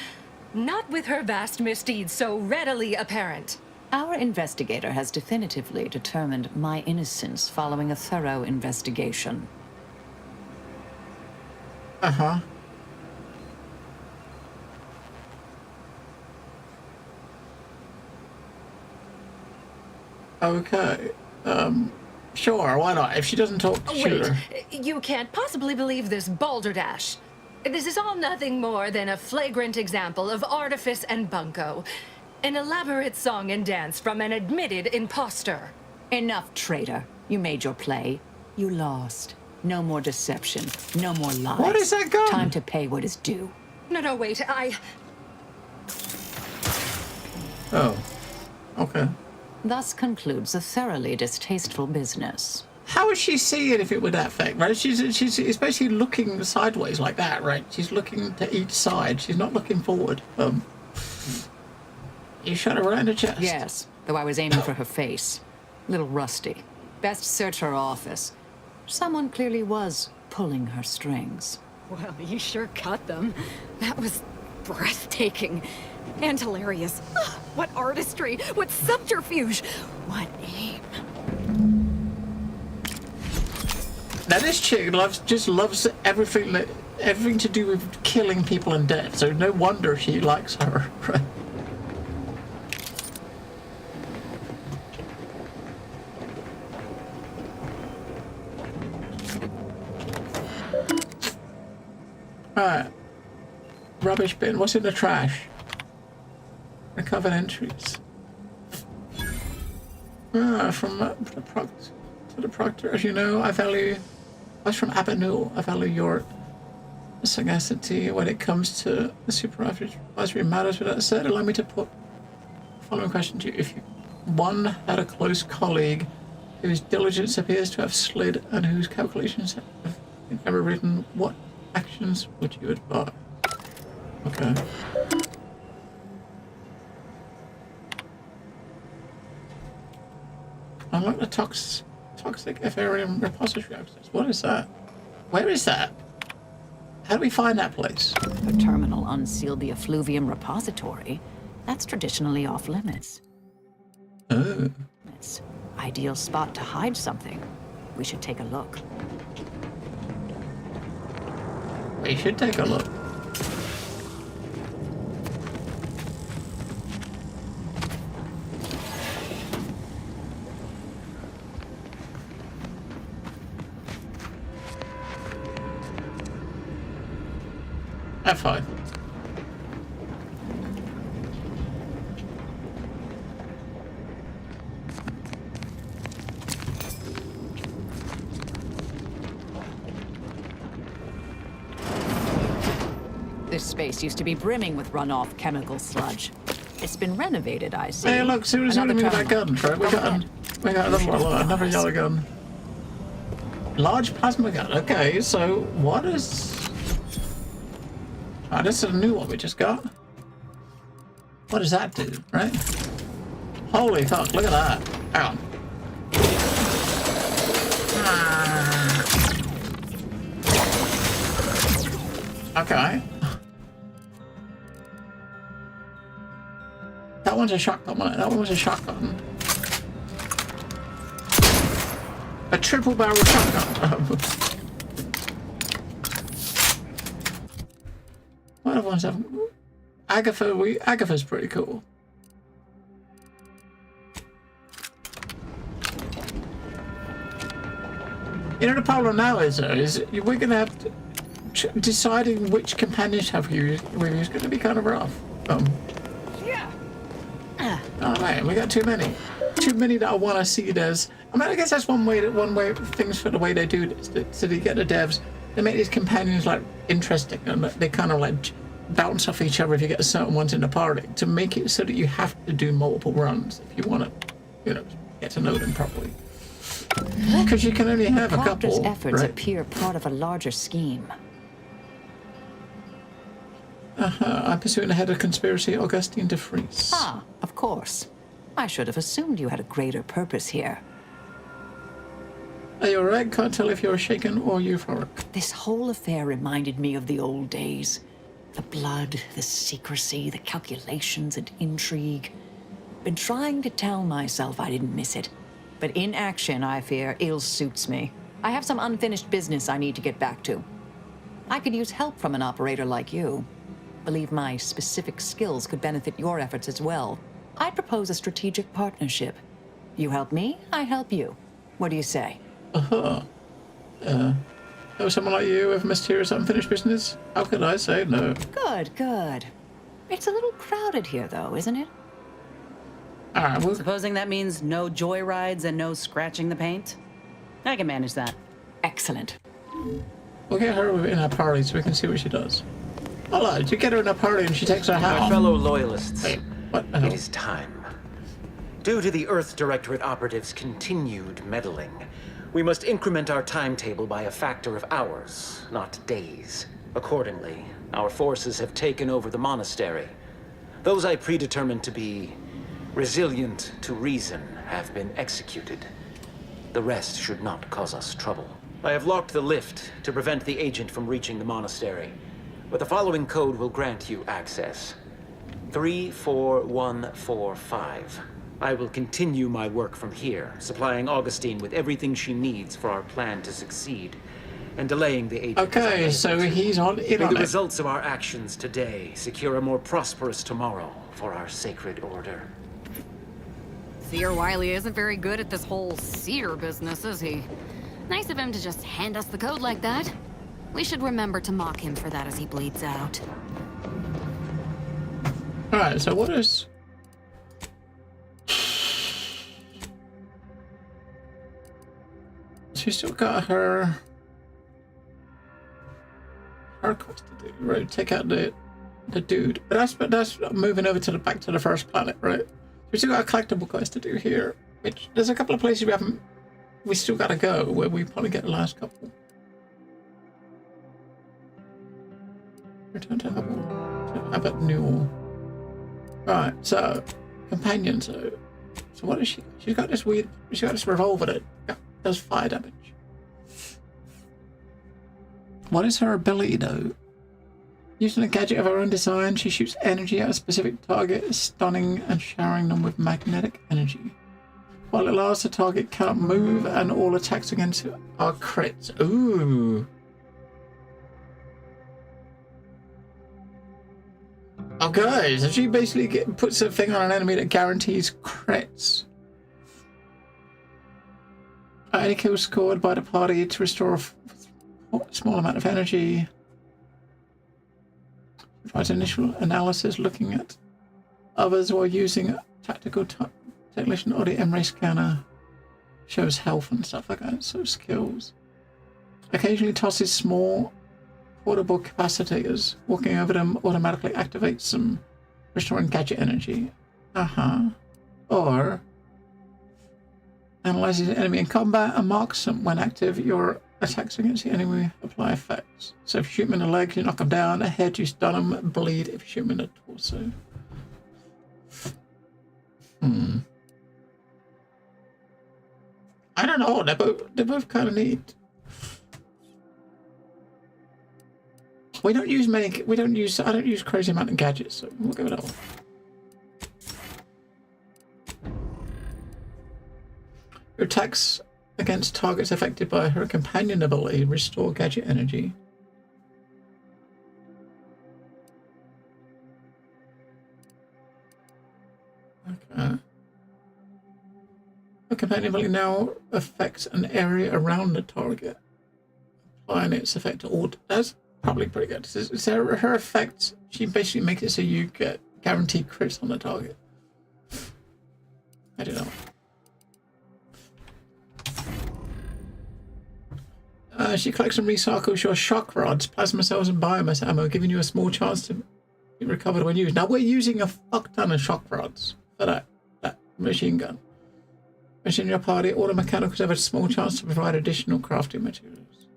Not with her vast misdeeds so readily apparent.
Our investigator has definitively determined my innocence following a thorough investigation.
Uh-huh. Okay. Sure, why not? If she doesn't talk, shoot her.
Wait, you can't possibly believe this, Balderdash. This is all nothing more than a flagrant example of artifice and bunco. An elaborate song and dance from an admitted imposter.
Enough, traitor. You made your play. You lost. No more deception. No more lies.
What is that gun?
Time to pay what is due.
No, wait,
Oh. Okay.
Thus concludes a thoroughly distasteful business.
How is she seeing if it would that fake, right? She's especially looking sideways like that, right? She's looking to each side. She's not looking forward. You shot her right in the chest.
Yes, though I was aiming for her face. Little rusty. Best search her office. Someone clearly was pulling her strings.
Well, you sure cut them. That was breathtaking and hilarious. What artistry, what subterfuge, what aim.
Now this chick just loves everything to do with killing people and death. So no wonder she likes her. Right? Alright. Rubbish bin. What's in the trash? Recovered entries. From the proctor. As you know, that's from Abbot Newell. I value your sagacity when it comes to the supervisory matters. With that said, allow me to put the following question to you. If you, one, had a close colleague whose diligence appears to have slid and whose calculations have been overridden, what actions would you advise? Okay. Unlock the toxic Ethereum repository access. What is that? Where is that? How do we find that place?
The terminal unsealed the effluvium repository. That's traditionally off limits.
Oh.
It's ideal spot to hide something. We should take a look.
We should take a look. F5.
This space used to be brimming with runoff chemical sludge. It's been renovated, I see.
Hey, look, see what's happening with that gun, right? We got another yellow gun. Large plasma gun. Okay, so what is... Oh, this is a new one we just got. What does that do, right? Holy fuck, look at that. Hang on. Okay. That one's a shotgun. That one was a shotgun. A triple barrel shotgun. What other ones have? Agatha's pretty cool. You know the problem now is we're gonna have to deciding which companions have we used is gonna be kind of rough. Oh man, we got too many that I want to see it as. I mean, I guess that's one way things for the way they do this. So they get the devs, they make these companions like interesting, and they kind of like bounce off each other if you get certain ones in the party to make it so that you have to do multiple runs if you want to, get to know them properly. Because you can only have a couple.
Proctor's efforts
right?
appear part of a larger scheme.
I'm pursuing the head of conspiracy, Augustine de Vries.
Ah, of course. I should have assumed you had a greater purpose here.
Are you alright? Can't tell if you're shaken or euphoric.
This whole affair reminded me of the old days. The blood, the secrecy, the calculations and intrigue. Been trying to tell myself I didn't miss it. But in action, I fear, ill suits me. I have some unfinished business I need to get back to. I could use help from an operator like you. Believe my specific skills could benefit your efforts as well. I'd propose a strategic partnership. You help me, I help you. What do you say?
There was someone like you with mysterious unfinished business? How could I say no?
Good, good. It's a little crowded here, though, isn't it?
Supposing that means no joyrides and no scratching the paint? I can manage that.
Excellent.
We'll get her in our party so we can see what she does. Hello, you get her in a party and she takes her house.
My fellow loyalists,
Wait, what the hell?
it is time. Due to the Earth Directorate operatives' continued meddling, we must increment our timetable by a factor of hours, not days. Accordingly, our forces have taken over the monastery. Those I predetermined to be resilient to reason have been executed. The rest should not cause us trouble. I have locked the lift to prevent the agent from reaching the monastery, but the following code will grant you access. 34145. I will continue my work from here, supplying Augustine with everything she needs for our plan to succeed, and delaying the agent.
Okay, so he's on in
May
on
the
it.
results of our actions today secure a more prosperous tomorrow for our sacred order.
Seer Wiley isn't very good at this whole seer business, is he? Nice of him to just hand us the code like that. We should remember to mock him for that as he bleeds out.
Alright, so what is... She's still got her quest to do, right? Take out the dude. But that's moving over to the back to the first planet, right? We still got a collectible quest to do here, which there's a couple of places we still gotta go where we probably get the last couple. Return to Abbot Newell. Right, so companion. So what is she? She's got this revolver that does fire damage. What is her ability though? Using a gadget of her own design, she shoots energy at a specific target, stunning and showering them with magnetic energy. While it lasts, the target cannot move, and all attacks against it are crits. Ooh. Okay, so she basically puts a thing on an enemy that guarantees crits. Any kill scored by the party to restore a small amount of energy. Provides initial analysis looking at others while using tactical technician or the M-ray scanner. Shows health and stuff like that, so skills. Occasionally tosses small portable capacitors. Walking over them automatically activates them, restoring gadget energy. Or analyzes an enemy in combat and marks them when active. Your attacks against the enemy apply effects. So if you shoot them in the legs, you knock them down. The head, you stun them. Bleed if you shoot them in the torso. I don't know. They're both kind of neat. I don't use crazy amount of gadgets, so we'll go with that one. Your attacks against targets affected by her companion ability restore gadget energy. Okay. Her companion ability now affects an area around the target, applying its effect to all. That's probably pretty good. So her effect, she basically makes it so you get guaranteed crits on the target. I don't know. She collects and recycles your shock rods, plasma cells, and biomass ammo, giving you a small chance to be recovered when used. Now we're using a fuck ton of shock rods for that machine gun. Machine in your party, all the mechanicals have a small chance to provide additional crafting materials.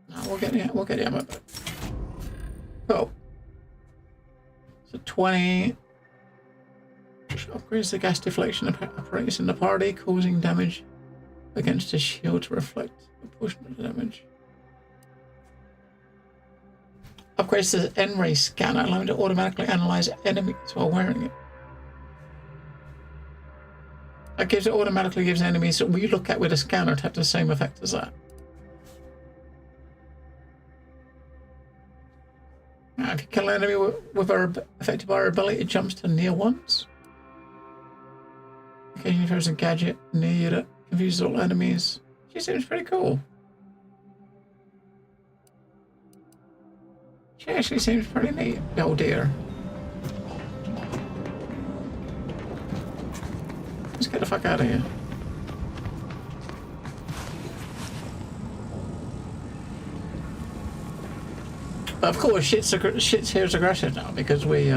Now we'll get the ammo back. Cool. So 20 upgrades the gas deflection apparatus in the party, causing damage against the shield to reflect a portion of the damage. Upgrades the N-ray scanner, allowing to automatically analyze enemies while wearing it. That automatically gives enemies that we look at with a scanner to have the same effect as that.
If you kill an enemy with her affected by her ability, it jumps to near once. Occasionally throws a gadget near you that confuses all enemies. She seems pretty cool. She actually seems pretty neat. Oh dear. Let's get the fuck out of here. Of course, shit's here's aggressive now because we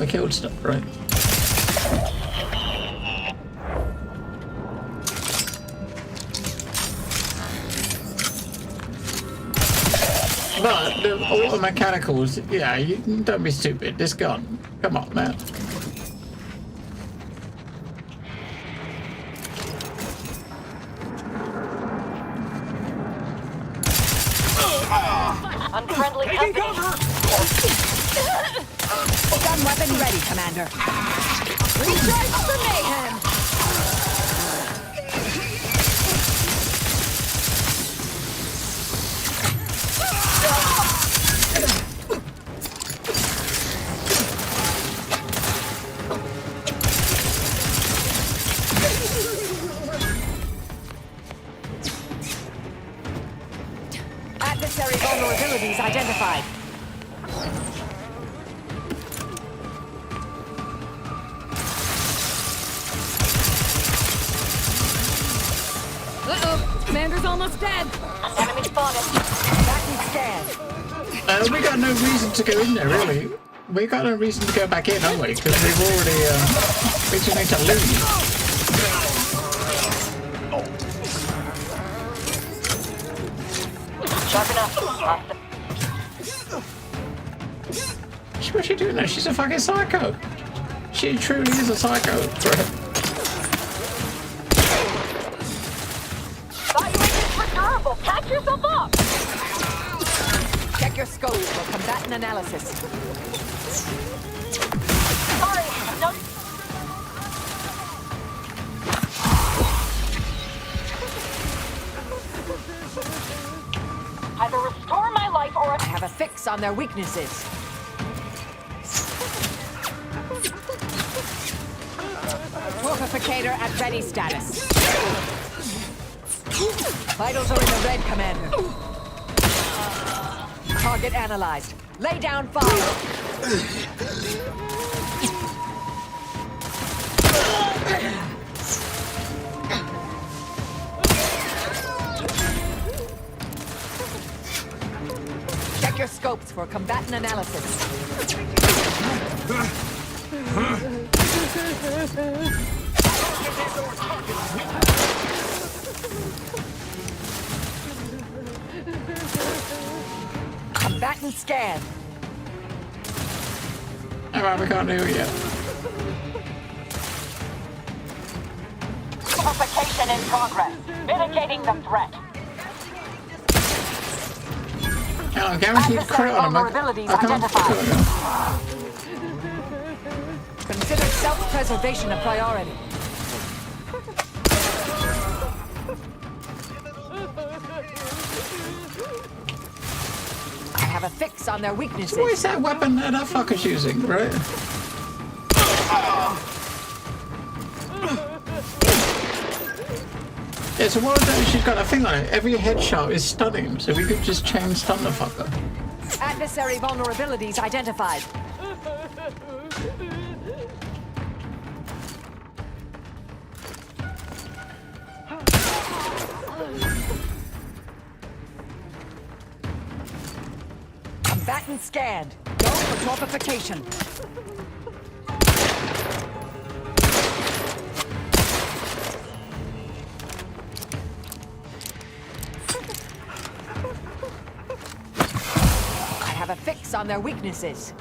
killed stuff, right? But the auto mechanicals, yeah, you don't be stupid. This gun, come on, man.
Unfriendly company.
Gun weapon ready, Commander. Recharge for mayhem. Adversary vulnerabilities identified.
Uh-oh, Commander's almost dead.
Enemy spotted.
Back and scan.
We got no reason to go in there, really. We got no reason to go back in, have we? Because we've already, we just need to lose.
Sharp enough.
What's she doing now? She's a fucking psycho. She truly is a psycho.
Thought you were for durable. Catch yourself up.
Check your scopes for combatant analysis.
Sorry, no. Either restore my life or
I have a fix on their weaknesses. Torpificator at ready status. Vitals are in the red, Commander. Target analyzed. Lay down fire. Check your scopes for combatant analysis. Combatant scan.
Alright, we can't do it yet.
Fortification in progress. Mitigating the threat.
Guaranteed crit on him.
Vulnerabilities identified.
Consider self-preservation a priority. I have a fix on their weaknesses.
So what is that weapon that fucker's using, right? Yeah, so what if she's got a thing on it? Every headshot is stunning, so we could just chain stun the fucker.
Adversary vulnerabilities identified. Combatant scanned. Go for torpification. I have a fix on their weaknesses.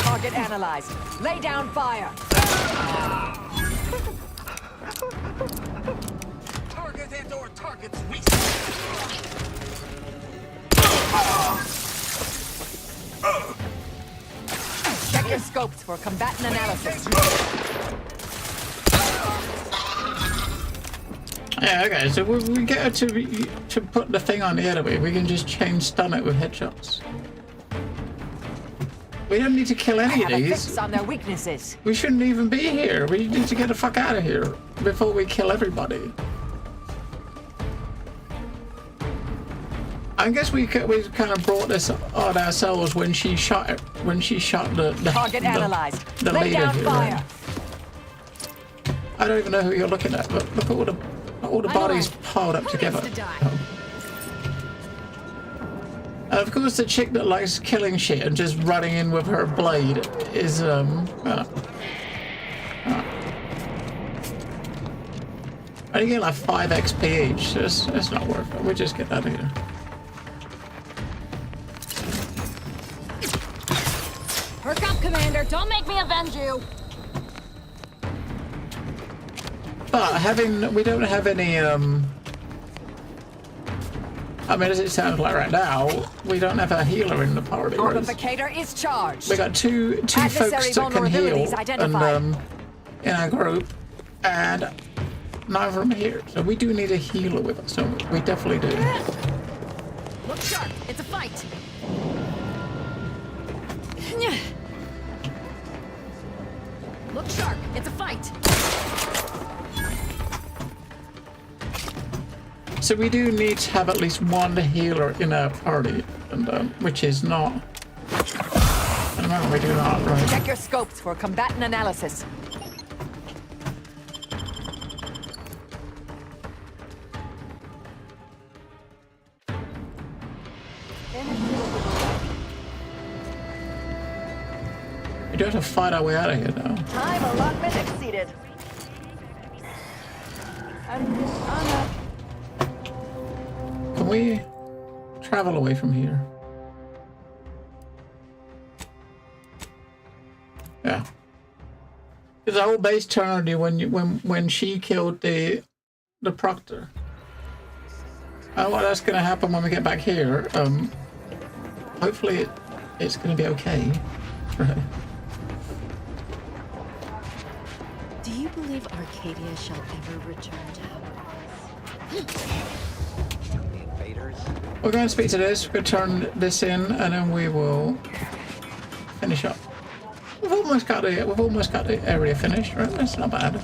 Target analyzed. Lay down fire.
Target and/or targets weak.
scopes for combatant analysis.
Yeah, okay, so we get her to put the thing on the enemy. We can just chain stun it with headshots. We don't need to kill any of these.
On their weaknesses.
We shouldn't even be here. We need to get the fuck out of here before we kill everybody. I guess we kind of brought this on ourselves when she shot it. When she shot the
target analyzed.
The
Lay
leader
down
here.
fire.
I don't even know who you're looking at, but look at all the bodies piled up together. And of course, the chick that likes killing shit and just running in with her blade is I only get like 5 XP each. So it's not worth it. We just get out of here.
Perk up, Commander. Don't make me avenge you.
But we don't have any I mean, as it sounds like right now, we don't have a healer in the party.
Amplificator is charged.
We got two folks that can heal and, in our group, and neither of them here. So we do need a healer with us. So we definitely do.
Look sharp. It's a fight. Look sharp. It's a fight.
So we do need to have at least one healer in our party, and which is not. At the moment we do not, right?
Check your scopes for combatant analysis.
We do have to fight our way out of here now.
Time allotment exceeded.
Can we travel away from here? Yeah. Because our whole base turned when she killed the Proctor. I don't know what's going to happen when we get back here. Hopefully it's going to be okay. Right.
Do you believe Arcadia shall ever return to ours?
We're going to speak to this. We're going to turn this in, and then we will finish up. We've almost got the area finished, right? That's not bad.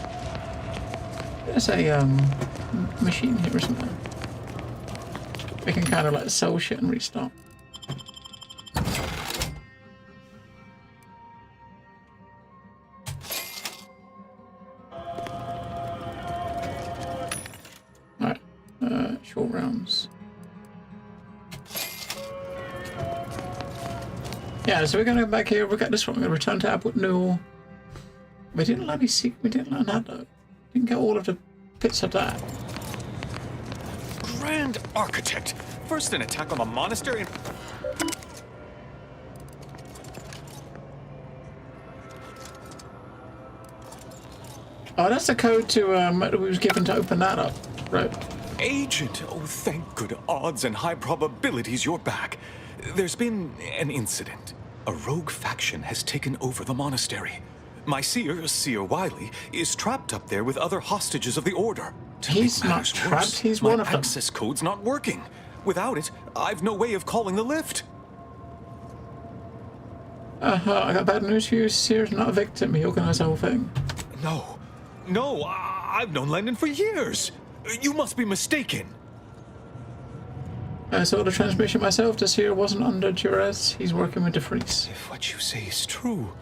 There's a machine here or something. We can kind of like sell shit and restart. Alright, short rounds. Yeah, so we're going to go back here. We've got this one. We're going to return to Abbot Newell. We didn't learn that though. Didn't get all of the bits of that.
Grand Architect! First an attack on the monastery and...
Oh, that's the code to that we was given to open that up, right?
Agent, oh thank good odds and high probabilities you're back. There's been an incident. A rogue faction has taken over the monastery. My seer Wiley, is trapped up there with other hostages of the Order.
He's not trapped, he's one of them.
My access code's not working. Without it, I've no way of calling the lift.
I got bad news for you. Seer's not a victim. He organized the whole thing.
No, I've known Landon for years. You must be mistaken.
I saw the transmission myself. The Seer wasn't under duress. He's working with DeFreeze.
If what you say is true,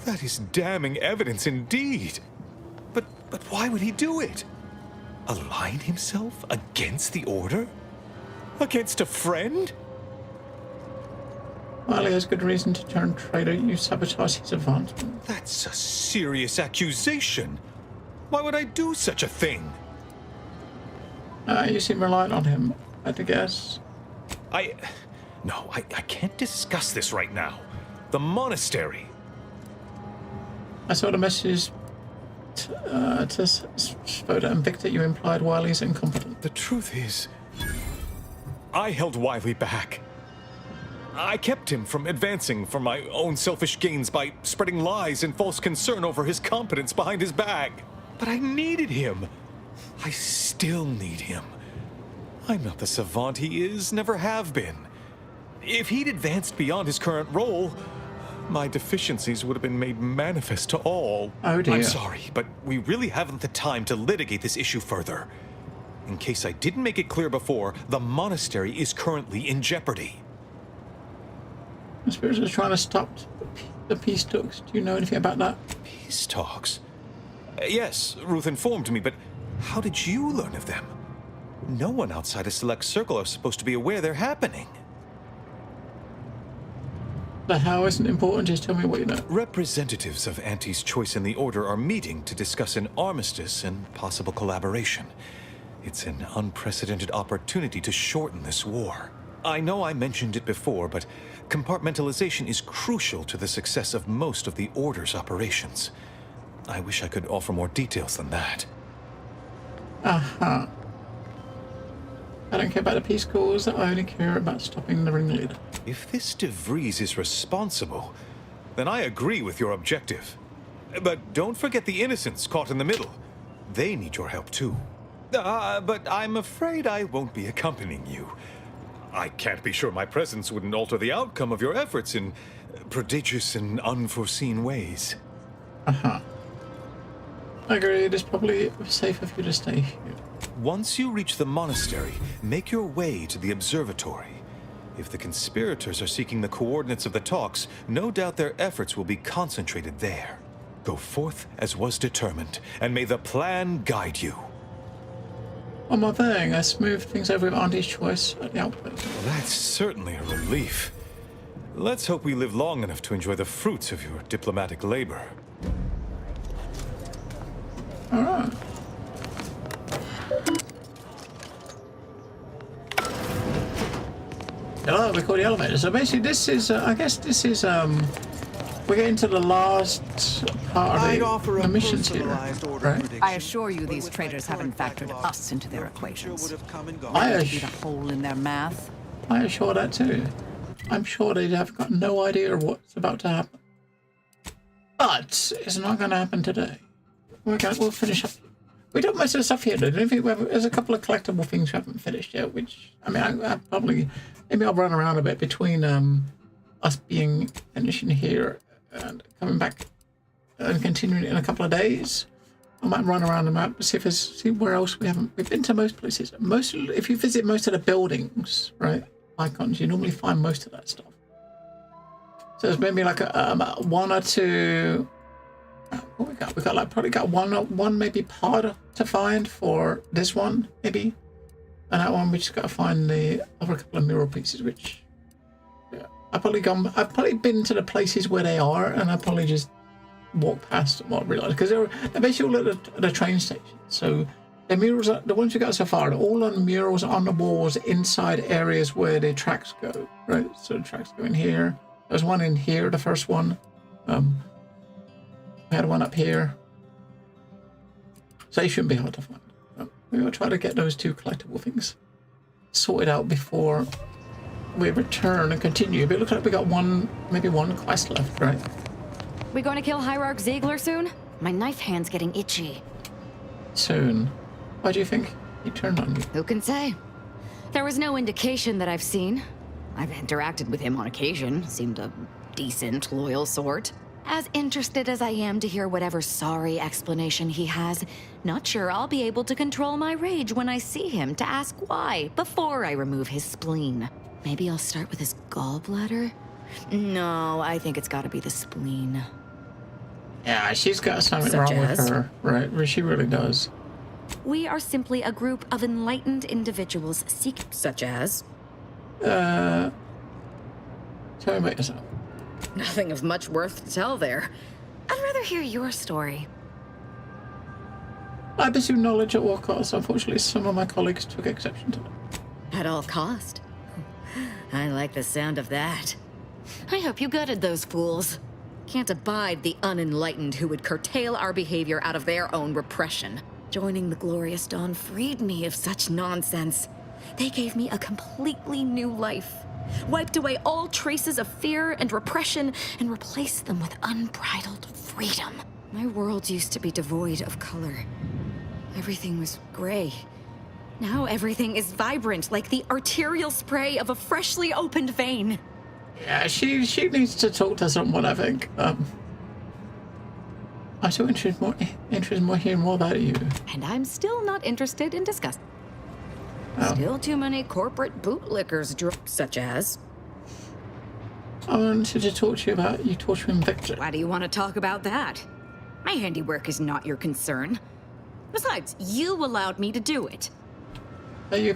that is damning evidence indeed. But why would he do it? Align himself against the Order? Against a friend?
Wiley has good reason to turn traitor. You sabotage his advancement.
That's a serious accusation. Why would I do such a thing?
You seem reliant on him, I had to guess.
No, I can't discuss this right now. The monastery.
I saw the message to Spoda and Victor. You implied Wiley's incompetent.
The truth is, I held Wiley back. I kept him from advancing for my own selfish gains by spreading lies and false concern over his competence behind his back. But I needed him. I still need him. I'm not the savant he is, never have been. If he'd advanced beyond his current role, my deficiencies would have been made manifest to all.
Oh dear.
I'm sorry, but we really haven't the time to litigate this issue further. In case I didn't make it clear before, the monastery is currently in jeopardy.
The spirits are trying to stop the peace talks. Do you know anything about that?
Peace talks? Yes, Ruth informed me, but how did you learn of them? No one outside a select circle are supposed to be aware they're happening.
The how isn't important, just tell me what you know.
Representatives of Auntie's Choice and the Order are meeting to discuss an armistice and possible collaboration. It's an unprecedented opportunity to shorten this war. I know I mentioned it before, but compartmentalization is crucial to the success of most of the Order's operations. I wish I could offer more details than that.
Uh-huh. I don't care about the peace cause, I only care about stopping the ringleader.
If this De Vries is responsible, then I agree with your objective. But don't forget the innocents caught in the middle. They need your help too. But I'm afraid I won't be accompanying you. I can't be sure my presence wouldn't alter the outcome of your efforts in prodigious and unforeseen ways.
Uh-huh. I agree, it is probably safer for you to stay here.
Once you reach the monastery, make your way to the observatory. If the conspirators are seeking the coordinates of the talks, no doubt their efforts will be concentrated there. Go forth as was determined, and may the plan guide you.
One more thing, I smoothed things over with Auntie's Choice at the outpost.
Well, that's certainly a relief. Let's hope we live long enough to enjoy the fruits of your diplomatic labor.
Alright. Hello, we call the elevator. So basically this is, I guess this is, we're getting to the last part of the missions here, right?
I assure you these traitors haven't factored us into their equations.
I
Be the hole in their math.
I assure that too. I'm sure they have got no idea what's about to happen. But it's not going to happen today. We'll finish up. We done most of the stuff here, though. There's a couple of collectible things we haven't finished yet, which, I mean, I probably, maybe I'll run around a bit between us finishing here and coming back and continuing in a couple of days. I might run around the map to see where else we haven't. We've been to most places. If you visit most of the buildings, right, icons, you normally find most of that stuff. So there's maybe like one or two. What we got? We got like probably got one maybe pod to find for this one maybe, and that one we just got to find the other couple of mural pieces. Which, yeah, I've probably been to the places where they are, and I probably just walked past and not realised because they're basically all at the train station. So the murals, the ones we got so far, are all on murals on the walls inside areas where the tracks go. Right, so the tracks go in here. There's one in here, the first one. We had one up here. So they shouldn't be hard to find. We will try to get those two collectible things sorted out before we return and continue. But it looks like we got maybe one quest left, right?
We going to kill Hierarch Ziegler soon? My knife hand's getting itchy.
Soon. Why do you think he turned on you?
Who can say? There was no indication that I've seen. I've interacted with him on occasion. Seemed a decent, loyal sort. As interested as I am to hear whatever sorry explanation he has, not sure I'll be able to control my rage when I see him to ask why before I remove his spleen. Maybe I'll start with his gallbladder? No, I think it's gotta be the spleen.
Yeah, she's got something wrong with her, right? She really does.
We are simply a group of enlightened individuals seeking... Such as?
Tell me about yourself.
Nothing of much worth to tell there. I'd rather hear your story.
I pursue knowledge at all costs. Unfortunately, some of my colleagues took exception to that.
At all cost? I like the sound of that. I hope you gutted those fools. Can't abide the unenlightened who would curtail our behavior out of their own repression. Joining the Glorious Dawn freed me of such nonsense.
They gave me a completely new life, wiped away all traces of fear and repression, and replaced them with unbridled freedom. My world used to be devoid of color. Everything was gray. Now everything is vibrant, like the arterial spray of a freshly opened vein.
Yeah, she needs to talk to someone, I think. I'm so interested more hearing more about you.
And I'm still not interested in discussing.
Oh.
Still too many corporate bootlickers, such as...
I wanted to talk to you about you torturing Victor.
Why do you want to talk about that? My handiwork is not your concern. Besides, you allowed me to do it.
Are you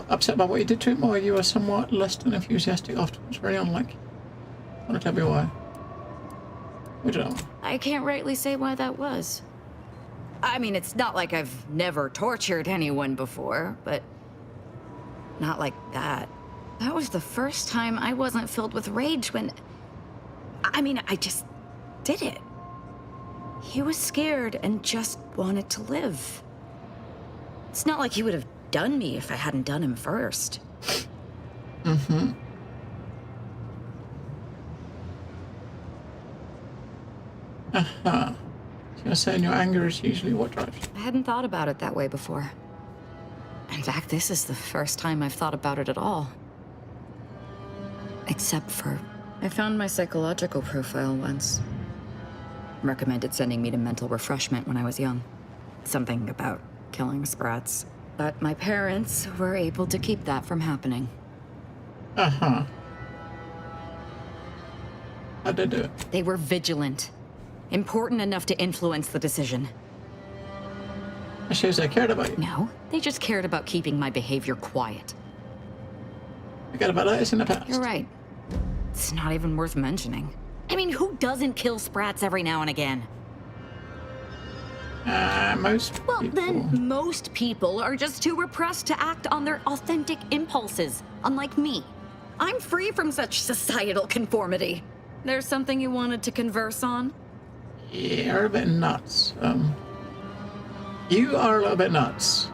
upset about what you did to him, or you were somewhat less than enthusiastic afterwards? Very unlikely. Want to tell me why? We don't know.
I can't rightly say why that was. I mean, it's not like I've never tortured anyone before, but not like that. That was the first time I wasn't filled with rage when... I mean, I just did it. He was scared and just wanted to live. It's not like he would have done me if I hadn't done him first.
Mm-hmm. Uh-huh. So you're saying your anger is usually what drives you?
I hadn't thought about it that way before. In fact, this is the first time I've thought about it at all. Except for... I found my psychological profile once. Recommended sending me to mental refreshment when I was young. Something about killing sprats. But my parents were able to keep that from happening.
Uh-huh. How'd they do it?
They were vigilant. Important enough to influence the decision.
It shows they cared about you.
No, they just cared about keeping my behavior quiet.
Forget about that, it's in the past.
You're right. It's not even worth mentioning. I mean, who doesn't kill sprats every now and again?
Most
Well,
people.
then most people are just too repressed to act on their authentic impulses, unlike me. I'm free from such societal conformity. There's something you wanted to converse on?
Yeah, you're a bit nuts. You are a little bit nuts.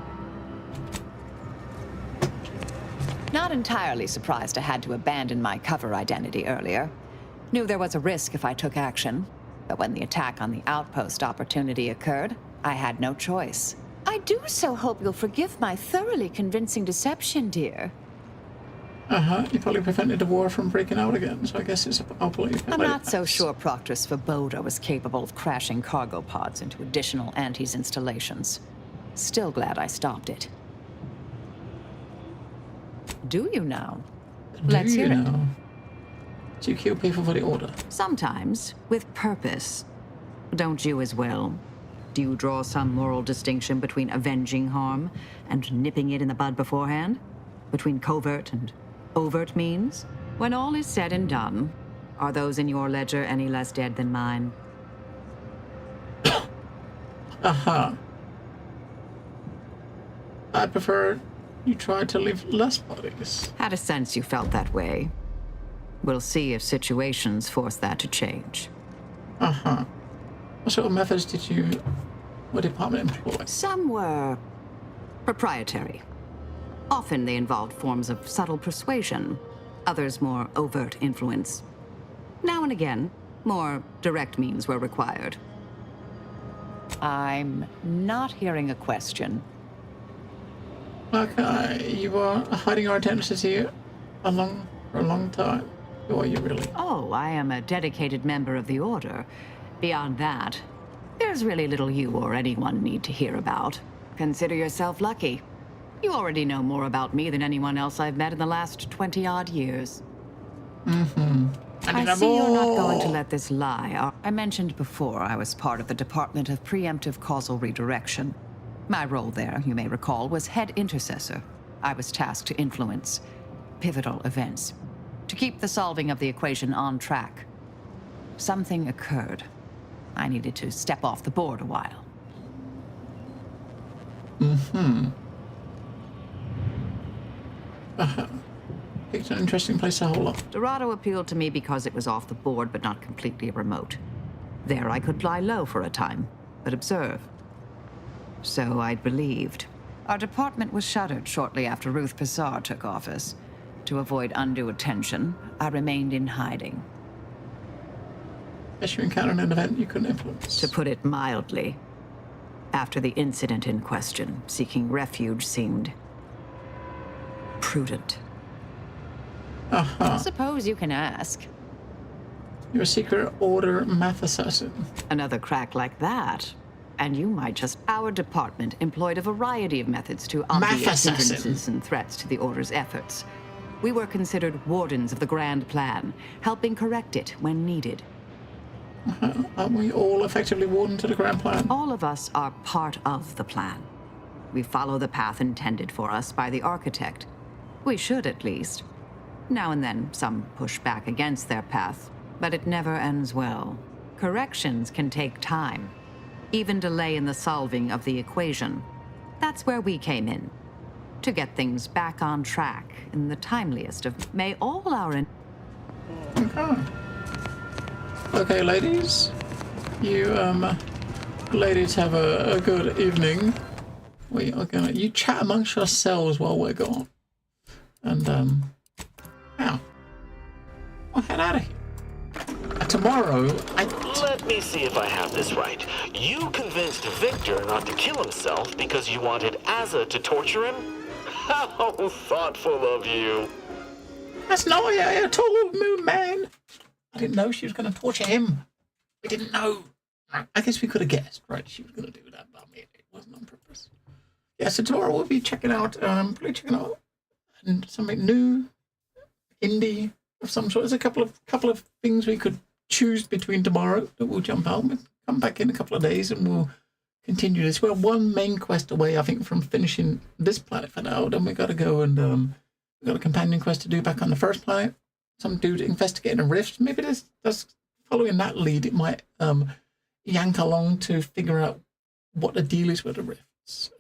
Not entirely surprised I had to abandon my cover identity earlier. Knew there was a risk if I took action, but when the attack on the outpost opportunity occurred, I had no choice. I do so hope you'll forgive my thoroughly convincing deception, dear.
Uh-huh, you probably prevented the war from breaking out again, so I guess I'll believe it.
I'm not so sure Proctor Svoboda was capable of crashing cargo pods into additional Antes installations. Still glad I stopped it. Do you now? Let's hear it.
Do you kill people for the order?
Sometimes, with purpose. Don't you as well? Do you draw some moral distinction between avenging harm and nipping it in the bud beforehand? Between covert and overt means? When all is said and done, are those in your ledger any less dead than mine?
Uh-huh. I prefer you try to leave less bodies.
Had a sense you felt that way. We'll see if situations force that to change.
Uh-huh. What sort of methods did your department employ?
Some were proprietary. Often they involved forms of subtle persuasion, others more overt influence. Now and again, more direct means were required. I'm not hearing a question.
Okay, you were hiding our identity for a long time. Who are you really?
Oh, I am a dedicated member of the Order. Beyond that, there's really little you or anyone need to hear about. Consider yourself lucky. You already know more about me than anyone else I've met in the last 20-odd years.
Mm-hmm.
I see you're not going to let this lie. I mentioned before I was part of the Department of Preemptive Causal Redirection. My role there, you may recall, was head intercessor. I was tasked to influence pivotal events, to keep the solving of the equation on track. Something occurred. I needed to step off the board a while.
Mm-hmm. It's an interesting place to hold up.
Dorado appealed to me because it was off the board, but not completely remote. There I could lie low for a time, but observe. So I'd believed. Our department was shuttered shortly after Ruth Pissar took office. To avoid undue attention, I remained in hiding.
As you encountered an event you couldn't influence.
To put it mildly, after the incident in question, seeking refuge seemed prudent.
Uh-huh.
I suppose you can ask.
You're a secret order math assassin.
Another crack like that, and you might just... Our department employed a variety of methods to obviate hindrances and threats to the Order's efforts. We were considered wardens of the grand plan, helping correct it when needed.
Aren't we all effectively wardens of the grand plan?
All of us are part of the plan. We follow the path intended for us by the architect. We should, at least. Now and then, some push back against their path, but it never ends well. Corrections can take time, even delay in the solving of the equation. That's where we came in, to get things back on track in the timeliest of... May all our...
Okay, ladies. You, ladies have a good evening. We are gonna... You chat amongst yourselves while we're gone. And, now, I'll head out of here. Tomorrow,
Let me see if I have this right. You convinced Victor not to kill himself because you wanted Azza to torture him? How thoughtful of you.
That's not a total moon man. I didn't know she was going to torture him. We didn't know. I guess we could have guessed, right? She was going to do that, but I mean, it wasn't on purpose. Yeah, so tomorrow we'll be checking out, probably checking out something new, indie of some sort. There's a couple of things we could choose between tomorrow that we'll jump out. We'll come back in a couple of days and we'll continue this. We're one main quest away, I think, from finishing this planet for now. Then we got to go and we've got a companion quest to do back on the first planet. Some dude investigating a rift. Maybe that's following that lead. It might yank along to figure out what the deal is with the rifts.